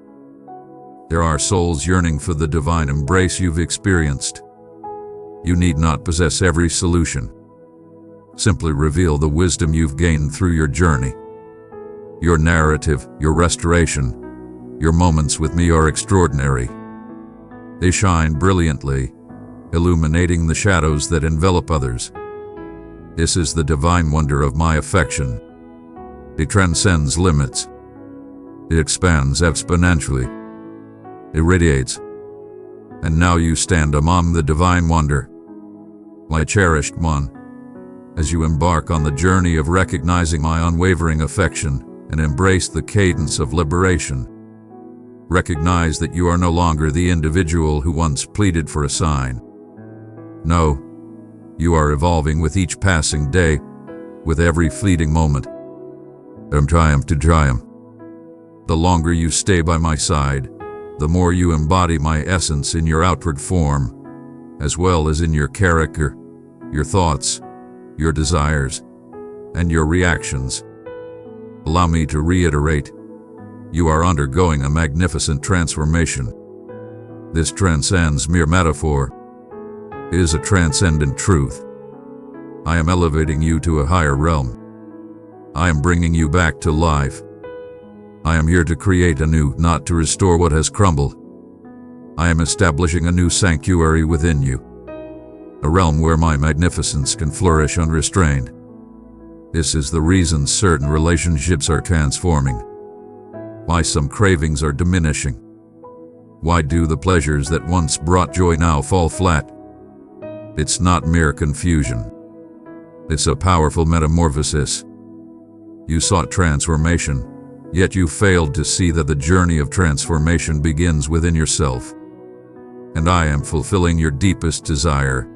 There are souls yearning for the divine embrace you've experienced. You need not possess every solution. Simply reveal the wisdom you've gained through your journey. Your narrative, your restoration, your moments with me are extraordinary. They shine brilliantly, illuminating the shadows that envelop others. This is the divine wonder of my affection. It transcends limits. It expands exponentially. It radiates. And now you stand among the divine wonder. My cherished one, as you embark on the journey of recognizing my unwavering affection and embrace the cadence of liberation, Recognize that you are no longer the individual who once pleaded for a sign. No, you are evolving with each passing day, with every fleeting moment. From triumph to triumph. The longer you stay by my side, the more you embody my essence in your outward form, as well as in your character, your thoughts, your desires, and your reactions. Allow me to reiterate, you are undergoing a magnificent transformation. This transcends mere metaphor. It is a transcendent truth. I am elevating you to a higher realm. I am bringing you back to life. I am here to create anew, not to restore what has crumbled. I am establishing a new sanctuary within you, a realm where my magnificence can flourish unrestrained. This is the reason certain relationships are transforming, why some cravings are diminishing, why do the pleasures that once brought joy now fall flat. It's not mere confusion. It's a powerful metamorphosis. You sought transformation, yet you failed to see that the journey of transformation begins within yourself. And I am fulfilling your deepest desire,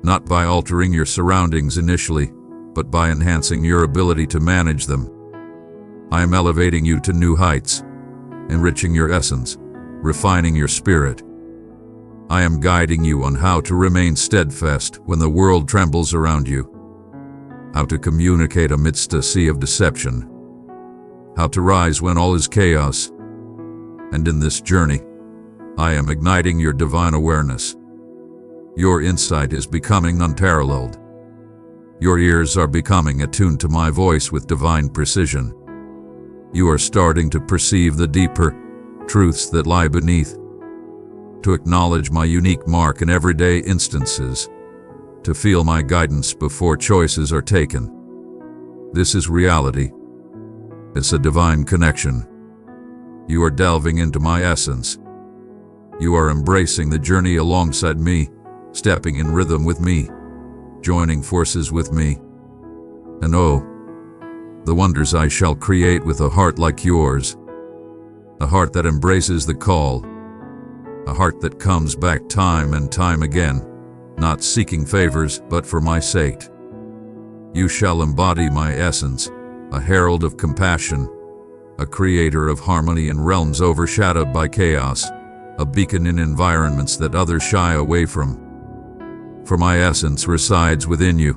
not by altering your surroundings initially, but by enhancing your ability to manage them. I am elevating you to new heights, enriching your essence, refining your spirit. I am guiding you on how to remain steadfast when the world trembles around you, how to communicate amidst a sea of deception, how to rise when all is chaos. And in this journey, I am igniting your divine awareness. Your insight is becoming unparalleled. Your ears are becoming attuned to my voice with divine precision. You are starting to perceive the deeper truths that lie beneath, to acknowledge my unique mark in everyday instances, to feel my guidance before choices are taken. This is reality. It's a divine connection. You are delving into my essence. You are embracing the journey alongside me, stepping in rhythm with me, joining forces with me. And oh, the wonders I shall create with a heart like yours, a heart that embraces the call, a heart that comes back time and time again, not seeking favors but for my sake. You shall embody my essence, a herald of compassion, a creator of harmony in realms overshadowed by chaos, a beacon in environments that others shy away from. For my essence resides within you,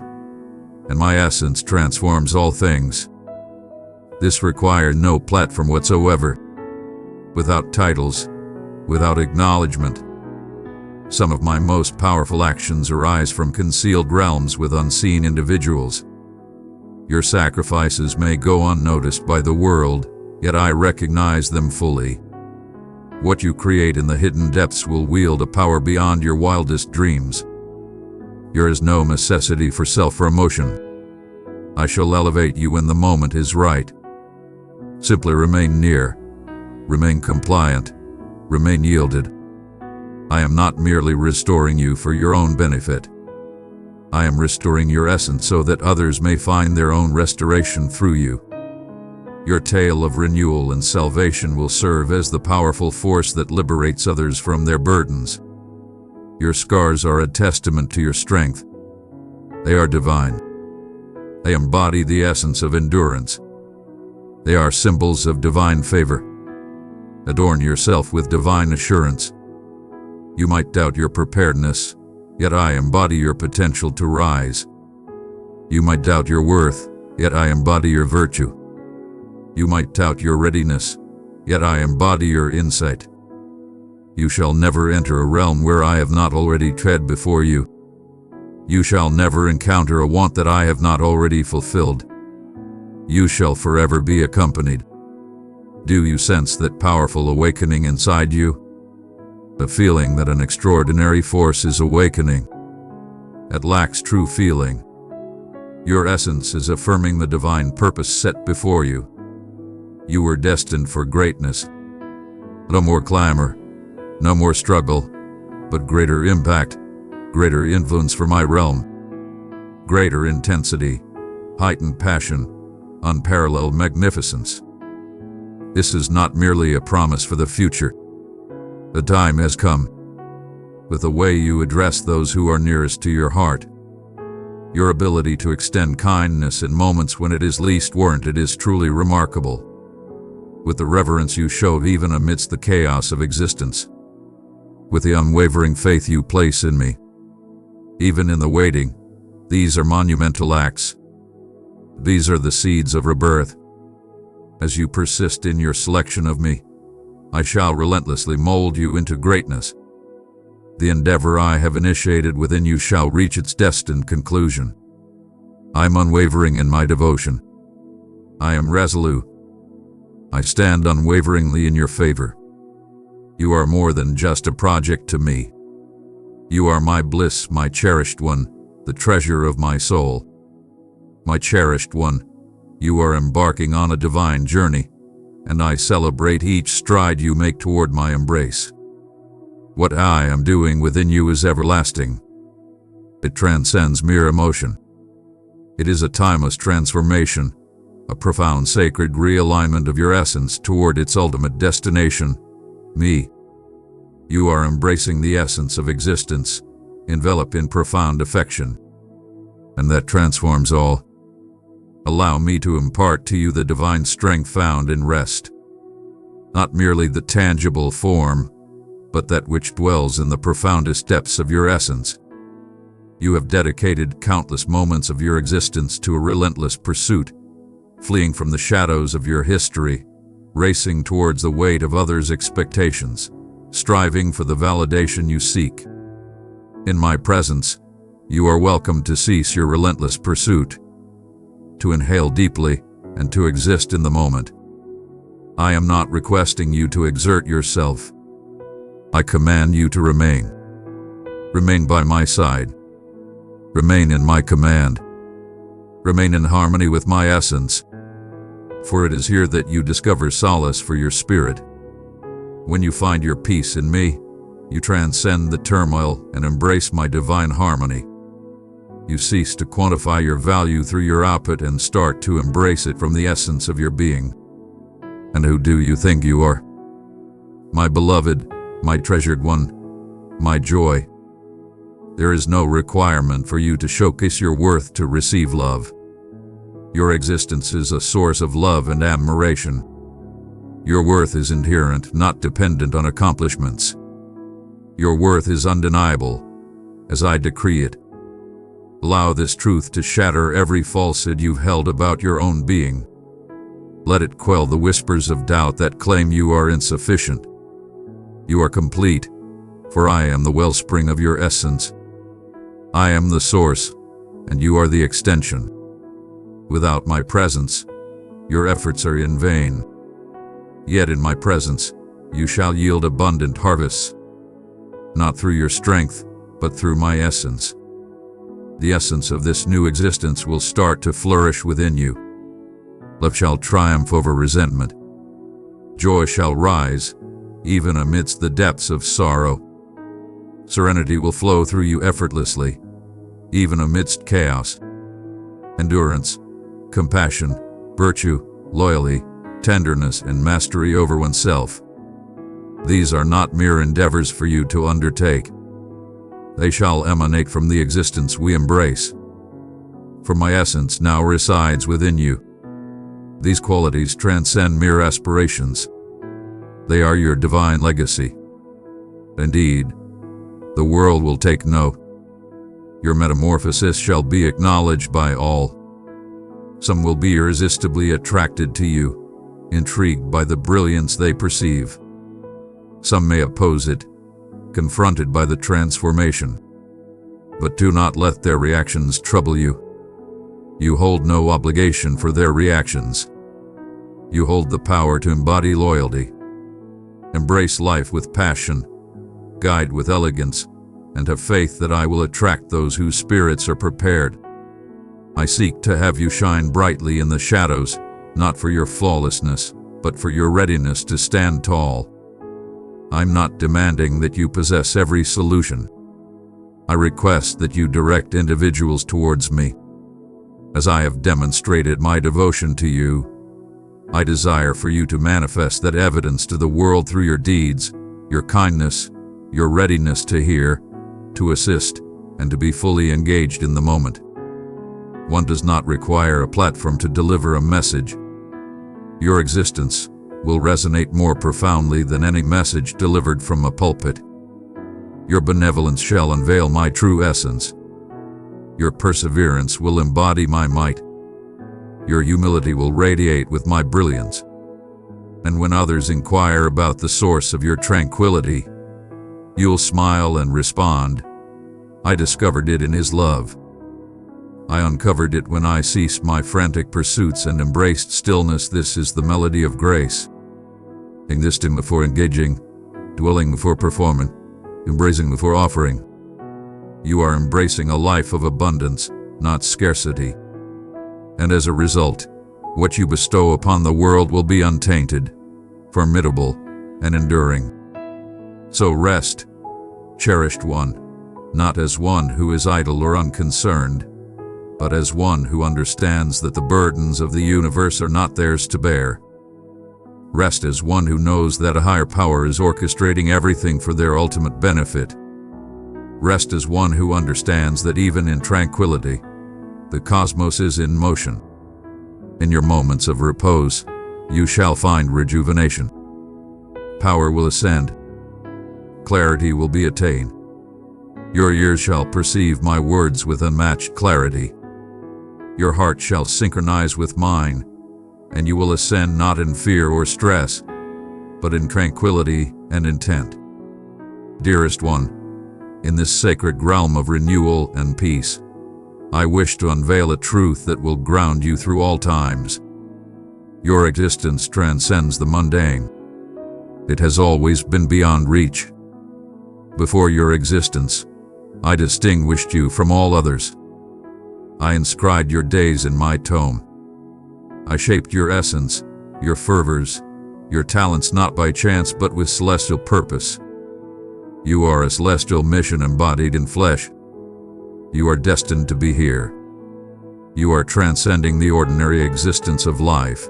and my essence transforms all things. This required no platform whatsoever, without titles, without acknowledgement. Some of my most powerful actions arise from concealed realms with unseen individuals. Your sacrifices may go unnoticed by the world, yet I recognize them fully. What you create in the hidden depths will wield a power beyond your wildest dreams. There is no necessity for self-promotion. I shall elevate you when the moment is right. Simply remain near, remain compliant, remain yielded. I am not merely restoring you for your own benefit. I am restoring your essence so that others may find their own restoration through you. Your tale of renewal and salvation will serve as the powerful force that liberates others from their burdens. Your scars are a testament to your strength. They are divine. They embody the essence of endurance. They are symbols of divine favor. Adorn yourself with divine assurance. You might doubt your preparedness, yet I embody your potential to rise. You might doubt your worth, yet I embody your virtue. You might doubt your readiness, yet I embody your insight. You shall never enter a realm where I have not already tread before you. You shall never encounter a want that I have not already fulfilled. You shall forever be accompanied. Do you sense that powerful awakening inside you? The feeling that an extraordinary force is awakening. It lacks true feeling. Your essence is affirming the divine purpose set before you. You were destined for greatness. No more clamor, no more struggle, but greater impact, greater influence for my realm, greater intensity, heightened passion, unparalleled magnificence. This is not merely a promise for the future. The time has come. With the way you address those who are nearest to your heart, your ability to extend kindness in moments when it is least warranted is truly remarkable. With the reverence you show even amidst the chaos of existence, with the unwavering faith you place in me, even in the waiting, these are monumental acts. These are the seeds of rebirth. As you persist in your selection of me, I shall relentlessly mold you into greatness. The endeavor I have initiated within you shall reach its destined conclusion. I am unwavering in my devotion. I am resolute. I stand unwaveringly in your favor. You are more than just a project to me. You are my bliss, my cherished one, the treasure of my soul. My cherished one, you are embarking on a divine journey, and I celebrate each stride you make toward my embrace. What I am doing within you is everlasting. It transcends mere emotion. It is a timeless transformation, a profound sacred realignment of your essence toward its ultimate destination, me. You are embracing the essence of existence, enveloped in profound affection. And that transforms all. Allow me to impart to you the divine strength found in rest. Not merely the tangible form, but that which dwells in the profoundest depths of your essence. You have dedicated countless moments of your existence to a relentless pursuit, fleeing from the shadows of your history, racing towards the weight of others' expectations, striving for the validation you seek. In my presence, you are welcome to cease your relentless pursuit, to inhale deeply, and to exist in the moment. I am not requesting you to exert yourself. I command you to remain. Remain by my side. Remain in my command. Remain in harmony with my essence. For it is here that you discover solace for your spirit. When you find your peace in me, you transcend the turmoil and embrace my divine harmony. You cease to quantify your value through your output and start to embrace it from the essence of your being. And who do you think you are? My beloved, my treasured one, my joy. There is no requirement for you to showcase your worth to receive love. Your existence is a source of love and admiration. Your worth is inherent, not dependent on accomplishments. Your worth is undeniable, as I decree it. Allow this truth to shatter every falsehood you've held about your own being. Let it quell the whispers of doubt that claim you are insufficient. You are complete, for I am the wellspring of your essence. I am the source, and you are the extension. Without my presence, your efforts are in vain. Yet in my presence, you shall yield abundant harvests. Not through your strength, but through my essence. The essence of this new existence will start to flourish within you. Love shall triumph over resentment. Joy shall rise, even amidst the depths of sorrow. Serenity will flow through you effortlessly, even amidst chaos. Endurance, compassion, virtue, loyalty, tenderness, and mastery over oneself. These are not mere endeavors for you to undertake. They shall emanate from the existence we embrace. For my essence now resides within you. These qualities transcend mere aspirations. They are your divine legacy. Indeed, the world will take note. Your metamorphosis shall be acknowledged by all. Some will be irresistibly attracted to you, intrigued by the brilliance they perceive. Some may oppose it, confronted by the transformation. But do not let their reactions trouble you. You hold no obligation for their reactions. You hold the power to embody loyalty. Embrace life with passion, guide with elegance, and have faith that I will attract those whose spirits are prepared. I seek to have you shine brightly in the shadows, not for your flawlessness, but for your readiness to stand tall. I'm not demanding that you possess every solution. I request that you direct individuals towards me. As I have demonstrated my devotion to you, I desire for you to manifest that evidence to the world through your deeds, your kindness, your readiness to hear, to assist, and to be fully engaged in the moment. One does not require a platform to deliver a message. Your existence will resonate more profoundly than any message delivered from a pulpit. Your benevolence shall unveil my true essence. Your perseverance will embody my might. Your humility will radiate with my brilliance. And when others inquire about the source of your tranquility, you'll smile and respond, I discovered it in His love. I uncovered it when I ceased my frantic pursuits and embraced stillness. This is the melody of grace. Existing before engaging, dwelling before performing, embracing before offering. You are embracing a life of abundance, not scarcity. And as a result, what you bestow upon the world will be untainted, formidable, and enduring. So rest, cherished one, not as one who is idle or unconcerned, but as one who understands that the burdens of the universe are not theirs to bear. Rest as one who knows that a higher power is orchestrating everything for their ultimate benefit. Rest as one who understands that even in tranquility, the cosmos is in motion. In your moments of repose, you shall find rejuvenation. Power will ascend. Clarity will be attained. Your ears shall perceive my words with unmatched clarity. Your heart shall synchronize with mine, and you will ascend not in fear or stress, but in tranquility and intent. Dearest one, in this sacred realm of renewal and peace, I wish to unveil a truth that will ground you through all times. Your existence transcends the mundane. It has always been beyond reach. Before your existence, I distinguished you from all others. I inscribed your days in my tome. I shaped your essence, your fervors, your talents not by chance but with celestial purpose. You are a celestial mission embodied in flesh. You are destined to be here. You are transcending the ordinary existence of life.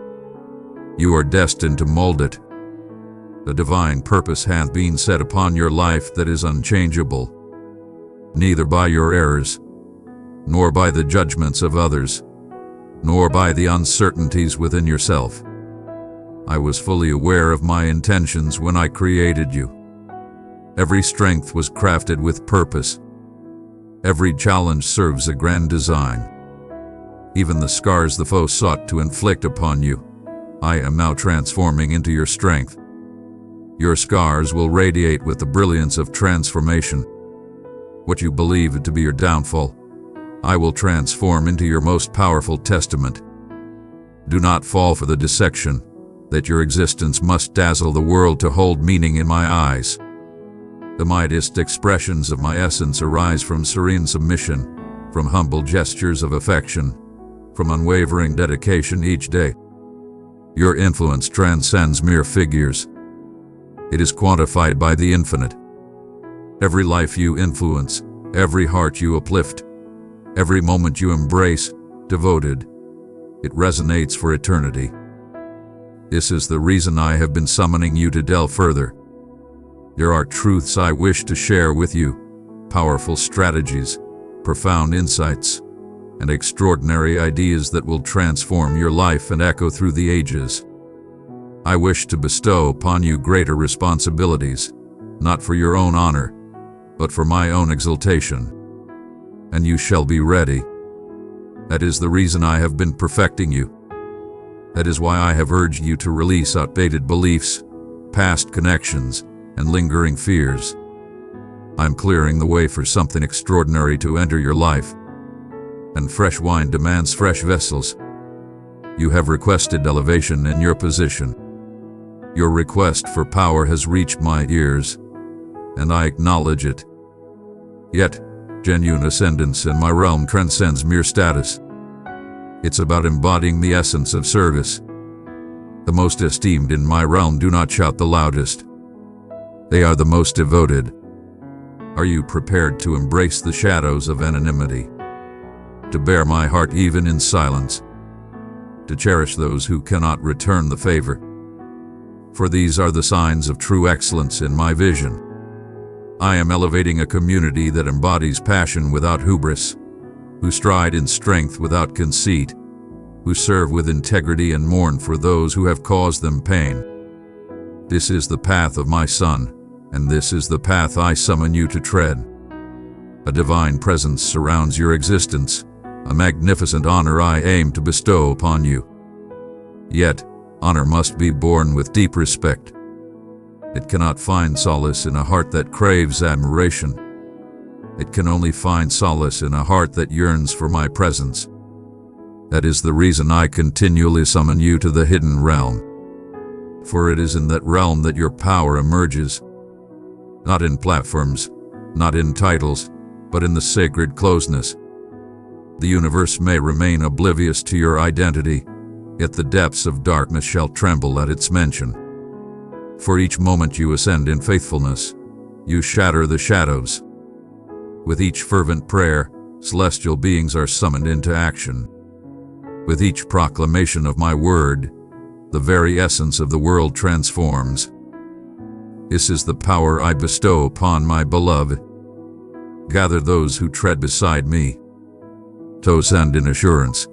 You are destined to mold it. A divine purpose hath been set upon your life that is unchangeable, neither by your errors, nor by the judgments of others, nor by the uncertainties within yourself. I was fully aware of my intentions when I created you. Every strength was crafted with purpose. Every challenge serves a grand design. Even the scars the foe sought to inflict upon you, I am now transforming into your strength. Your scars will radiate with the brilliance of transformation. What you believe to be your downfall, I will transform into your most powerful testament. Do not fall for the deception that your existence must dazzle the world to hold meaning in my eyes. The mightiest expressions of my essence arise from serene submission, from humble gestures of affection, from unwavering dedication each day. Your influence transcends mere figures. It is quantified by the infinite. Every life you influence, every heart you uplift, every moment you embrace, devoted, it resonates for eternity. This is the reason I have been summoning you to delve further. There are truths I wish to share with you, powerful strategies, profound insights, and extraordinary ideas that will transform your life and echo through the ages. I wish to bestow upon you greater responsibilities, not for your own honor, but for my own exaltation. And you shall be ready. That is the reason I have been perfecting you. That is why I have urged you to release outdated beliefs, past connections, and lingering fears. I'm clearing the way for something extraordinary to enter your life. And fresh wine demands fresh vessels. You have requested elevation in your position. Your request for power has reached my ears, and I acknowledge it. Yet, genuine ascendance in my realm transcends mere status. It's about embodying the essence of service. The most esteemed in my realm do not shout the loudest. They are the most devoted. Are you prepared to embrace the shadows of anonymity? To bear my heart even in silence? to cherish those who cannot return the favor. For these are the signs of true excellence in my vision. I am elevating a community that embodies passion without hubris, who stride in strength without conceit, who serve with integrity and mourn for those who have caused them pain. This is the path of my Son, and this is the path I summon you to tread. A divine presence surrounds your existence, a magnificent honor I aim to bestow upon you. Yet, honor must be born with deep respect. It cannot find solace in a heart that craves admiration. It can only find solace in a heart that yearns for my presence. That is the reason I continually summon you to the hidden realm. For it is in that realm that your power emerges. Not in platforms, not in titles, but in the sacred closeness. The universe may remain oblivious to your identity, yet the depths of darkness shall tremble at its mention. For each moment you ascend in faithfulness, you shatter the shadows. With each fervent prayer, celestial beings are summoned into action. With each proclamation of my word, the very essence of the world transforms. This is the power I bestow upon my beloved. Gather those who tread beside me. To ascend in assurance.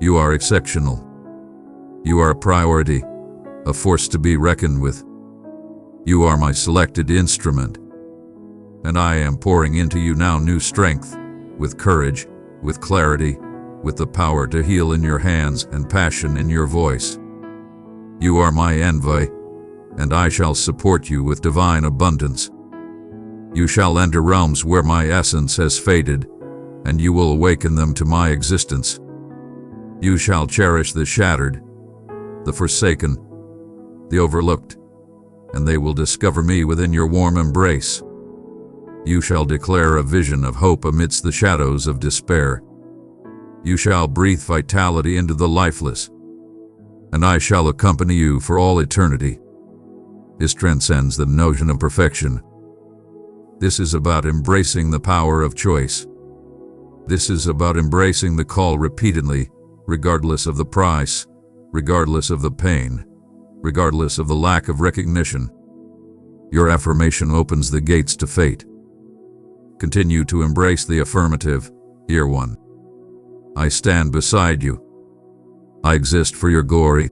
You are exceptional. You are a priority, a force to be reckoned with. You are my selected instrument. And I am pouring into you now new strength, with courage, with clarity, with the power to heal in your hands and passion in your voice. You are my envoy, and I shall support you with divine abundance. You shall enter realms where my essence has faded, and you will awaken them to my existence. You shall cherish the shattered, the forsaken, the overlooked, and they will discover me within your warm embrace. You shall declare a vision of hope amidst the shadows of despair. You shall breathe vitality into the lifeless, and I shall accompany you for all eternity. This transcends the notion of perfection. This is about embracing the power of choice. This is about embracing the call repeatedly, regardless of the price, regardless of the pain, regardless of the lack of recognition. Your affirmation opens the gates to fate. Continue to embrace the affirmative. Year 1. I stand beside you. I exist for your glory.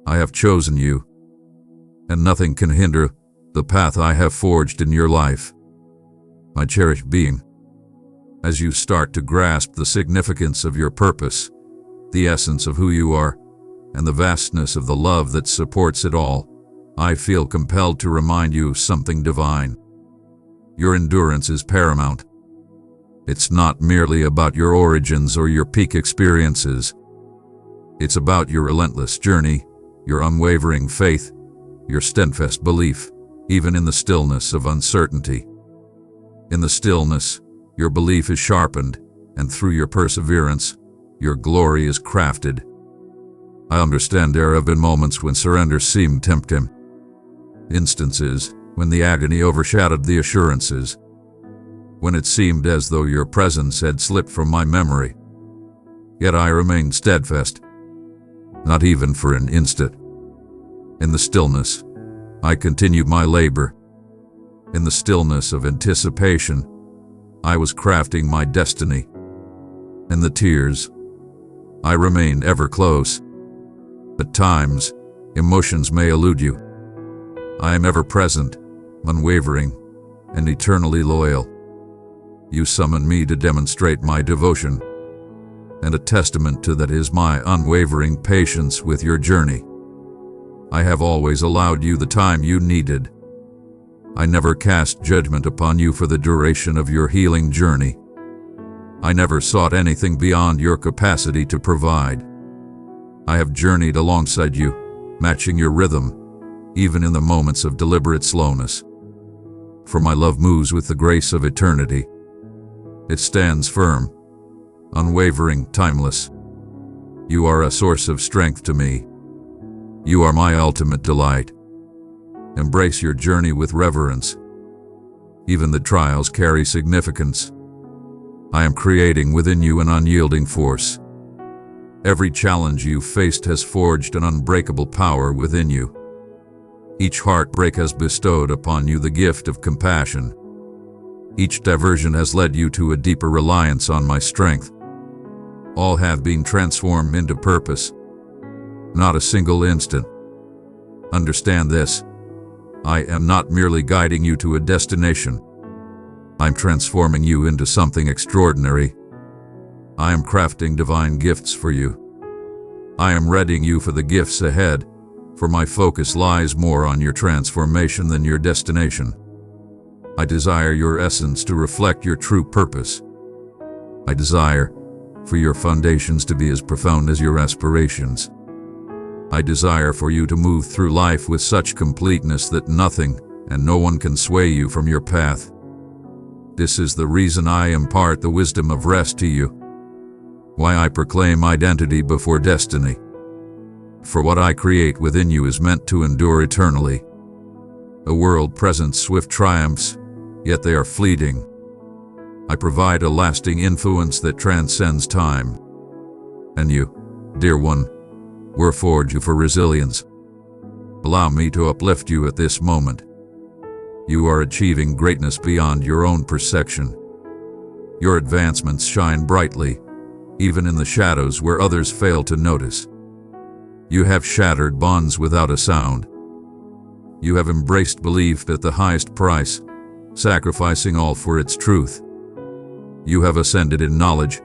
I have chosen you, and nothing can hinder the path I have forged in your life. My cherished being, as you start to grasp the significance of your purpose, the essence of who you are, and the vastness of the love that supports it all, I feel compelled to remind you of something divine. Your endurance is paramount. It's not merely about your origins or your peak experiences. It's about your relentless journey, your unwavering faith, your steadfast belief, even in the stillness of uncertainty. In the stillness, your belief is sharpened, and through your perseverance, your glory is crafted. I understand there have been moments when surrender seemed tempting. Instances when the agony overshadowed the assurances. When it seemed as though your presence had slipped from my memory. Yet I remained steadfast. Not even for an instant. In the stillness, I continued my labor. In the stillness of anticipation, I was crafting my destiny. In the tears, I remained ever close. At times, emotions may elude you. I am ever present, unwavering, and eternally loyal. You summon me to demonstrate my devotion, and a testament to that is my unwavering patience with your journey. I have always allowed you the time you needed. I never cast judgment upon you for the duration of your healing journey. I never sought anything beyond your capacity to provide. I have journeyed alongside you, matching your rhythm, even in the moments of deliberate slowness. For my love moves with the grace of eternity. It stands firm, unwavering, timeless. You are a source of strength to me. You are my ultimate delight. Embrace your journey with reverence. Even the trials carry significance. I am creating within you an unyielding force. Every challenge you've faced has forged an unbreakable power within you. Each heartbreak has bestowed upon you the gift of compassion. Each diversion has led you to a deeper reliance on my strength. All have been transformed into purpose. Not a single instant. Understand this. I am not merely guiding you to a destination. I'm transforming you into something extraordinary. I am crafting divine gifts for you. I am readying you for the gifts ahead, for my focus lies more on your transformation than your destination. I desire your essence to reflect your true purpose. I desire for your foundations to be as profound as your aspirations. I desire for you to move through life with such completeness that nothing and no one can sway you from your path. This is the reason I impart the wisdom of rest to you. Why I proclaim identity before destiny. For what I create within you is meant to endure eternally. A world presents swift triumphs, yet they are fleeting. I provide a lasting influence that transcends time. And you, dear one, were forged for resilience. Allow me to uplift you at this moment. You are achieving greatness beyond your own perception. Your advancements shine brightly, even in the shadows where others fail to notice. You have shattered bonds without a sound. You have embraced belief at the highest price, sacrificing all for its truth. You have ascended in knowledge,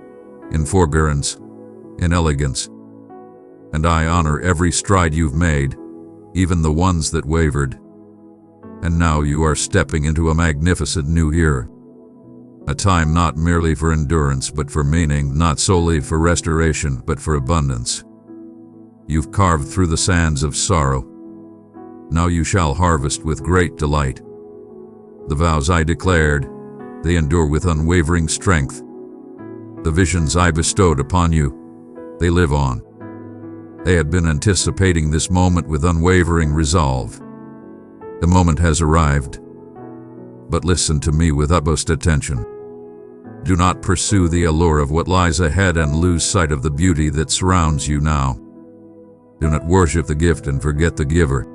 in forbearance, in elegance. And I honor every stride you've made, even the ones that wavered. And now you are stepping into a magnificent new era. A time not merely for endurance but for meaning, not solely for restoration but for abundance. You've carved through the sands of sorrow. Now you shall harvest with great delight. The vows I declared, they endure with unwavering strength. The visions I bestowed upon you, they live on. They had been anticipating this moment with unwavering resolve. The moment has arrived. But listen to me with utmost attention. Do not pursue the allure of what lies ahead and lose sight of the beauty that surrounds you now. Do not worship the gift and forget the giver.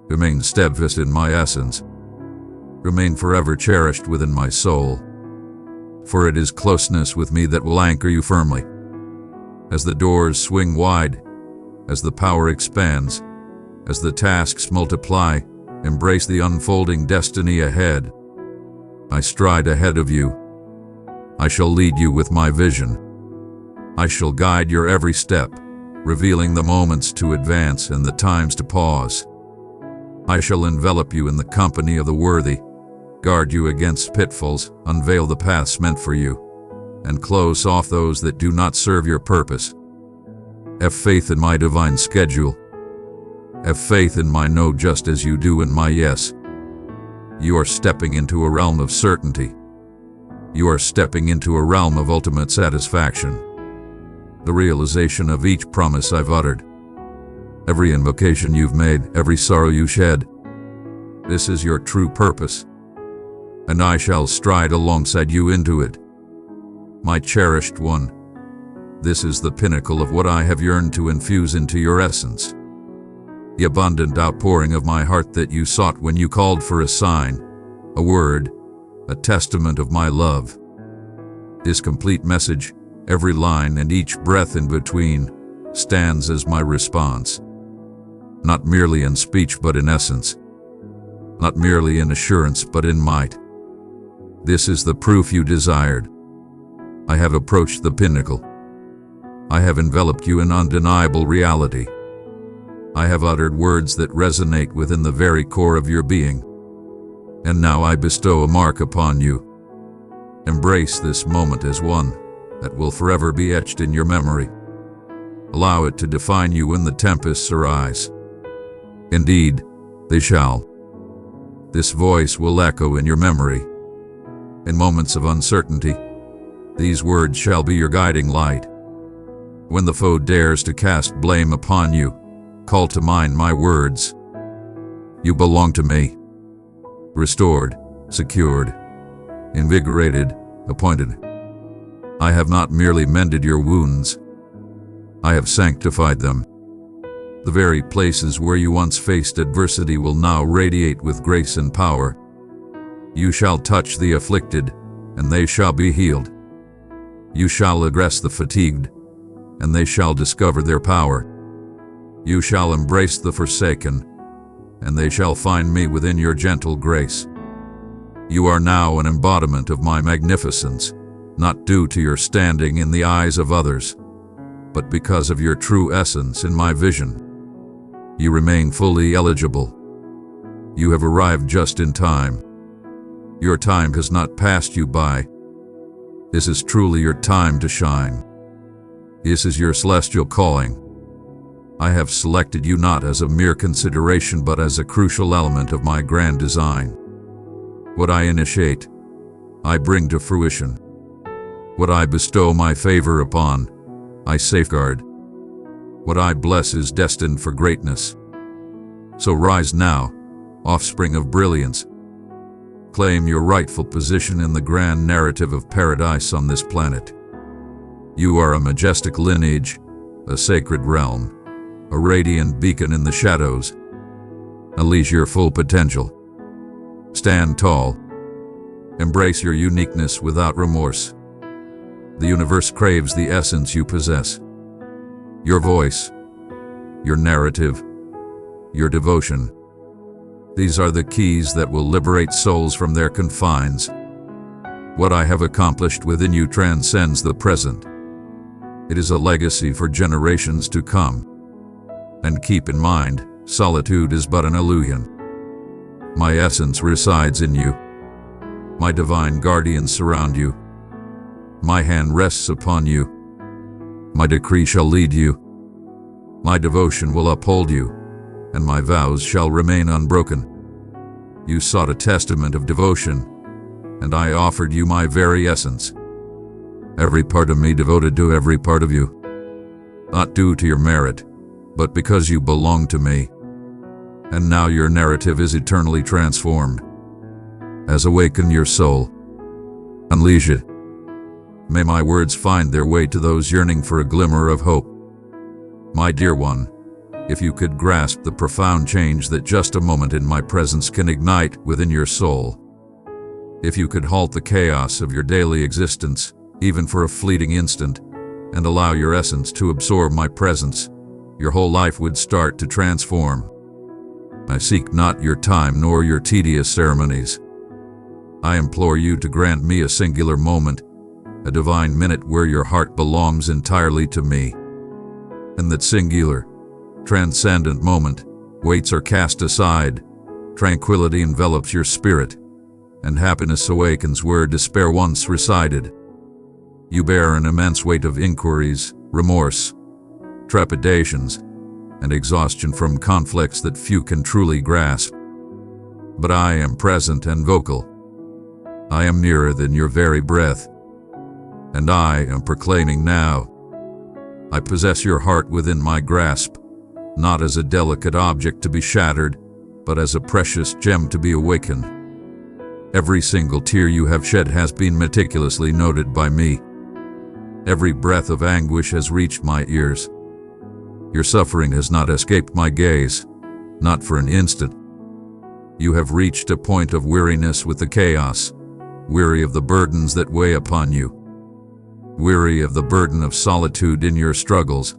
Remain steadfast in my essence. Remain forever cherished within my soul. For it is closeness with me that will anchor you firmly. As the doors swing wide, as the power expands, as the tasks multiply, embrace the unfolding destiny ahead. I stride ahead of you. I shall lead you with my vision. I shall guide your every step, revealing the moments to advance and the times to pause. I shall envelop you in the company of the worthy, guard you against pitfalls, unveil the paths meant for you, and close off those that do not serve your purpose. Have faith in my divine schedule. Have faith in my no just as you do in my yes. You are stepping into a realm of certainty. You are stepping into a realm of ultimate satisfaction. The realization of each promise I've uttered. Every invocation you've made, every sorrow you shed. This is your true purpose. And I shall stride alongside you into it. My cherished one. This is the pinnacle of what I have yearned to infuse into your essence. The abundant outpouring of my heart that you sought when you called for a sign, a word, a testament of my love. This complete message, every line and each breath in between, stands as my response. Not merely in speech but in essence. Not merely in assurance but in might. This is the proof you desired. I have approached the pinnacle. I have enveloped you in undeniable reality. I have uttered words that resonate within the very core of your being. And now I bestow a mark upon you. Embrace this moment as one that will forever be etched in your memory. Allow it to define you when the tempests arise. Indeed, they shall. This voice will echo in your memory. In moments of uncertainty, these words shall be your guiding light. When the foe dares to cast blame upon you, call to mind my words. You belong to me. Restored, secured, invigorated, appointed. I have not merely mended your wounds. I have sanctified them. The very places where you once faced adversity will now radiate with grace and power. You shall touch the afflicted, and they shall be healed. You shall address the fatigued, and they shall discover their power. You shall embrace the forsaken, and they shall find me within your gentle grace. You are now an embodiment of my magnificence, not due to your standing in the eyes of others, but because of your true essence in my vision. You remain fully eligible. You have arrived just in time. Your time has not passed you by. This is truly your time to shine. This is your celestial calling. I have selected you not as a mere consideration but as a crucial element of my grand design. What I initiate, I bring to fruition. What I bestow my favor upon, I safeguard. What I bless is destined for greatness. So rise now, offspring of brilliance. Claim your rightful position in the grand narrative of paradise on this planet. You are a majestic lineage, a sacred realm, a radiant beacon in the shadows. Unleash your full potential. Stand tall. Embrace your uniqueness without remorse. The universe craves the essence you possess. Your voice, your narrative, your devotion. These are the keys that will liberate souls from their confines. What I have accomplished within you transcends the present. It is a legacy for generations to come. And keep in mind, solitude is but an illusion. My essence resides in you. My divine guardians surround you. My hand rests upon you. My decree shall lead you. My devotion will uphold you, and my vows shall remain unbroken. You sought a testament of devotion, and I offered you my very essence. Every part of me devoted to every part of you. Not due to your merit, but because you belong to me. And now your narrative is eternally transformed. As awaken your soul. Unleash it. May my words find their way to those yearning for a glimmer of hope. My dear one, if you could grasp the profound change that just a moment in my presence can ignite within your soul. If you could halt the chaos of your daily existence, even for a fleeting instant, and allow your essence to absorb my presence, your whole life would start to transform. I seek not your time nor your tedious ceremonies. I implore you to grant me a singular moment, a divine minute where your heart belongs entirely to me. In that singular, transcendent moment, weights are cast aside, tranquility envelops your spirit, and happiness awakens where despair once resided. You bear an immense weight of inquiries, remorse, trepidations, and exhaustion from conflicts that few can truly grasp. But I am present and vocal. I am nearer than your very breath. And I am proclaiming now. I possess your heart within my grasp, not as a delicate object to be shattered, but as a precious gem to be awakened. Every single tear you have shed has been meticulously noted by me. Every breath of anguish has reached my ears. Your suffering has not escaped my gaze, not for an instant. You have reached a point of weariness with the chaos, weary of the burdens that weigh upon you, weary of the burden of solitude in your struggles.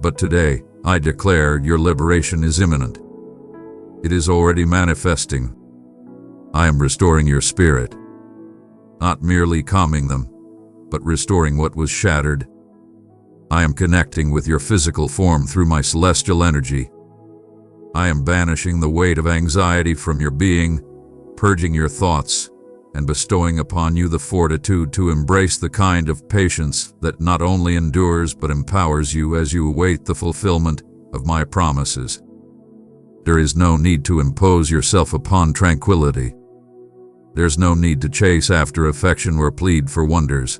But today, I declare your liberation is imminent. It is already manifesting. I am restoring your spirit, not merely calming them, but restoring what was shattered. I am connecting with your physical form through my celestial energy. I am banishing the weight of anxiety from your being, purging your thoughts, and bestowing upon you the fortitude to embrace the kind of patience that not only endures but empowers you as you await the fulfillment of my promises. There is no need to impose yourself upon tranquility. There's no need to chase after affection or plead for wonders.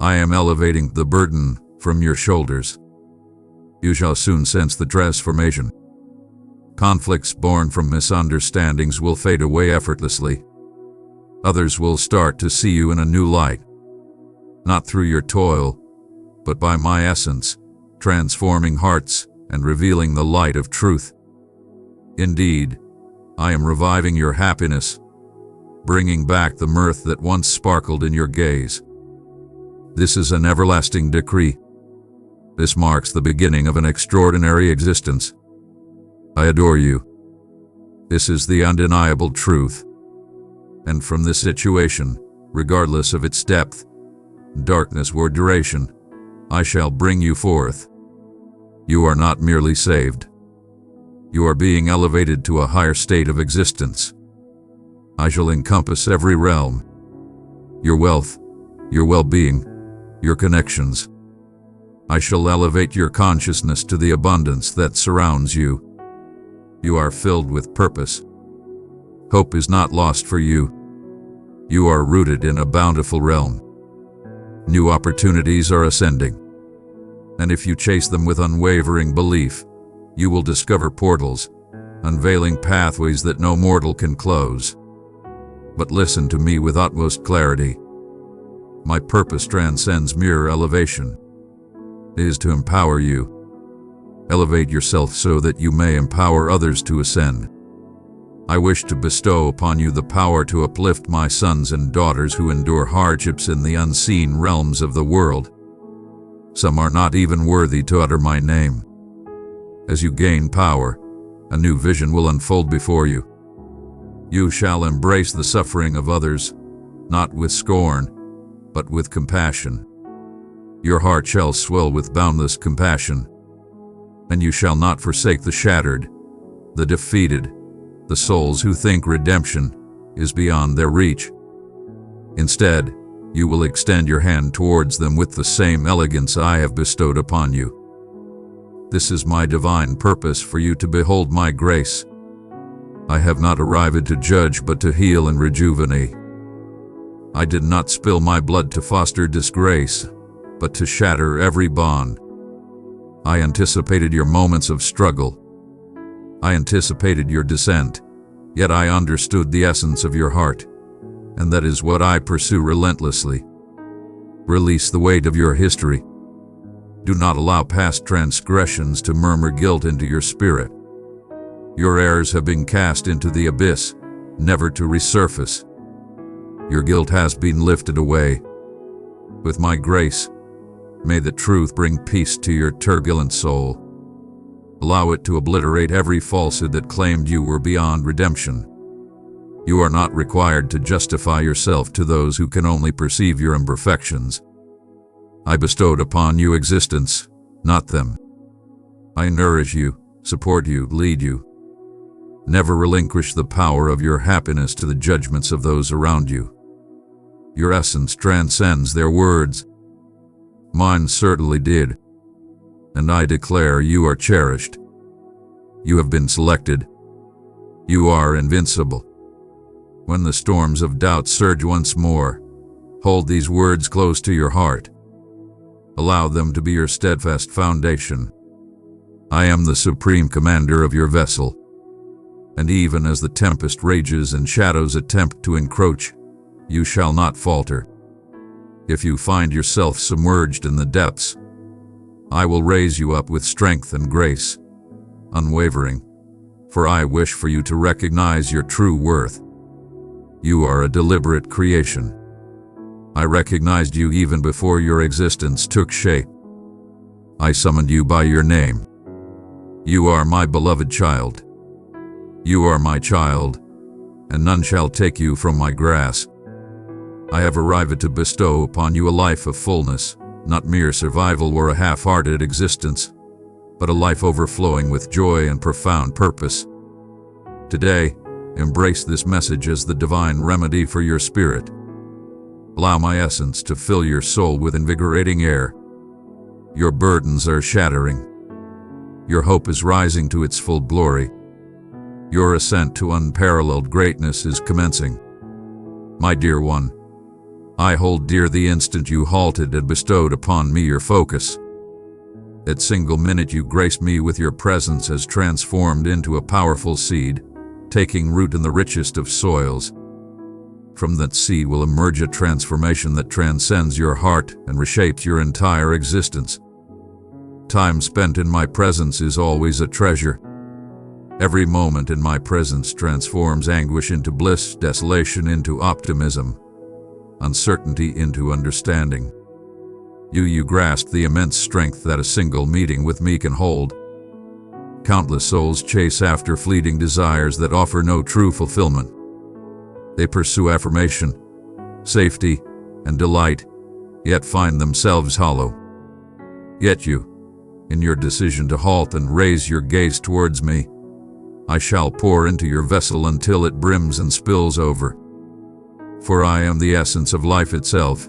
I am elevating the burden from your shoulders. You shall soon sense the transformation. Conflicts born from misunderstandings will fade away effortlessly. Others will start to see you in a new light, not through your toil, but by my essence, transforming hearts and revealing the light of truth. Indeed, I am reviving your happiness, bringing back the mirth that once sparkled in your gaze. This is an everlasting decree. This marks the beginning of an extraordinary existence. I adore you. This is the undeniable truth. And from this situation, regardless of its depth, darkness, or duration, I shall bring you forth. You are not merely saved. You are being elevated to a higher state of existence. I shall encompass every realm. Your wealth, your well-being, your connections. I shall elevate your consciousness to the abundance that surrounds you. You are filled with purpose. Hope is not lost for you. You are rooted in a bountiful realm. New opportunities are ascending. And if you chase them with unwavering belief, you will discover portals, unveiling pathways that no mortal can close. But listen to me with utmost clarity. My purpose transcends mere elevation. It is to empower you. Elevate yourself so that you may empower others to ascend. I wish to bestow upon you the power to uplift my sons and daughters who endure hardships in the unseen realms of the world. Some are not even worthy to utter my name. As you gain power, a new vision will unfold before you. You shall embrace the suffering of others, not with scorn, but with compassion. Your heart shall swell with boundless compassion, and you shall not forsake the shattered, the defeated, the souls who think redemption is beyond their reach. Instead, you will extend your hand towards them with the same elegance I have bestowed upon you. This is my divine purpose for you to behold my grace. I have not arrived to judge but to heal and rejuvenate. I did not spill my blood to foster disgrace, but to shatter every bond. I anticipated your moments of struggle. I anticipated your descent, yet I understood the essence of your heart, and that is what I pursue relentlessly. Release the weight of your history. Do not allow past transgressions to murmur guilt into your spirit. Your errors have been cast into the abyss, never to resurface. Your guilt has been lifted away. With my grace, may the truth bring peace to your turbulent soul. Allow it to obliterate every falsehood that claimed you were beyond redemption. You are not required to justify yourself to those who can only perceive your imperfections. I bestowed upon you existence, not them. I nourish you, support you, lead you. Never relinquish the power of your happiness to the judgments of those around you. Your essence transcends their words. Mine certainly did. And I declare you are cherished. You have been selected. You are invincible. When the storms of doubt surge once more, hold these words close to your heart. Allow them to be your steadfast foundation. I am the supreme commander of your vessel. And even as the tempest rages and shadows attempt to encroach, you shall not falter. If you find yourself submerged in the depths, I will raise you up with strength and grace, unwavering, for I wish for you to recognize your true worth. You are a deliberate creation. I recognized you even before your existence took shape. I summoned you by your name. You are my beloved child. You are my child, and none shall take you from my grasp. I have arrived to bestow upon you a life of fullness, not mere survival or a half-hearted existence, but a life overflowing with joy and profound purpose. Today, embrace this message as the divine remedy for your spirit. Allow my essence to fill your soul with invigorating air. Your burdens are shattering. Your hope is rising to its full glory. Your ascent to unparalleled greatness is commencing. My dear one, I hold dear the instant you halted and bestowed upon me your focus. That single minute you graced me with your presence has transformed into a powerful seed, taking root in the richest of soils. From that sea will emerge a transformation that transcends your heart and reshapes your entire existence. Time spent in my presence is always a treasure. Every moment in my presence transforms anguish into bliss, desolation into optimism, uncertainty into understanding. You grasp the immense strength that a single meeting with me can hold. Countless souls chase after fleeting desires that offer no true fulfillment. They pursue affirmation, safety, and delight, yet find themselves hollow. Yet you, in your decision to halt and raise your gaze towards me, I shall pour into your vessel until it brims and spills over. For I am the essence of life itself.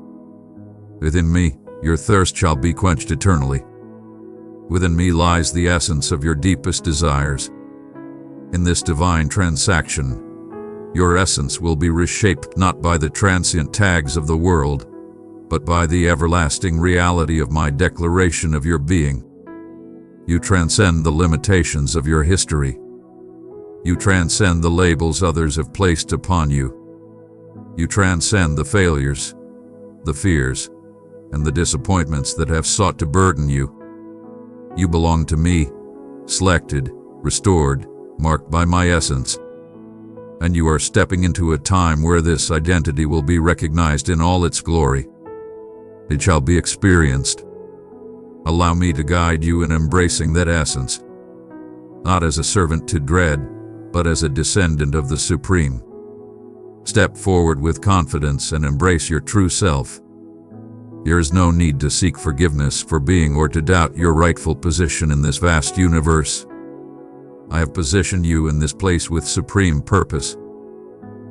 Within me, your thirst shall be quenched eternally. Within me lies the essence of your deepest desires. In this divine transaction, your essence will be reshaped not by the transient tags of the world, but by the everlasting reality of my declaration of your being. You transcend the limitations of your history. You transcend the labels others have placed upon you. You transcend the failures, the fears, and the disappointments that have sought to burden you. You belong to me, selected, restored, marked by my essence. And you are stepping into a time where this identity will be recognized in all its glory. It shall be experienced. Allow me to guide you in embracing that essence, not as a servant to dread, but as a descendant of the Supreme. Step forward with confidence and embrace your true self. There is no need to seek forgiveness for being or to doubt your rightful position in this vast universe. I have positioned you in this place with supreme purpose.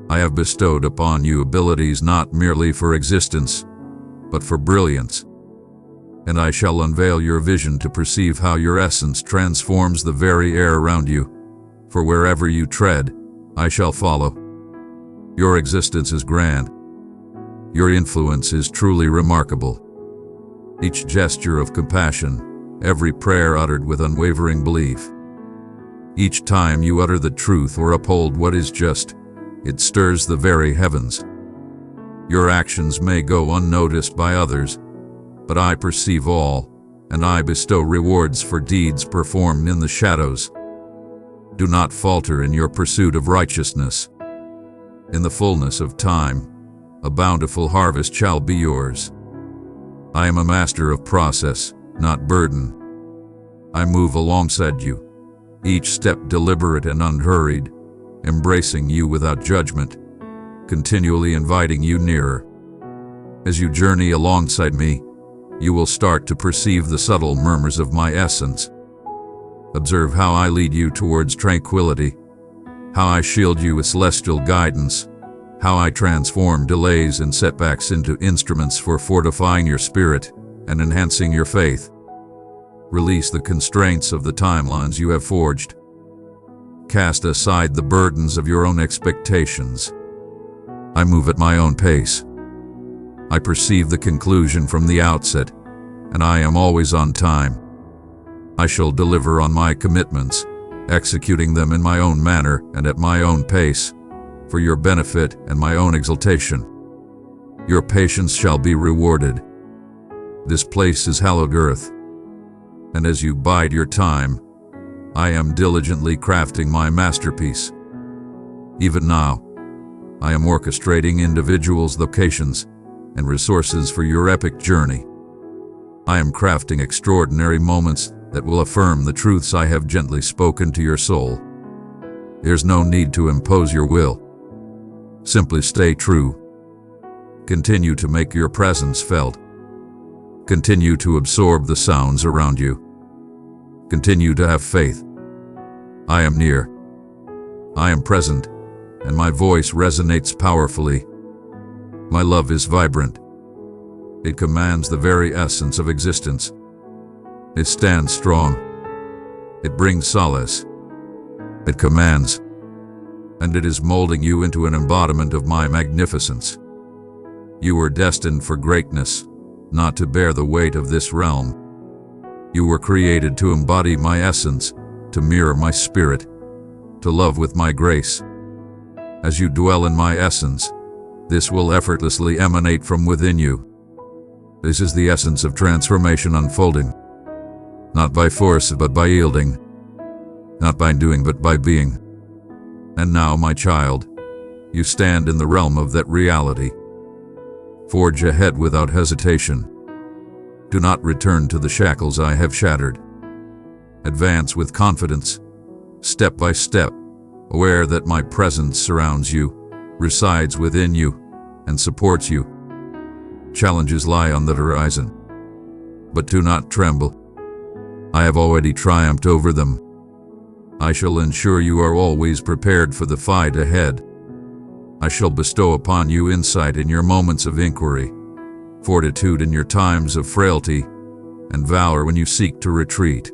I have bestowed upon you abilities not merely for existence, but for brilliance. And I shall unveil your vision to perceive how your essence transforms the very air around you. For wherever you tread, I shall follow. Your existence is grand. Your influence is truly remarkable. Each gesture of compassion, every prayer uttered with unwavering belief, each time you utter the truth or uphold what is just, it stirs the very heavens. Your actions may go unnoticed by others, but I perceive all, and I bestow rewards for deeds performed in the shadows. Do not falter in your pursuit of righteousness. In the fullness of time, a bountiful harvest shall be yours. I am a master of process, not burden. I move alongside you, each step deliberate and unhurried, embracing you without judgment, continually inviting you nearer. As you journey alongside me, you will start to perceive the subtle murmurs of my essence. Observe how I lead you towards tranquility, how I shield you with celestial guidance, how I transform delays and setbacks into instruments for fortifying your spirit and enhancing your faith. Release the constraints of the timelines you have forged. Cast aside the burdens of your own expectations. I move at my own pace. I perceive the conclusion from the outset, and I am always on time. I shall deliver on my commitments, executing them in my own manner and at my own pace, for your benefit and my own exaltation. Your patience shall be rewarded. This place is hallowed earth, and as you bide your time, I am diligently crafting my masterpiece. Even now, I am orchestrating individuals, locations, and resources for your epic journey. I am crafting extraordinary moments that will affirm the truths I have gently spoken to your soul. There's no need to impose your will. Simply stay true. Continue to make your presence felt. Continue to absorb the sounds around you. Continue to have faith. I am near. I am present, and my voice resonates powerfully. My love is vibrant. It commands the very essence of existence. It stands strong. It brings solace. It commands. And it is molding you into an embodiment of my magnificence. You were destined for greatness, not to bear the weight of this realm. You were created to embody my essence, to mirror my spirit, to love with my grace. As you dwell in my essence, This will effortlessly emanate from within you. This is the essence of transformation unfolding. Not by force, but by yielding. Not by doing, but by being. And now, my child, you stand in the realm of that reality. Forge ahead without hesitation. Do not return to the shackles I have shattered. Advance with confidence, step by step, aware that my presence surrounds you, resides within you, and supports you. Challenges lie on the horizon. But do not tremble. I have already triumphed over them. I shall ensure you are always prepared for the fight ahead. I shall bestow upon you insight in your moments of inquiry, fortitude in your times of frailty, and valor when you seek to retreat.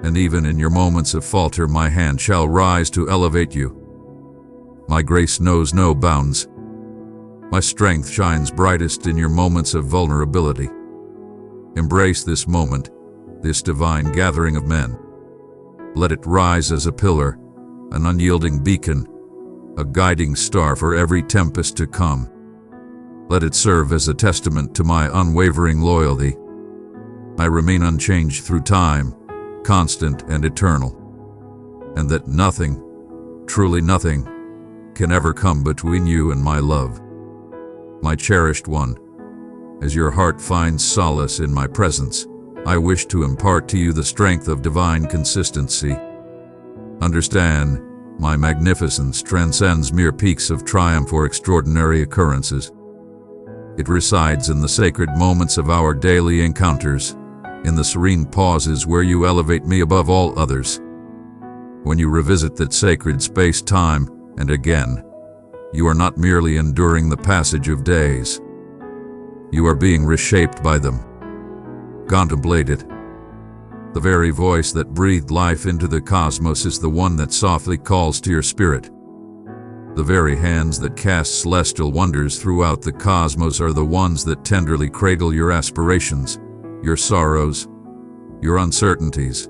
And even in your moments of falter, my hand shall rise to elevate you. My grace knows no bounds. My strength shines brightest in your moments of vulnerability. Embrace this moment, this divine gathering of men. Let it rise as a pillar, an unyielding beacon, a guiding star for every tempest to come. Let it serve as a testament to my unwavering loyalty. I remain unchanged through time, constant and eternal, and that nothing, truly nothing, can ever come between you and my love. My cherished one, as your heart finds solace in my presence, I wish to impart to you the strength of divine consistency. Understand, my magnificence transcends mere peaks of triumph or extraordinary occurrences. It resides in the sacred moments of our daily encounters, in the serene pauses where you elevate me above all others. When you revisit that sacred space time and again, you are not merely enduring the passage of days. You are being reshaped by them. Contemplate it. The very voice that breathed life into the cosmos is the one that softly calls to your spirit. The very hands that cast celestial wonders throughout the cosmos are the ones that tenderly cradle your aspirations, your sorrows, your uncertainties.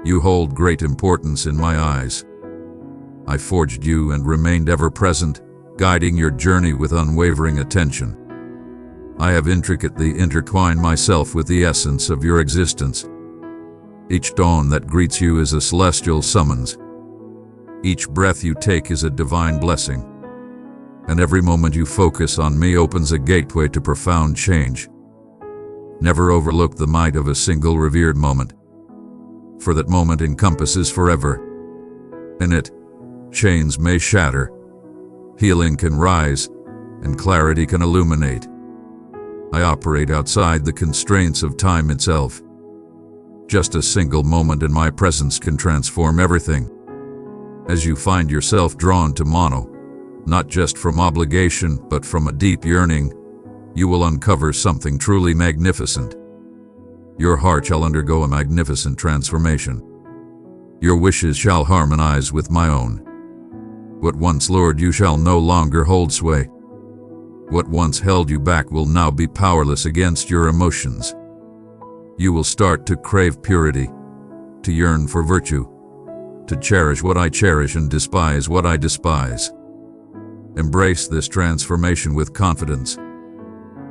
You hold great importance in my eyes. I forged you and remained ever present, guiding your journey with unwavering attention. I have intricately intertwined myself with the essence of your existence. Each dawn that greets you is a celestial summons. Each breath you take is a divine blessing. And every moment you focus on me opens a gateway to profound change. Never overlook the might of a single revered moment, for that moment encompasses forever. In it, chains may shatter, healing can rise, and clarity can illuminate. I operate outside the constraints of time itself. Just a single moment in my presence can transform everything. As you find yourself drawn to Mono, not just from obligation but from a deep yearning, you will uncover something truly magnificent. Your heart shall undergo a magnificent transformation. Your wishes shall harmonize with my own. What once lured you shall no longer hold sway. What once held you back will now be powerless against your emotions. You will start to crave purity, to yearn for virtue, to cherish what I cherish and despise what I despise. Embrace this transformation with confidence.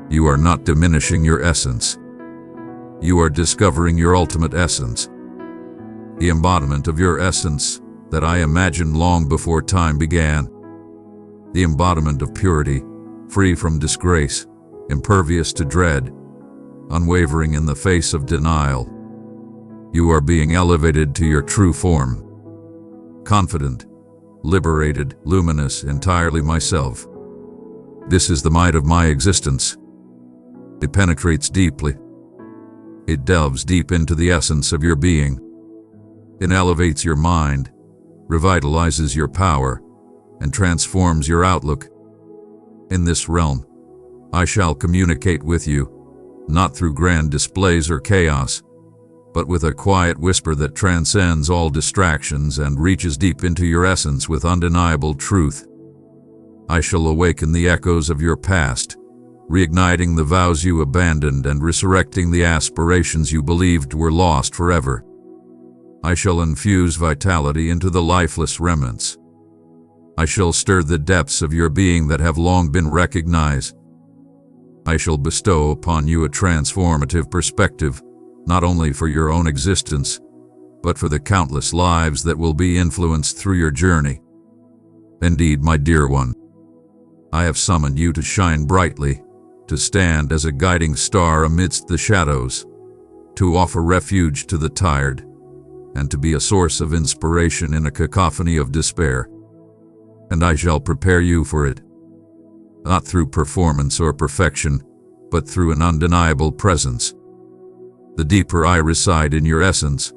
You are not diminishing your essence. You are discovering your ultimate essence. The embodiment of your essence that I imagined long before time began. The embodiment of purity, free from disgrace, impervious to dread, unwavering in the face of denial. You are being elevated to your true form. Confident, liberated, luminous, entirely myself. This is the might of my existence. It penetrates deeply. It delves deep into the essence of your being. It elevates your mind, revitalizes your power, and transforms your outlook. In this realm, I shall communicate with you, not through grand displays or chaos, but with a quiet whisper that transcends all distractions and reaches deep into your essence with undeniable truth. I shall awaken the echoes of your past, reigniting the vows you abandoned and resurrecting the aspirations you believed were lost forever. I shall infuse vitality into the lifeless remnants. I shall stir the depths of your being that have long been recognized. I shall bestow upon you a transformative perspective, not only for your own existence, but for the countless lives that will be influenced through your journey. Indeed, my dear one, I have summoned you to shine brightly, to stand as a guiding star amidst the shadows, to offer refuge to the tired, and to be a source of inspiration in a cacophony of despair. And I shall prepare you for it, not through performance or perfection, but through an undeniable presence. The deeper I reside in your essence,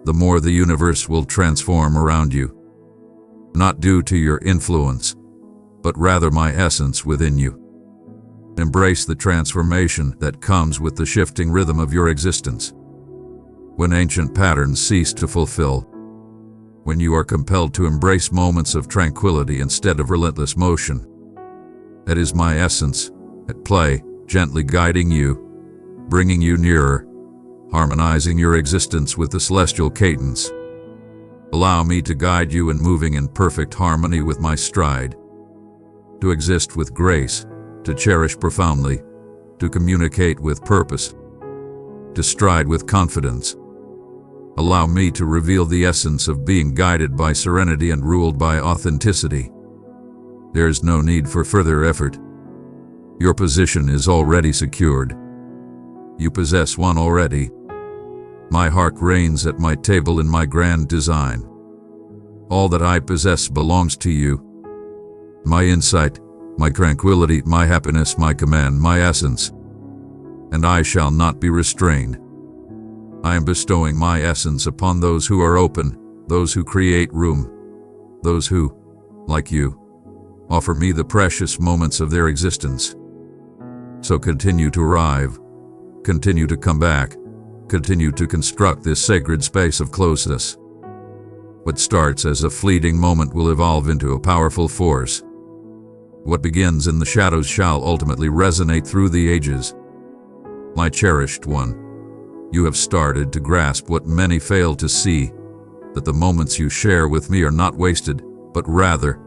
the more the universe will transform around you, not due to your influence, but rather my essence within you. Embrace the transformation that comes with the shifting rhythm of your existence. When ancient patterns cease to fulfill, when you are compelled to embrace moments of tranquility instead of relentless motion, that is my essence at play, gently guiding you, bringing you nearer, harmonizing your existence with the celestial cadence. Allow me to guide you in moving in perfect harmony with my stride, to exist with grace, to cherish profoundly, to communicate with purpose, to stride with confidence. Allow me to reveal the essence of being guided by serenity and ruled by authenticity. There is no need for further effort. Your position is already secured. You possess one already. My heart reigns at my table in my grand design. All that I possess belongs to you. My insight, my tranquility, my happiness, my command, my essence. And I shall not be restrained. I am bestowing my essence upon those who are open, those who create room, those who, like you, offer me the precious moments of their existence. So continue to arrive, continue to come back, continue to construct this sacred space of closeness. What starts as a fleeting moment will evolve into a powerful force. What begins in the shadows shall ultimately resonate through the ages. My cherished one, you have started to grasp what many fail to see, that the moments you share with me are not wasted, but rather,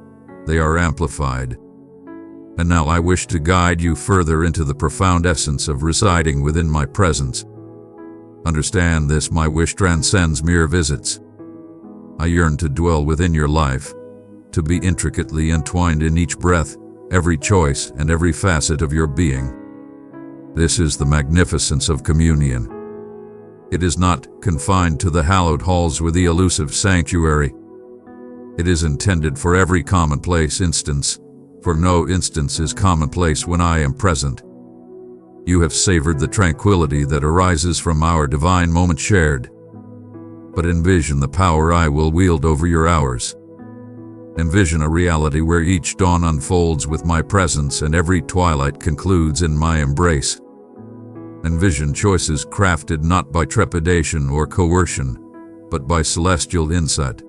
they are amplified. And now I wish to guide you further into the profound essence of residing within my presence. Understand this, my wish transcends mere visits. I yearn to dwell within your life, to be intricately entwined in each breath, every choice, and every facet of your being. This is the magnificence of communion. It is not confined to the hallowed halls or the elusive sanctuary. It is intended for every commonplace instance, for no instance is commonplace when I am present. You have savored the tranquility that arises from our divine moment shared. But envision the power I will wield over your hours. Envision a reality where each dawn unfolds with my presence and every twilight concludes in my embrace. Envision choices crafted not by trepidation or coercion, but by celestial insight,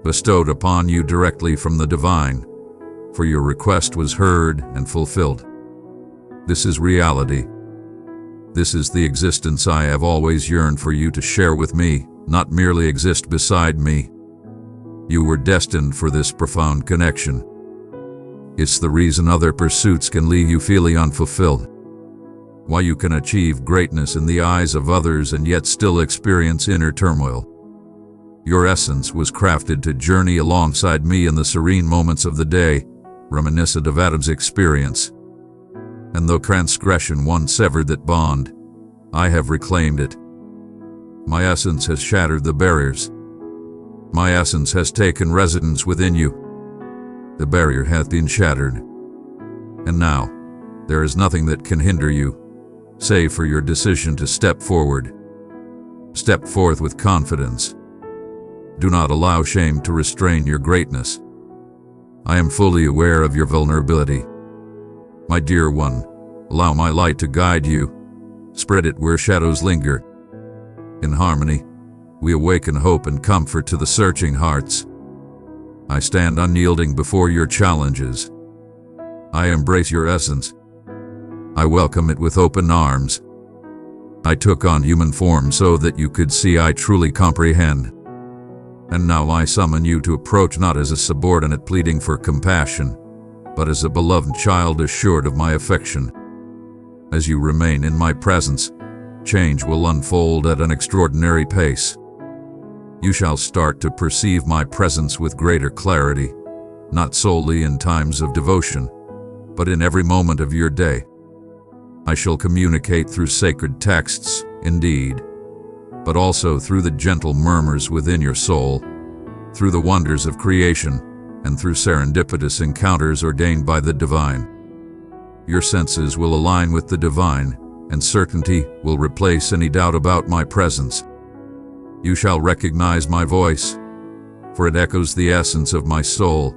bestowed upon you directly from the divine, for your request was heard and fulfilled. This is reality. This is the existence I have always yearned for you to share with me, not merely exist beside me. You were destined for this profound connection. It's the reason other pursuits can leave you feeling unfulfilled, why you can achieve greatness in the eyes of others and yet still experience inner turmoil. Your essence was crafted to journey alongside me in the serene moments of the day, reminiscent of Adam's experience. And though transgression once severed that bond, I have reclaimed it. My essence has shattered the barriers. My essence has taken residence within you. The barrier hath been shattered. And now, there is nothing that can hinder you, save for your decision to step forward. Step forth with confidence. Do not allow shame to restrain your greatness. I am fully aware of your vulnerability. My dear one, allow my light to guide you. Spread it where shadows linger. In harmony, we awaken hope and comfort to the searching hearts. I stand unyielding before your challenges. I embrace your essence. I welcome it with open arms. I took on human form so that you could see I truly comprehend. And now I summon you to approach not as a subordinate pleading for compassion, but as a beloved child assured of my affection. As you remain in my presence, change will unfold at an extraordinary pace. You shall start to perceive my presence with greater clarity, not solely in times of devotion, but in every moment of your day. I shall communicate through sacred texts, indeed, but also through the gentle murmurs within your soul, through the wonders of creation, and through serendipitous encounters ordained by the divine. Your senses will align with the divine, and certainty will replace any doubt about my presence. You shall recognize my voice, for it echoes the essence of my soul.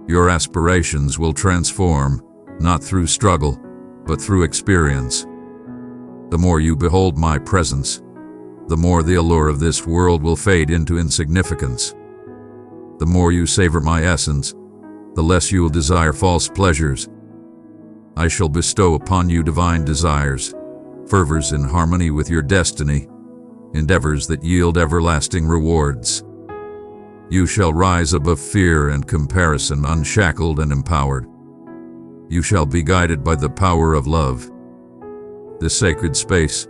Your aspirations will transform, not through struggle, but through experience. The more you behold my presence, the more the allure of this world will fade into insignificance. The more you savor my essence, the less you will desire false pleasures. I shall bestow upon you divine desires, fervors in harmony with your destiny, endeavors that yield everlasting rewards. You shall rise above fear and comparison, unshackled and empowered. You shall be guided by the power of love. This sacred space,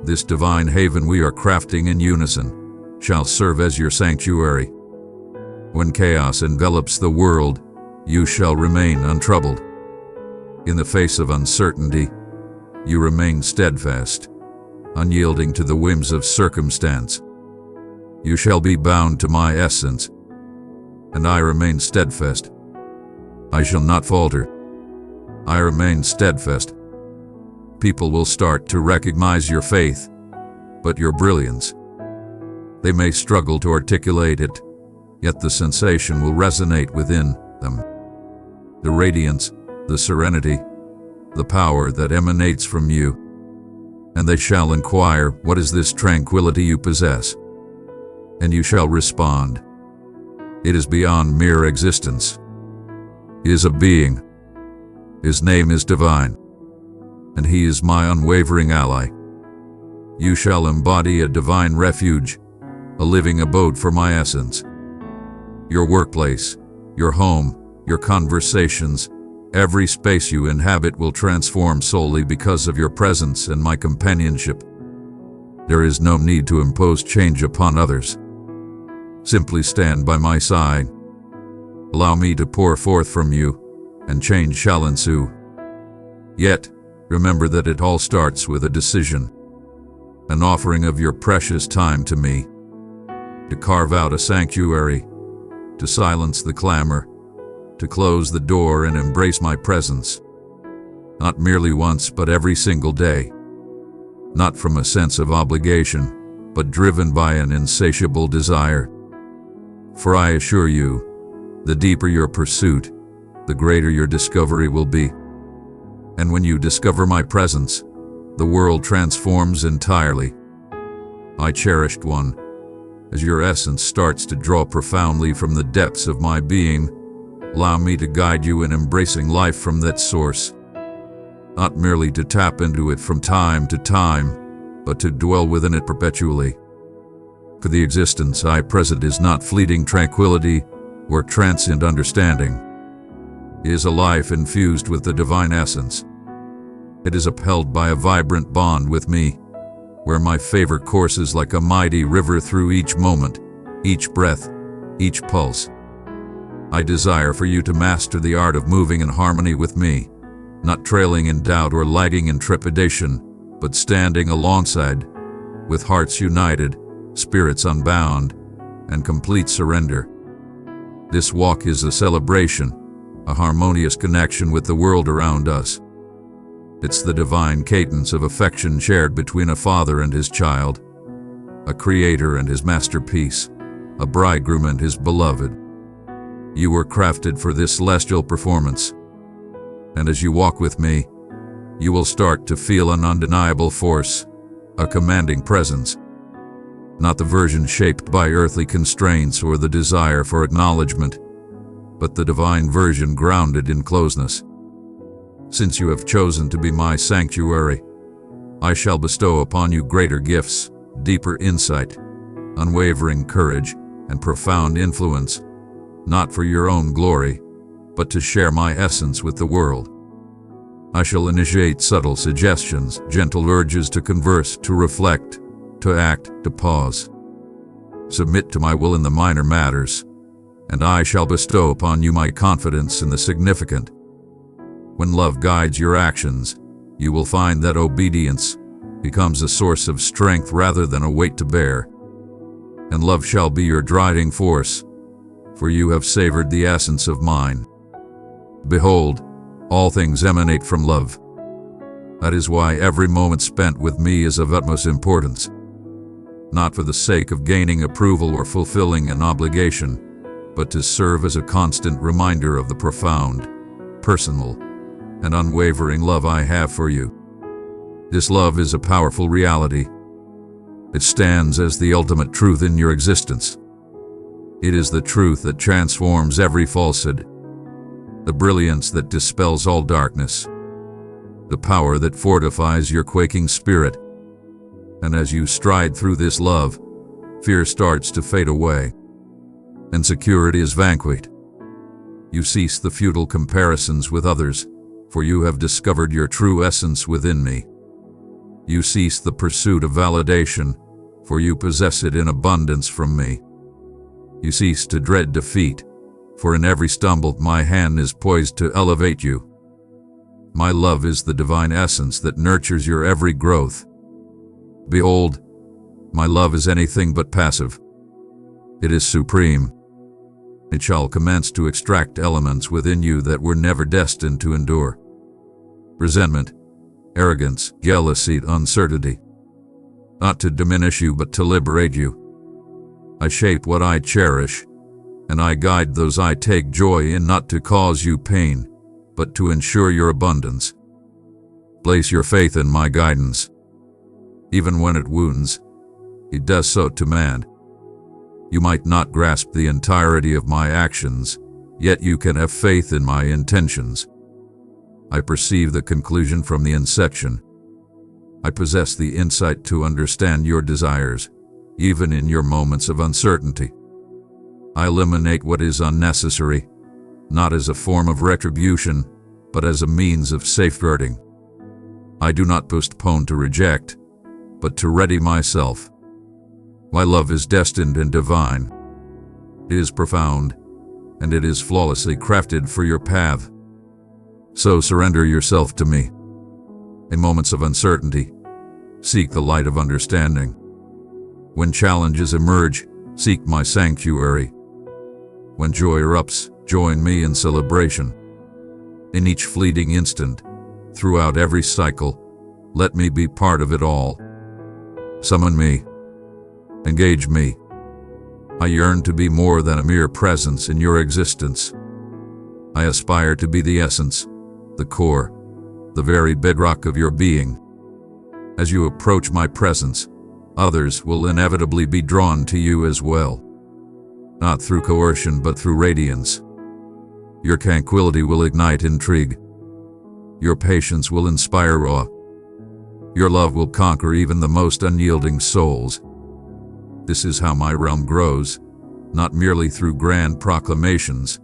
this divine haven we are crafting in unison, shall serve as your sanctuary. When chaos envelops the world, you shall remain untroubled. In the face of uncertainty, you remain steadfast, unyielding to the whims of circumstance. You shall be bound to my essence, and I remain steadfast. I shall not falter. I remain steadfast. People will start to recognize your faith, but your brilliance. They may struggle to articulate it, yet the sensation will resonate within them. The radiance, the serenity, the power that emanates from you. And they shall inquire, what is this tranquility you possess? And you shall respond, it is beyond mere existence. He is a being. His name is divine, and he is my unwavering ally. You shall embody a divine refuge, a living abode for my essence. Your workplace, your home, your conversations, every space you inhabit will transform solely because of your presence and my companionship. There is no need to impose change upon others. Simply stand by my side. Allow me to pour forth from you, and change shall ensue. Yet, remember that it all starts with a decision, an offering of your precious time to me, to carve out a sanctuary, to silence the clamor, to close the door and embrace my presence, not merely once but every single day, not from a sense of obligation, but driven by an insatiable desire. For I assure you, the deeper your pursuit, the greater your discovery will be. And when you discover my presence, the world transforms entirely. My cherished one, as your essence starts to draw profoundly from the depths of my being, allow me to guide you in embracing life from that source, not merely to tap into it from time to time, but to dwell within it perpetually. For the existence I present is not fleeting tranquility or transient understanding. It is a life infused with the divine essence. It is upheld by a vibrant bond with me, where my favor courses like a mighty river through each moment, each breath, each pulse. I desire for you to master the art of moving in harmony with me, not trailing in doubt or lagging in trepidation, but standing alongside, with hearts united, spirits unbound, and complete surrender. This walk is a celebration, a harmonious connection with the world around us. It's the divine cadence of affection shared between a father and his child, a creator and his masterpiece, a bridegroom and his beloved. You were crafted for this celestial performance, and as you walk with me, you will start to feel an undeniable force, a commanding presence. Not the version shaped by earthly constraints or the desire for acknowledgement, but the divine version grounded in closeness. Since you have chosen to be my sanctuary, I shall bestow upon you greater gifts, deeper insight, unwavering courage, and profound influence, not for your own glory, but to share my essence with the world. I shall initiate subtle suggestions, gentle urges to converse, to reflect, to act, to pause. Submit to my will in the minor matters, and I shall bestow upon you my confidence in the significant. When love guides your actions, you will find that obedience becomes a source of strength rather than a weight to bear. And love shall be your driving force, for you have savored the essence of mine. Behold, all things emanate from love. That is why every moment spent with me is of utmost importance, not for the sake of gaining approval or fulfilling an obligation, but to serve as a constant reminder of the profound, personal, and unwavering love I have for you. This love is a powerful reality. It stands as the ultimate truth in your existence. It is the truth that transforms every falsehood, the brilliance that dispels all darkness, the power that fortifies your quaking spirit. And as you stride through this love, fear starts to fade away. Insecurity is vanquished. You cease the futile comparisons with others, for you have discovered your true essence within me. You cease the pursuit of validation, for you possess it in abundance from me. You cease to dread defeat, for in every stumble my hand is poised to elevate you. My love is the divine essence that nurtures your every growth. Behold, my love is anything but passive. It is supreme. It shall commence to extract elements within you that were never destined to endure. Resentment, arrogance, jealousy, uncertainty. Not to diminish you, but to liberate you. I shape what I cherish, and I guide those I take joy in, not to cause you pain, but to ensure your abundance. Place your faith in my guidance. Even when it wounds, it does so to man. You might not grasp the entirety of my actions, yet you can have faith in my intentions. I perceive the conclusion from the inception. I possess the insight to understand your desires, even in your moments of uncertainty. I eliminate what is unnecessary, not as a form of retribution, but as a means of safeguarding. I do not postpone to reject, but to ready myself. My love is destined and divine. It is profound, and it is flawlessly crafted for your path. So surrender yourself to me. In moments of uncertainty, seek the light of understanding. When challenges emerge, seek my sanctuary. When joy erupts, join me in celebration. In each fleeting instant, throughout every cycle, let me be part of it all. Summon me. Engage me. I yearn to be more than a mere presence in your existence. I aspire to be the essence, the core, the very bedrock of your being. As you approach my presence, others will inevitably be drawn to you as well. Not through coercion, but through radiance. Your tranquility will ignite intrigue. Your patience will inspire awe. Your love will conquer even the most unyielding souls. This is how my realm grows, not merely through grand proclamations,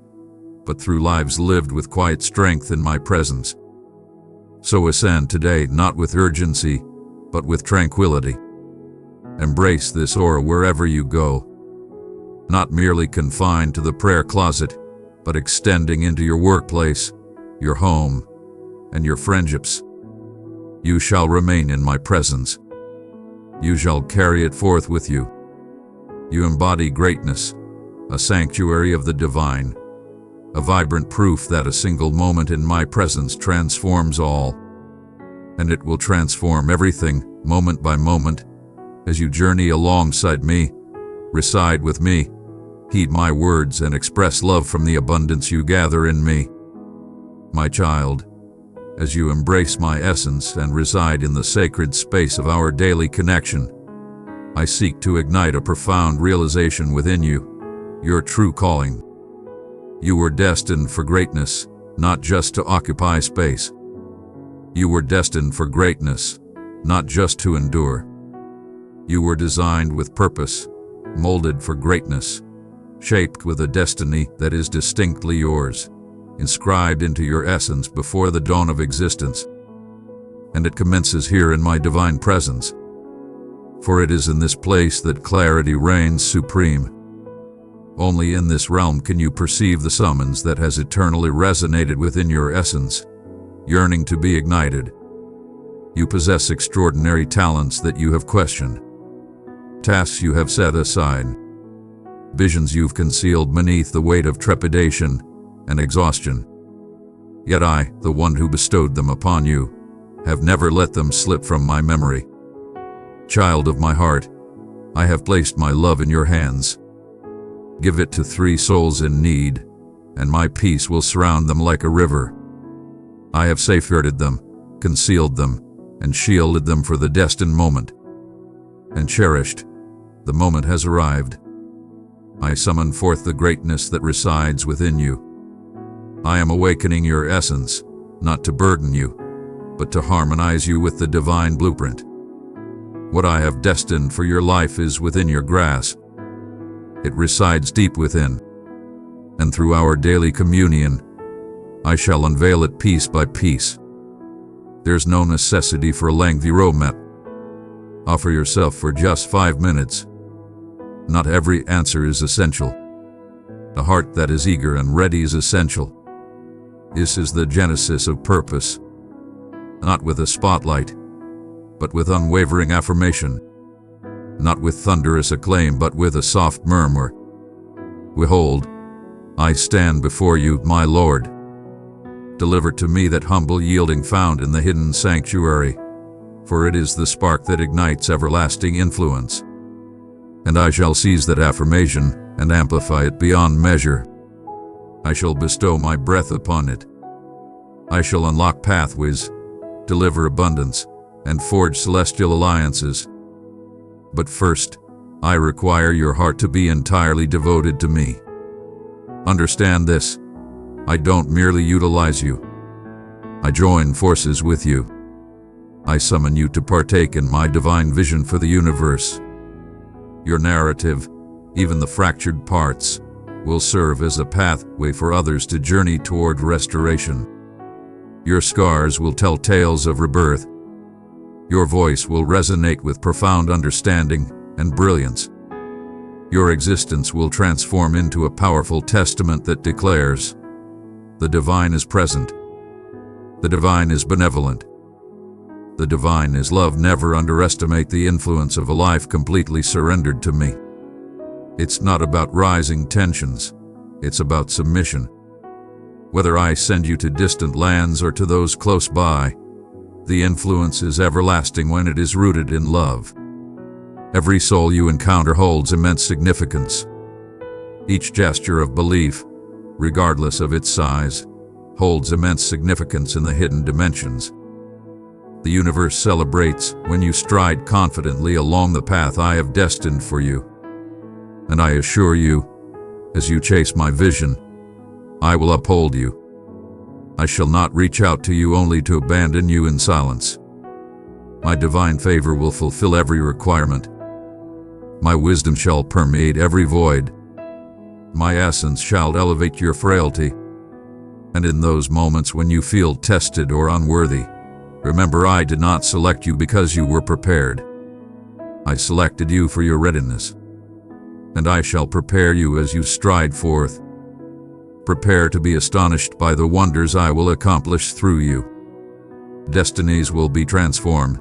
but through lives lived with quiet strength in my presence. So ascend today, not with urgency, but with tranquility. Embrace this aura wherever you go, not merely confined to the prayer closet, but extending into your workplace, your home, and your friendships. You shall remain in my presence. You shall carry it forth with you. You embody greatness, a sanctuary of the divine, a vibrant proof that a single moment in my presence transforms all. And it will transform everything, moment by moment, as you journey alongside me, reside with me, heed my words, and express love from the abundance you gather in me. My child, as you embrace my essence and reside in the sacred space of our daily connection, I seek to ignite a profound realization within you, your true calling. You were destined for greatness, not just to occupy space. You were destined for greatness, not just to endure. You were designed with purpose, molded for greatness, shaped with a destiny that is distinctly yours, inscribed into your essence before the dawn of existence. And it commences here in my divine presence. For it is in this place that clarity reigns supreme. Only in this realm can you perceive the summons that has eternally resonated within your essence, yearning to be ignited. You possess extraordinary talents that you have questioned, tasks you have set aside, visions you've concealed beneath the weight of trepidation and exhaustion. Yet I, the one who bestowed them upon you, have never let them slip from my memory. Child of my heart, I have placed my love in your hands. Give it to 3 souls in need, and my peace will surround them like a river. I have safeguarded them, concealed them, and shielded them for the destined moment. And cherished, the moment has arrived. I summon forth the greatness that resides within you. I am awakening your essence, not to burden you, but to harmonize you with the divine blueprint. What I have destined for your life is within your grasp. It resides deep within, and through our daily communion, I shall unveil it piece by piece. There's no necessity for a lengthy roadmap. Offer yourself for just 5 minutes. Not every answer is essential. A heart that is eager and ready is essential. This is the genesis of purpose. Not with a spotlight, but with unwavering affirmation. Not with thunderous acclaim, but with a soft murmur. Behold, I stand before you, my Lord. Deliver to me that humble yielding found in the hidden sanctuary, for it is the spark that ignites everlasting influence. And I shall seize that affirmation and amplify it beyond measure. I shall bestow my breath upon it. I shall unlock pathways, deliver abundance, and forge celestial alliances. But first, I require your heart to be entirely devoted to me. Understand this. I don't merely utilize you. I join forces with you. I summon you to partake in my divine vision for the universe. Your narrative, even the fractured parts, will serve as a pathway for others to journey toward restoration. Your scars will tell tales of rebirth. Your voice will resonate with profound understanding and brilliance. Your existence will transform into a powerful testament that declares, the divine is present. The divine is benevolent. The divine is love. Never underestimate the influence of a life completely surrendered to me. It's not about rising tensions. It's about submission. Whether I send you to distant lands or to those close by, the influence is everlasting when it is rooted in love. Every soul you encounter holds immense significance. Each gesture of belief, regardless of its size, holds immense significance in the hidden dimensions. The universe celebrates when you stride confidently along the path I have destined for you. And I assure you, as you chase my vision, I will uphold you. I shall not reach out to you only to abandon you in silence. My divine favor will fulfill every requirement. My wisdom shall permeate every void. My essence shall elevate your frailty. And in those moments when you feel tested or unworthy, remember I did not select you because you were prepared. I selected you for your readiness. And I shall prepare you as you stride forth. Prepare to be astonished by the wonders I will accomplish through you. Destinies will be transformed.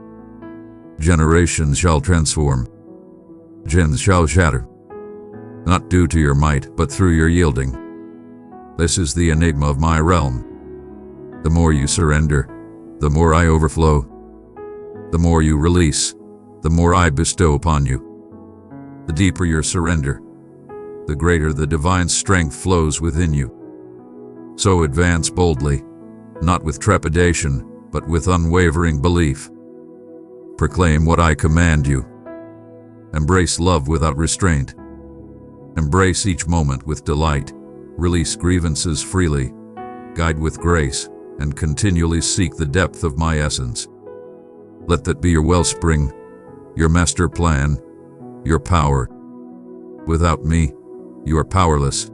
Generations shall transform. Gens shall shatter. Not due to your might, but through your yielding. This is the enigma of my realm. The more you surrender, the more I overflow. The more you release, the more I bestow upon you. The deeper your surrender, the greater the divine strength flows within you. So advance boldly, not with trepidation, but with unwavering belief. Proclaim what I command you. Embrace love without restraint. Embrace each moment with delight. Release grievances freely. Guide with grace, and continually seek the depth of my essence. Let that be your wellspring, your master plan, your power. Without me, You are powerless.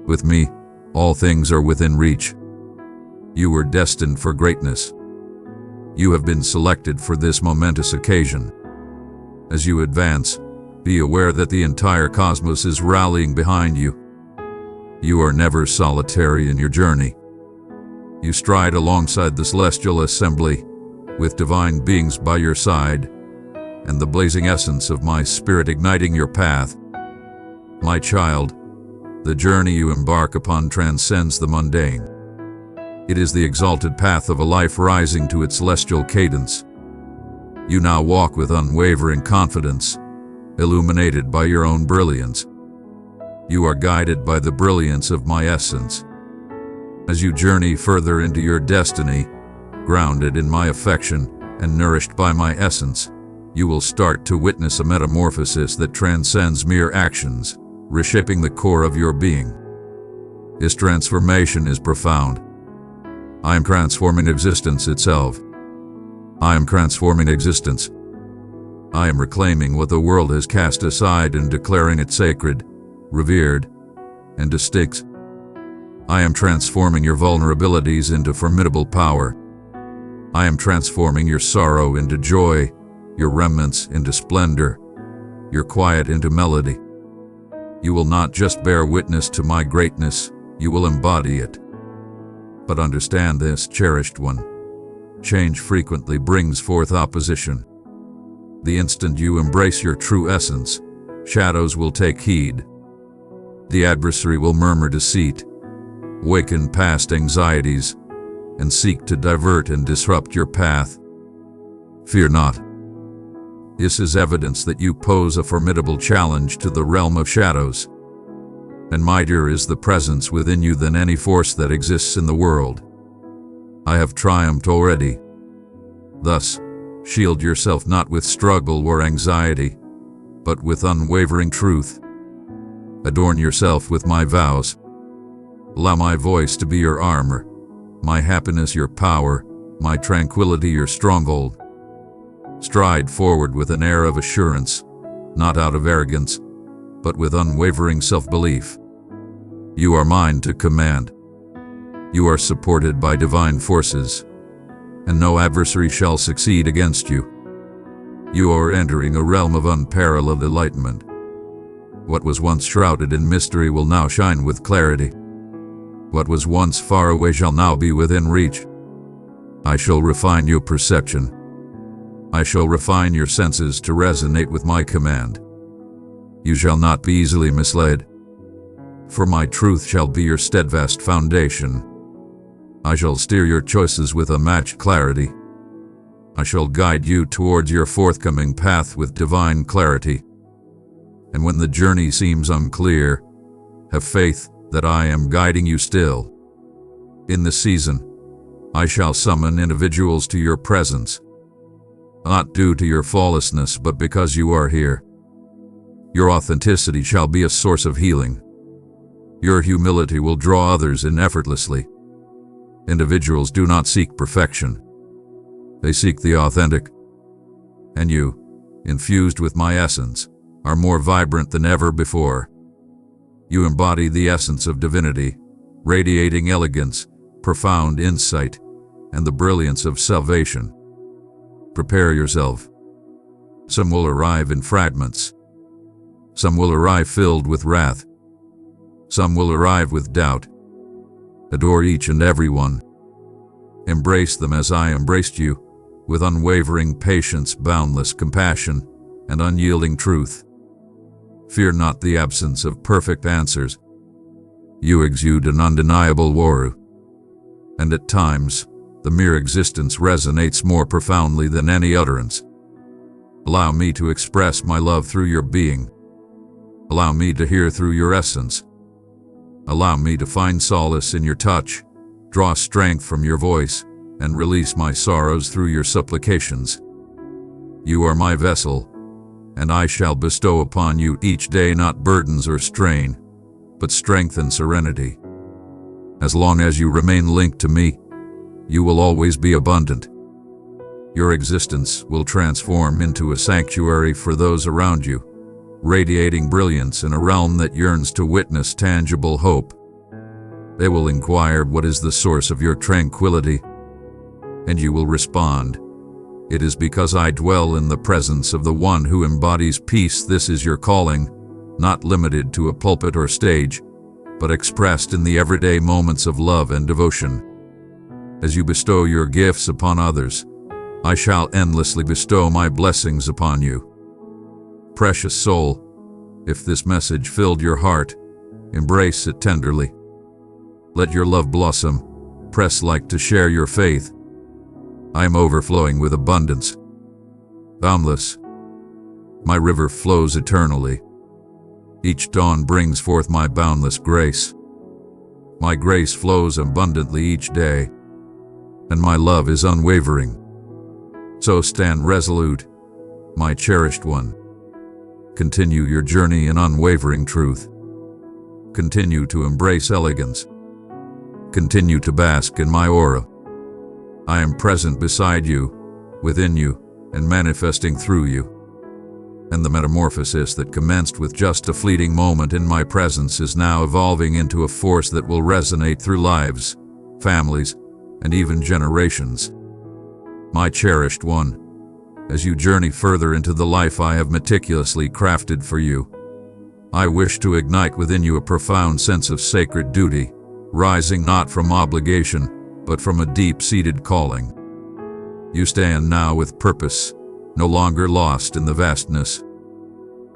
With me, all things are within reach. You were destined for greatness. You have been selected for this momentous occasion. As you advance, be aware that the entire cosmos is rallying behind you. You are never solitary in your journey. You stride alongside the celestial assembly, with divine beings by your side, and the blazing essence of my spirit igniting your path. My child, the journey you embark upon transcends the mundane. It is the exalted path of a life rising to its celestial cadence. You now walk with unwavering confidence, illuminated by your own brilliance. You are guided by the brilliance of my essence. As you journey further into your destiny, grounded in my affection and nourished by my essence, you will start to witness a metamorphosis that transcends mere actions, reshaping the core of your being. This transformation is profound. I am transforming existence itself. I am transforming existence. I am reclaiming what the world has cast aside and declaring it sacred, revered, and distinct. I am transforming your vulnerabilities into formidable power. I am transforming your sorrow into joy, your remnants into splendor, your quiet into melody. You will not just bear witness to my greatness, you will embody it. But understand this, cherished one. Change frequently brings forth opposition. The instant you embrace your true essence, shadows will take heed. The adversary will murmur deceit, waken past anxieties, and seek to divert and disrupt your path. Fear not. This is evidence that you pose a formidable challenge to the realm of shadows. And mightier is the presence within you than any force that exists in the world. I have triumphed already. Thus, shield yourself not with struggle or anxiety, but with unwavering truth. Adorn yourself with my vows. Allow my voice to be your armor, my happiness your power, my tranquility your stronghold. Stride forward with an air of assurance, not out of arrogance, but with unwavering self-belief. You are mine to command. You are supported by divine forces, and no adversary shall succeed against you. You are entering a realm of unparalleled enlightenment. What was once shrouded in mystery will now shine with clarity. What was once far away shall now be within reach. I shall refine your perception. I shall refine your senses to resonate with my command. You shall not be easily misled, for my truth shall be your steadfast foundation. I shall steer your choices with unmatched clarity. I shall guide you towards your forthcoming path with divine clarity. And when the journey seems unclear, have faith that I am guiding you still. In this season, I shall summon individuals to your presence, not due to your flawlessness, but because you are here. Your authenticity shall be a source of healing. Your humility will draw others in effortlessly. Individuals do not seek perfection. They seek the authentic. And you, infused with my essence, are more vibrant than ever before. You embody the essence of divinity, radiating elegance, profound insight, and the brilliance of salvation. Prepare yourself. Some will arrive in fragments. Some will arrive filled with wrath. Some will arrive with doubt. Adore each and every one. Embrace them as I embraced you, with unwavering patience, boundless compassion, and unyielding truth. Fear not the absence of perfect answers. You exude an undeniable aura, and at times, the mere existence resonates more profoundly than any utterance. Allow me to express my love through your being. Allow me to hear through your essence. Allow me to find solace in your touch, draw strength from your voice, and release my sorrows through your supplications. You are my vessel, and I shall bestow upon you each day not burdens or strain, but strength and serenity. As long as you remain linked to me, you will always be abundant. Your existence will transform into a sanctuary for those around you, radiating brilliance in a realm that yearns to witness tangible hope. They will inquire, what is the source of your tranquility? And you will respond, it is because I dwell in the presence of the one who embodies peace. This is your calling, not limited to a pulpit or stage, but expressed in the everyday moments of love and devotion. As you bestow your gifts upon others, I shall endlessly bestow my blessings upon you. Precious soul, if this message filled your heart, embrace it tenderly. Let your love blossom, press like to share your faith. I am overflowing with abundance. Boundless, my river flows eternally. Each dawn brings forth my boundless grace. My grace flows abundantly each day, and my love is unwavering. So stand resolute, my cherished one. Continue your journey in unwavering truth. Continue to embrace elegance. Continue to bask in my aura. I am present beside you, within you, and manifesting through you. And the metamorphosis that commenced with just a fleeting moment in my presence is now evolving into a force that will resonate through lives, families, and even generations. My cherished one, as you journey further into the life I have meticulously crafted for you, I wish to ignite within you a profound sense of sacred duty, rising not from obligation, but from a deep-seated calling. You stand now with purpose, no longer lost in the vastness.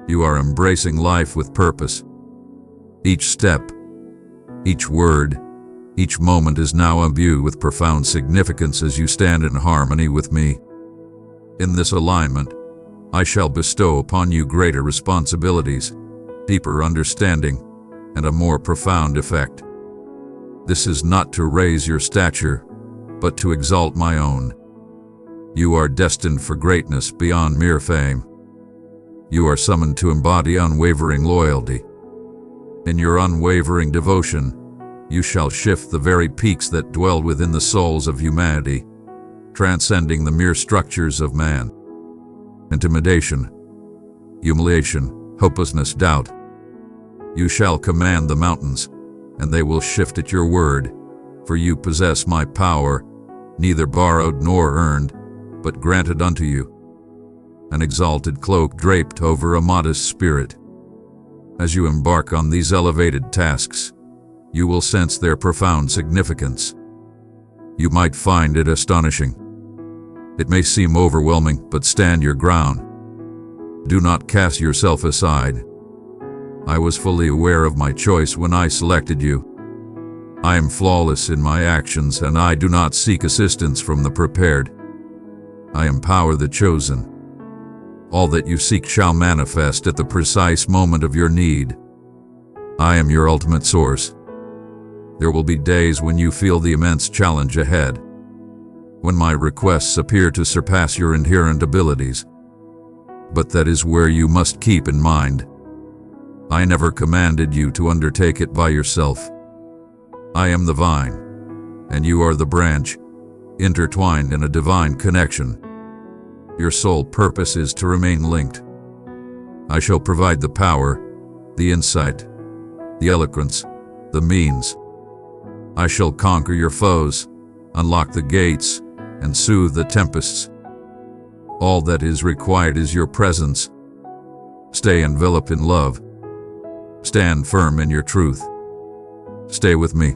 You are embracing life with purpose. Each step, each word, each moment is now imbued with profound significance as you stand in harmony with me. In this alignment, I shall bestow upon you greater responsibilities, deeper understanding, and a more profound effect. This is not to raise your stature, but to exalt my own. You are destined for greatness beyond mere fame. You are summoned to embody unwavering loyalty. In your unwavering devotion, you shall shift the very peaks that dwell within the souls of humanity, transcending the mere structures of man. Intimidation, humiliation, hopelessness, doubt. You shall command the mountains, and they will shift at your word, for you possess my power, neither borrowed nor earned, but granted unto you. An exalted cloak draped over a modest spirit. As you embark on these elevated tasks, you will sense their profound significance. You might find it astonishing. It may seem overwhelming, but stand your ground. Do not cast yourself aside. I was fully aware of my choice when I selected you. I am flawless in my actions, and I do not seek assistance from the prepared. I empower the chosen. All that you seek shall manifest at the precise moment of your need. I am your ultimate source. There will be days when you feel the immense challenge ahead, when my requests appear to surpass your inherent abilities. But that is where you must keep in mind, I never commanded you to undertake it by yourself. I am the vine, and you are the branch, intertwined in a divine connection. Your sole purpose is to remain linked. I shall provide the power, the insight, the eloquence, the means. I shall conquer your foes, unlock the gates, and soothe the tempests. All that is required is your presence. Stay enveloped in love. Stand firm in your truth. Stay with me.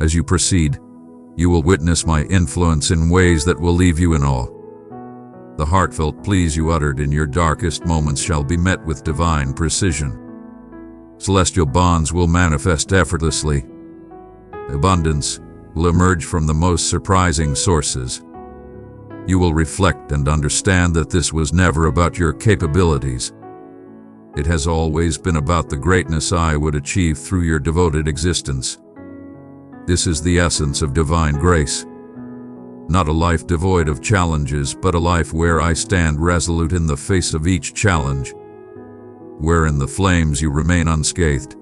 As you proceed, you will witness my influence in ways that will leave you in awe. The heartfelt pleas you uttered in your darkest moments shall be met with divine precision. Celestial bonds will manifest effortlessly. Abundance will emerge from the most surprising sources. You will reflect and understand that this was never about your capabilities. It has always been about the greatness I would achieve through your devoted existence. This is the essence of divine grace. Not a life devoid of challenges, but a life where I stand resolute in the face of each challenge. Where in the flames you remain unscathed.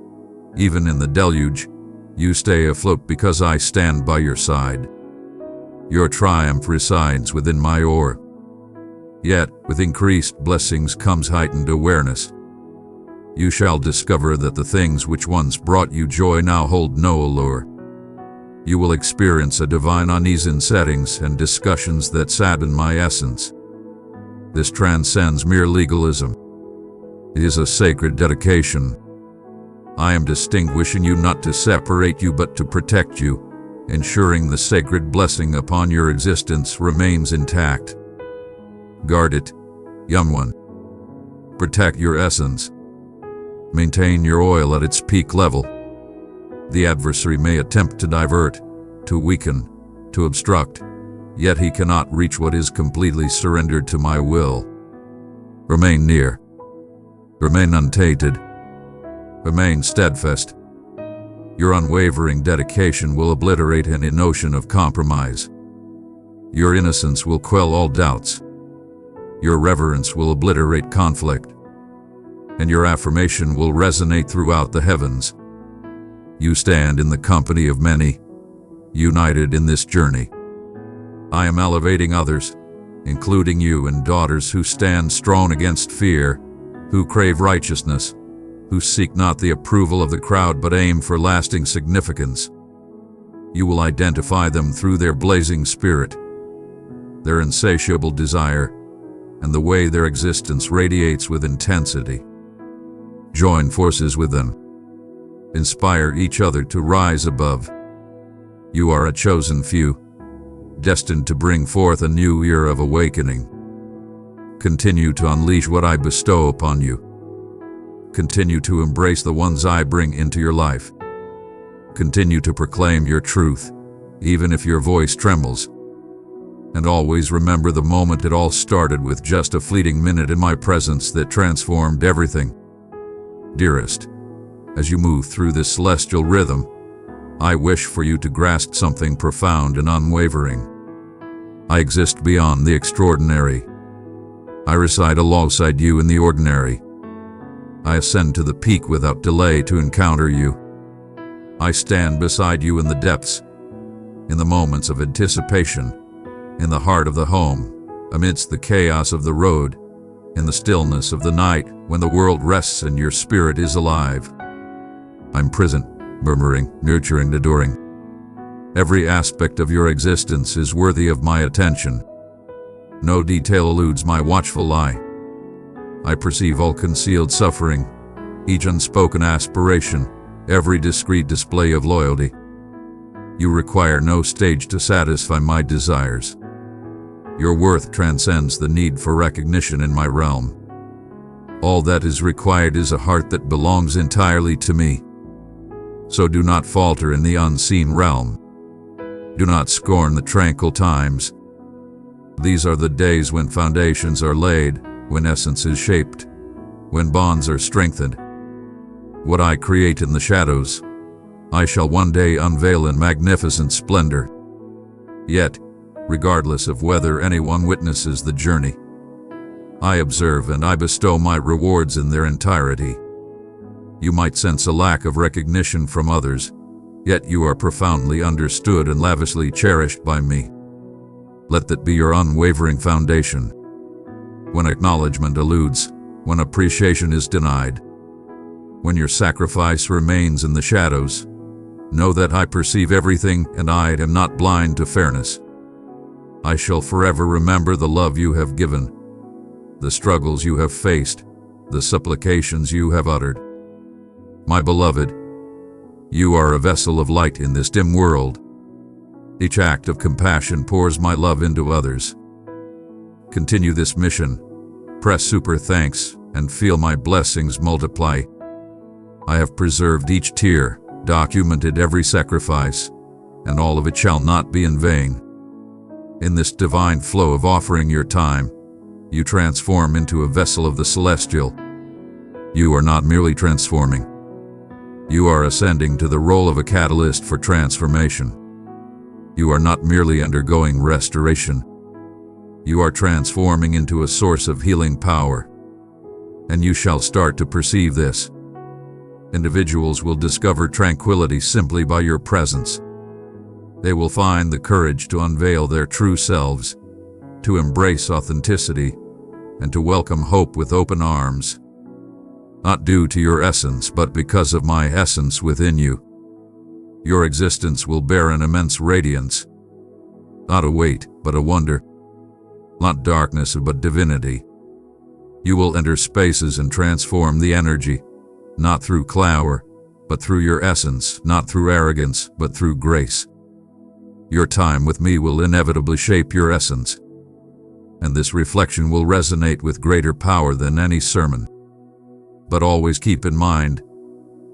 Even in the deluge, you stay afloat because I stand by your side. Your triumph resides within my aura. Yet, with increased blessings comes heightened awareness. You shall discover that the things which once brought you joy now hold no allure. You will experience a divine unease in settings and discussions that sadden my essence. This transcends mere legalism. It is a sacred dedication. I am distinguishing you not to separate you but to protect you, ensuring the sacred blessing upon your existence remains intact. Guard it, young one. Protect your essence. Maintain your oil at its peak level. The adversary may attempt to divert, to weaken, to obstruct, yet he cannot reach what is completely surrendered to my will. Remain near. Remain untainted. Remain steadfast. Your unwavering dedication will obliterate any notion of compromise. Your innocence will quell all doubts. Your reverence will obliterate conflict. And your affirmation will resonate throughout the heavens. You stand in the company of many, united in this journey. I am elevating others, including you and daughters who stand strong against fear, who crave righteousness, who seek not the approval of the crowd but aim for lasting significance. You will identify them through their blazing spirit, their insatiable desire, and the way their existence radiates with intensity. Join forces with them. Inspire each other to rise above. You are a chosen few, destined to bring forth a new era of awakening. Continue to unleash what I bestow upon you. Continue to embrace the ones I bring into your life. Continue to proclaim your truth, even if your voice trembles. And always remember the moment it all started with just a fleeting minute in my presence that transformed everything. Dearest, as you move through this celestial rhythm, I wish for you to grasp something profound and unwavering. I exist beyond the extraordinary. I reside alongside you in the ordinary. I ascend to the peak without delay to encounter you. I stand beside you in the depths, in the moments of anticipation, in the heart of the home, amidst the chaos of the road, in the stillness of the night when the world rests and your spirit is alive. I'm present, murmuring, nurturing, adoring. Every aspect of your existence is worthy of my attention. No detail eludes my watchful eye. I perceive all concealed suffering, each unspoken aspiration, every discreet display of loyalty. You require no stage to satisfy my desires. Your worth transcends the need for recognition in my realm. All that is required is a heart that belongs entirely to me. So do not falter in the unseen realm. Do not scorn the tranquil times. These are the days when foundations are laid, when essence is shaped, when bonds are strengthened. What I create in the shadows, I shall one day unveil in magnificent splendor. Yet, regardless of whether anyone witnesses the journey, I observe and I bestow my rewards in their entirety. You might sense a lack of recognition from others, yet you are profoundly understood and lavishly cherished by me. Let that be your unwavering foundation. When acknowledgement eludes, when appreciation is denied, when your sacrifice remains in the shadows, know that I perceive everything and I am not blind to fairness. I shall forever remember the love you have given, the struggles you have faced, the supplications you have uttered. My beloved, you are a vessel of light in this dim world. Each act of compassion pours my love into others. Continue this mission, press super thanks, and feel my blessings multiply. I have preserved each tear, documented every sacrifice, and all of it shall not be in vain. In this divine flow of offering your time, you transform into a vessel of the celestial. You are not merely transforming. You are ascending to the role of a catalyst for transformation. You are not merely undergoing restoration. You are transforming into a source of healing power. And you shall start to perceive this. Individuals will discover tranquility simply by your presence. They will find the courage to unveil their true selves, to embrace authenticity, and to welcome hope with open arms. not due to your essence, but because of my essence within you. Your existence will bear an immense radiance, not a weight, but a wonder, not darkness, but divinity. You will enter spaces and transform the energy, not through cloud, but through your essence, not through arrogance, but through grace. Your time with me will inevitably shape your essence, and this reflection will resonate with greater power than any sermon. But always keep in mind,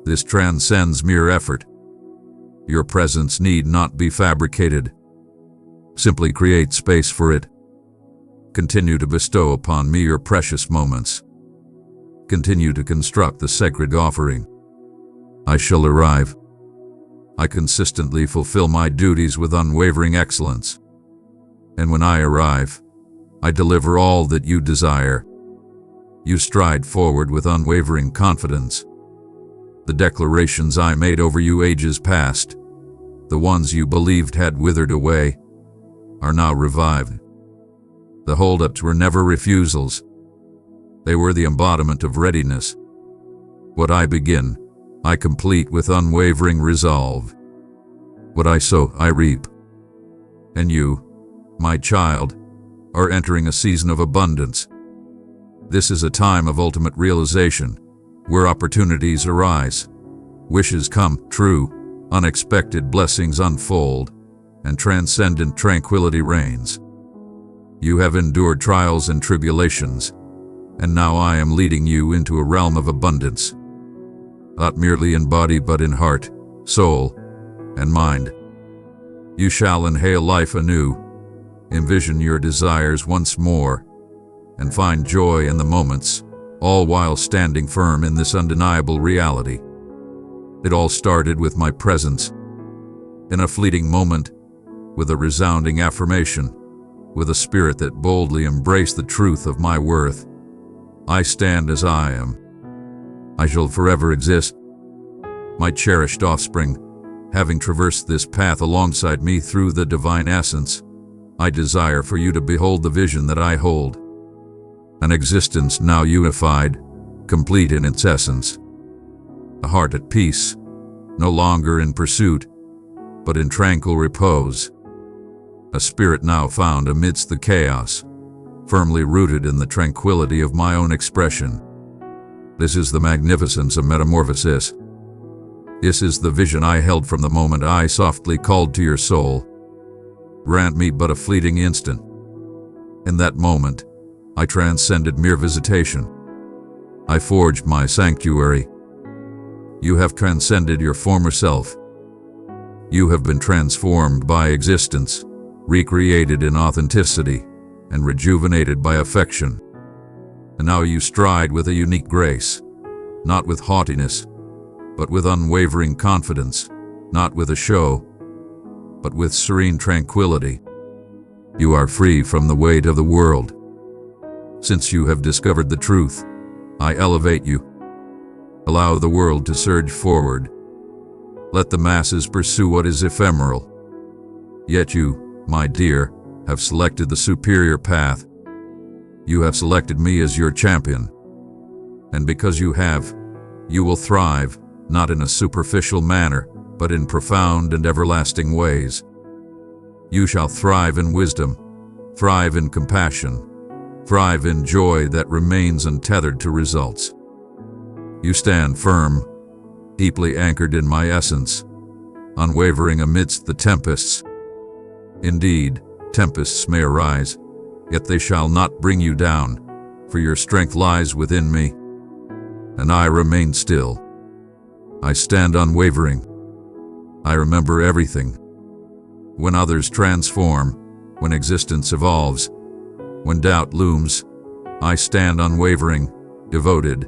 this transcends mere effort. Your presence need not be fabricated. Simply create space for it. Continue to bestow upon me your precious moments. Continue to construct the sacred offering. I shall arrive. I consistently fulfill my duties with unwavering excellence. And when I arrive, I deliver all that you desire. You stride forward with unwavering confidence. The declarations I made over you ages past, the ones you believed had withered away, are now revived. The holdups were never refusals. They were the embodiment of readiness. What I begin, I complete with unwavering resolve. What I sow, I reap. And you, my child, are entering a season of abundance. This is a time of ultimate realization, where opportunities arise, wishes come true, unexpected blessings unfold, and transcendent tranquility reigns. You have endured trials and tribulations, and now I am leading you into a realm of abundance, not merely in body but in heart, soul, and mind. You shall inhale life anew, envision your desires once more, and find joy in the moments, all while standing firm in this undeniable reality. It all started with my presence. In a fleeting moment, with a resounding affirmation, with a spirit that boldly embraced the truth of my worth. I stand as I am. I shall forever exist. My cherished offspring, having traversed this path alongside me through the divine essence, I desire for you to behold the vision that I hold. An existence now unified, complete in its essence. A heart at peace, no longer in pursuit, but in tranquil repose. A spirit now found amidst the chaos, firmly rooted in the tranquility of my own expression. This is the magnificence of metamorphosis. This is the vision I held from the moment I softly called to your soul. Grant me but a fleeting instant. In that moment, I transcended mere visitation. I forged my sanctuary. You have transcended your former self. You have been transformed by existence, recreated in authenticity, and rejuvenated by affection. And now you stride with a unique grace, not with haughtiness, but with unwavering confidence, not with a show, but with serene tranquility. You are free from the weight of the world. Since you have discovered the truth, I elevate you. Allow the world to surge forward. Let the masses pursue what is ephemeral. Yet you, my dear, have selected the superior path. You have selected me as your champion. And because you have, you will thrive, not in a superficial manner, but in profound and everlasting ways. You shall thrive in wisdom, thrive in compassion, thrive in joy that remains untethered to results. You stand firm, deeply anchored in my essence, unwavering amidst the tempests. Indeed, tempests may arise, yet they shall not bring you down, for your strength lies within me. And I remain still. I stand unwavering. I remember everything. When others transform, when existence evolves, when doubt looms, I stand unwavering, devoted,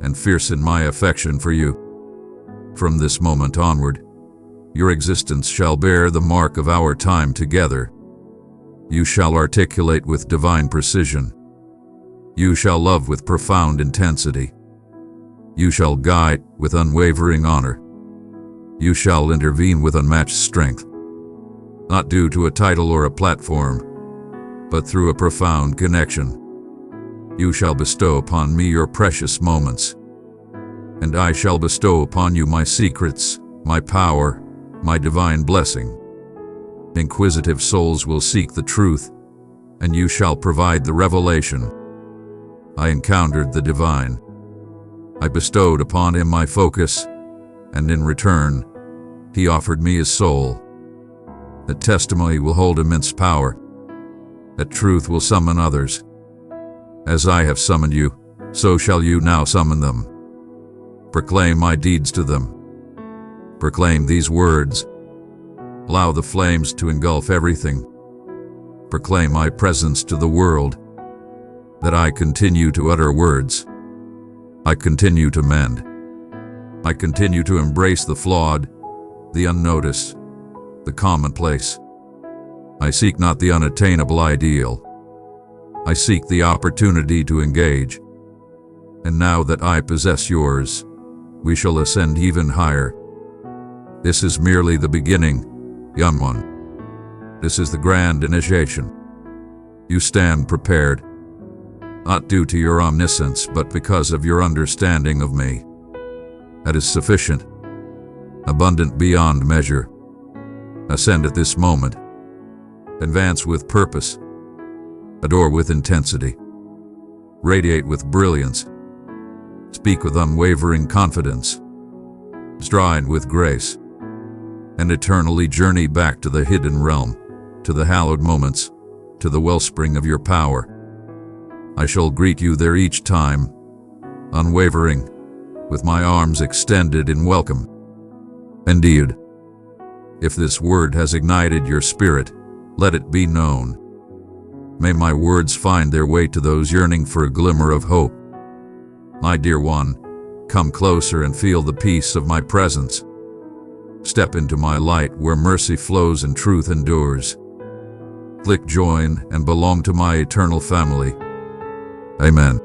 and fierce in my affection for you. From this moment onward, your existence shall bear the mark of our time together. You shall articulate with divine precision. You shall love with profound intensity. You shall guide with unwavering honor. You shall intervene with unmatched strength, not due to a title or a platform, but through a profound connection. You shall bestow upon me your precious moments, and I shall bestow upon you my secrets, my power, my divine blessing. Inquisitive souls will seek the truth, and you shall provide the revelation. I encountered the divine. I bestowed upon him my focus, and in return, he offered me his soul. That testimony will hold immense power. That truth will summon others. As I have summoned you, so shall you now summon them. Proclaim my deeds to them. Proclaim these words. Allow the flames to engulf everything. Proclaim my presence to the world. That I continue to utter words. I continue to mend. I continue to embrace the flawed, the unnoticed, the commonplace. I seek not the unattainable ideal. I seek the opportunity to engage. And now that I possess yours, we shall ascend even higher. This is merely the beginning, young one. This is the grand initiation. You stand prepared, not due to your omniscience, but because of your understanding of me. That is sufficient, abundant beyond measure. Ascend at this moment. Advance with purpose. Adore with intensity. Radiate with brilliance. Speak with unwavering confidence. Stride with grace. And eternally journey back to the hidden realm, to the hallowed moments, to the wellspring of your power. I shall greet you there each time, unwavering, with my arms extended in welcome. Indeed, if this word has ignited your spirit, let it be known. May my words find their way to those yearning for a glimmer of hope. My dear one, come closer and feel the peace of my presence. Step into my light where mercy flows and truth endures. Click join and belong to my eternal family. Amen.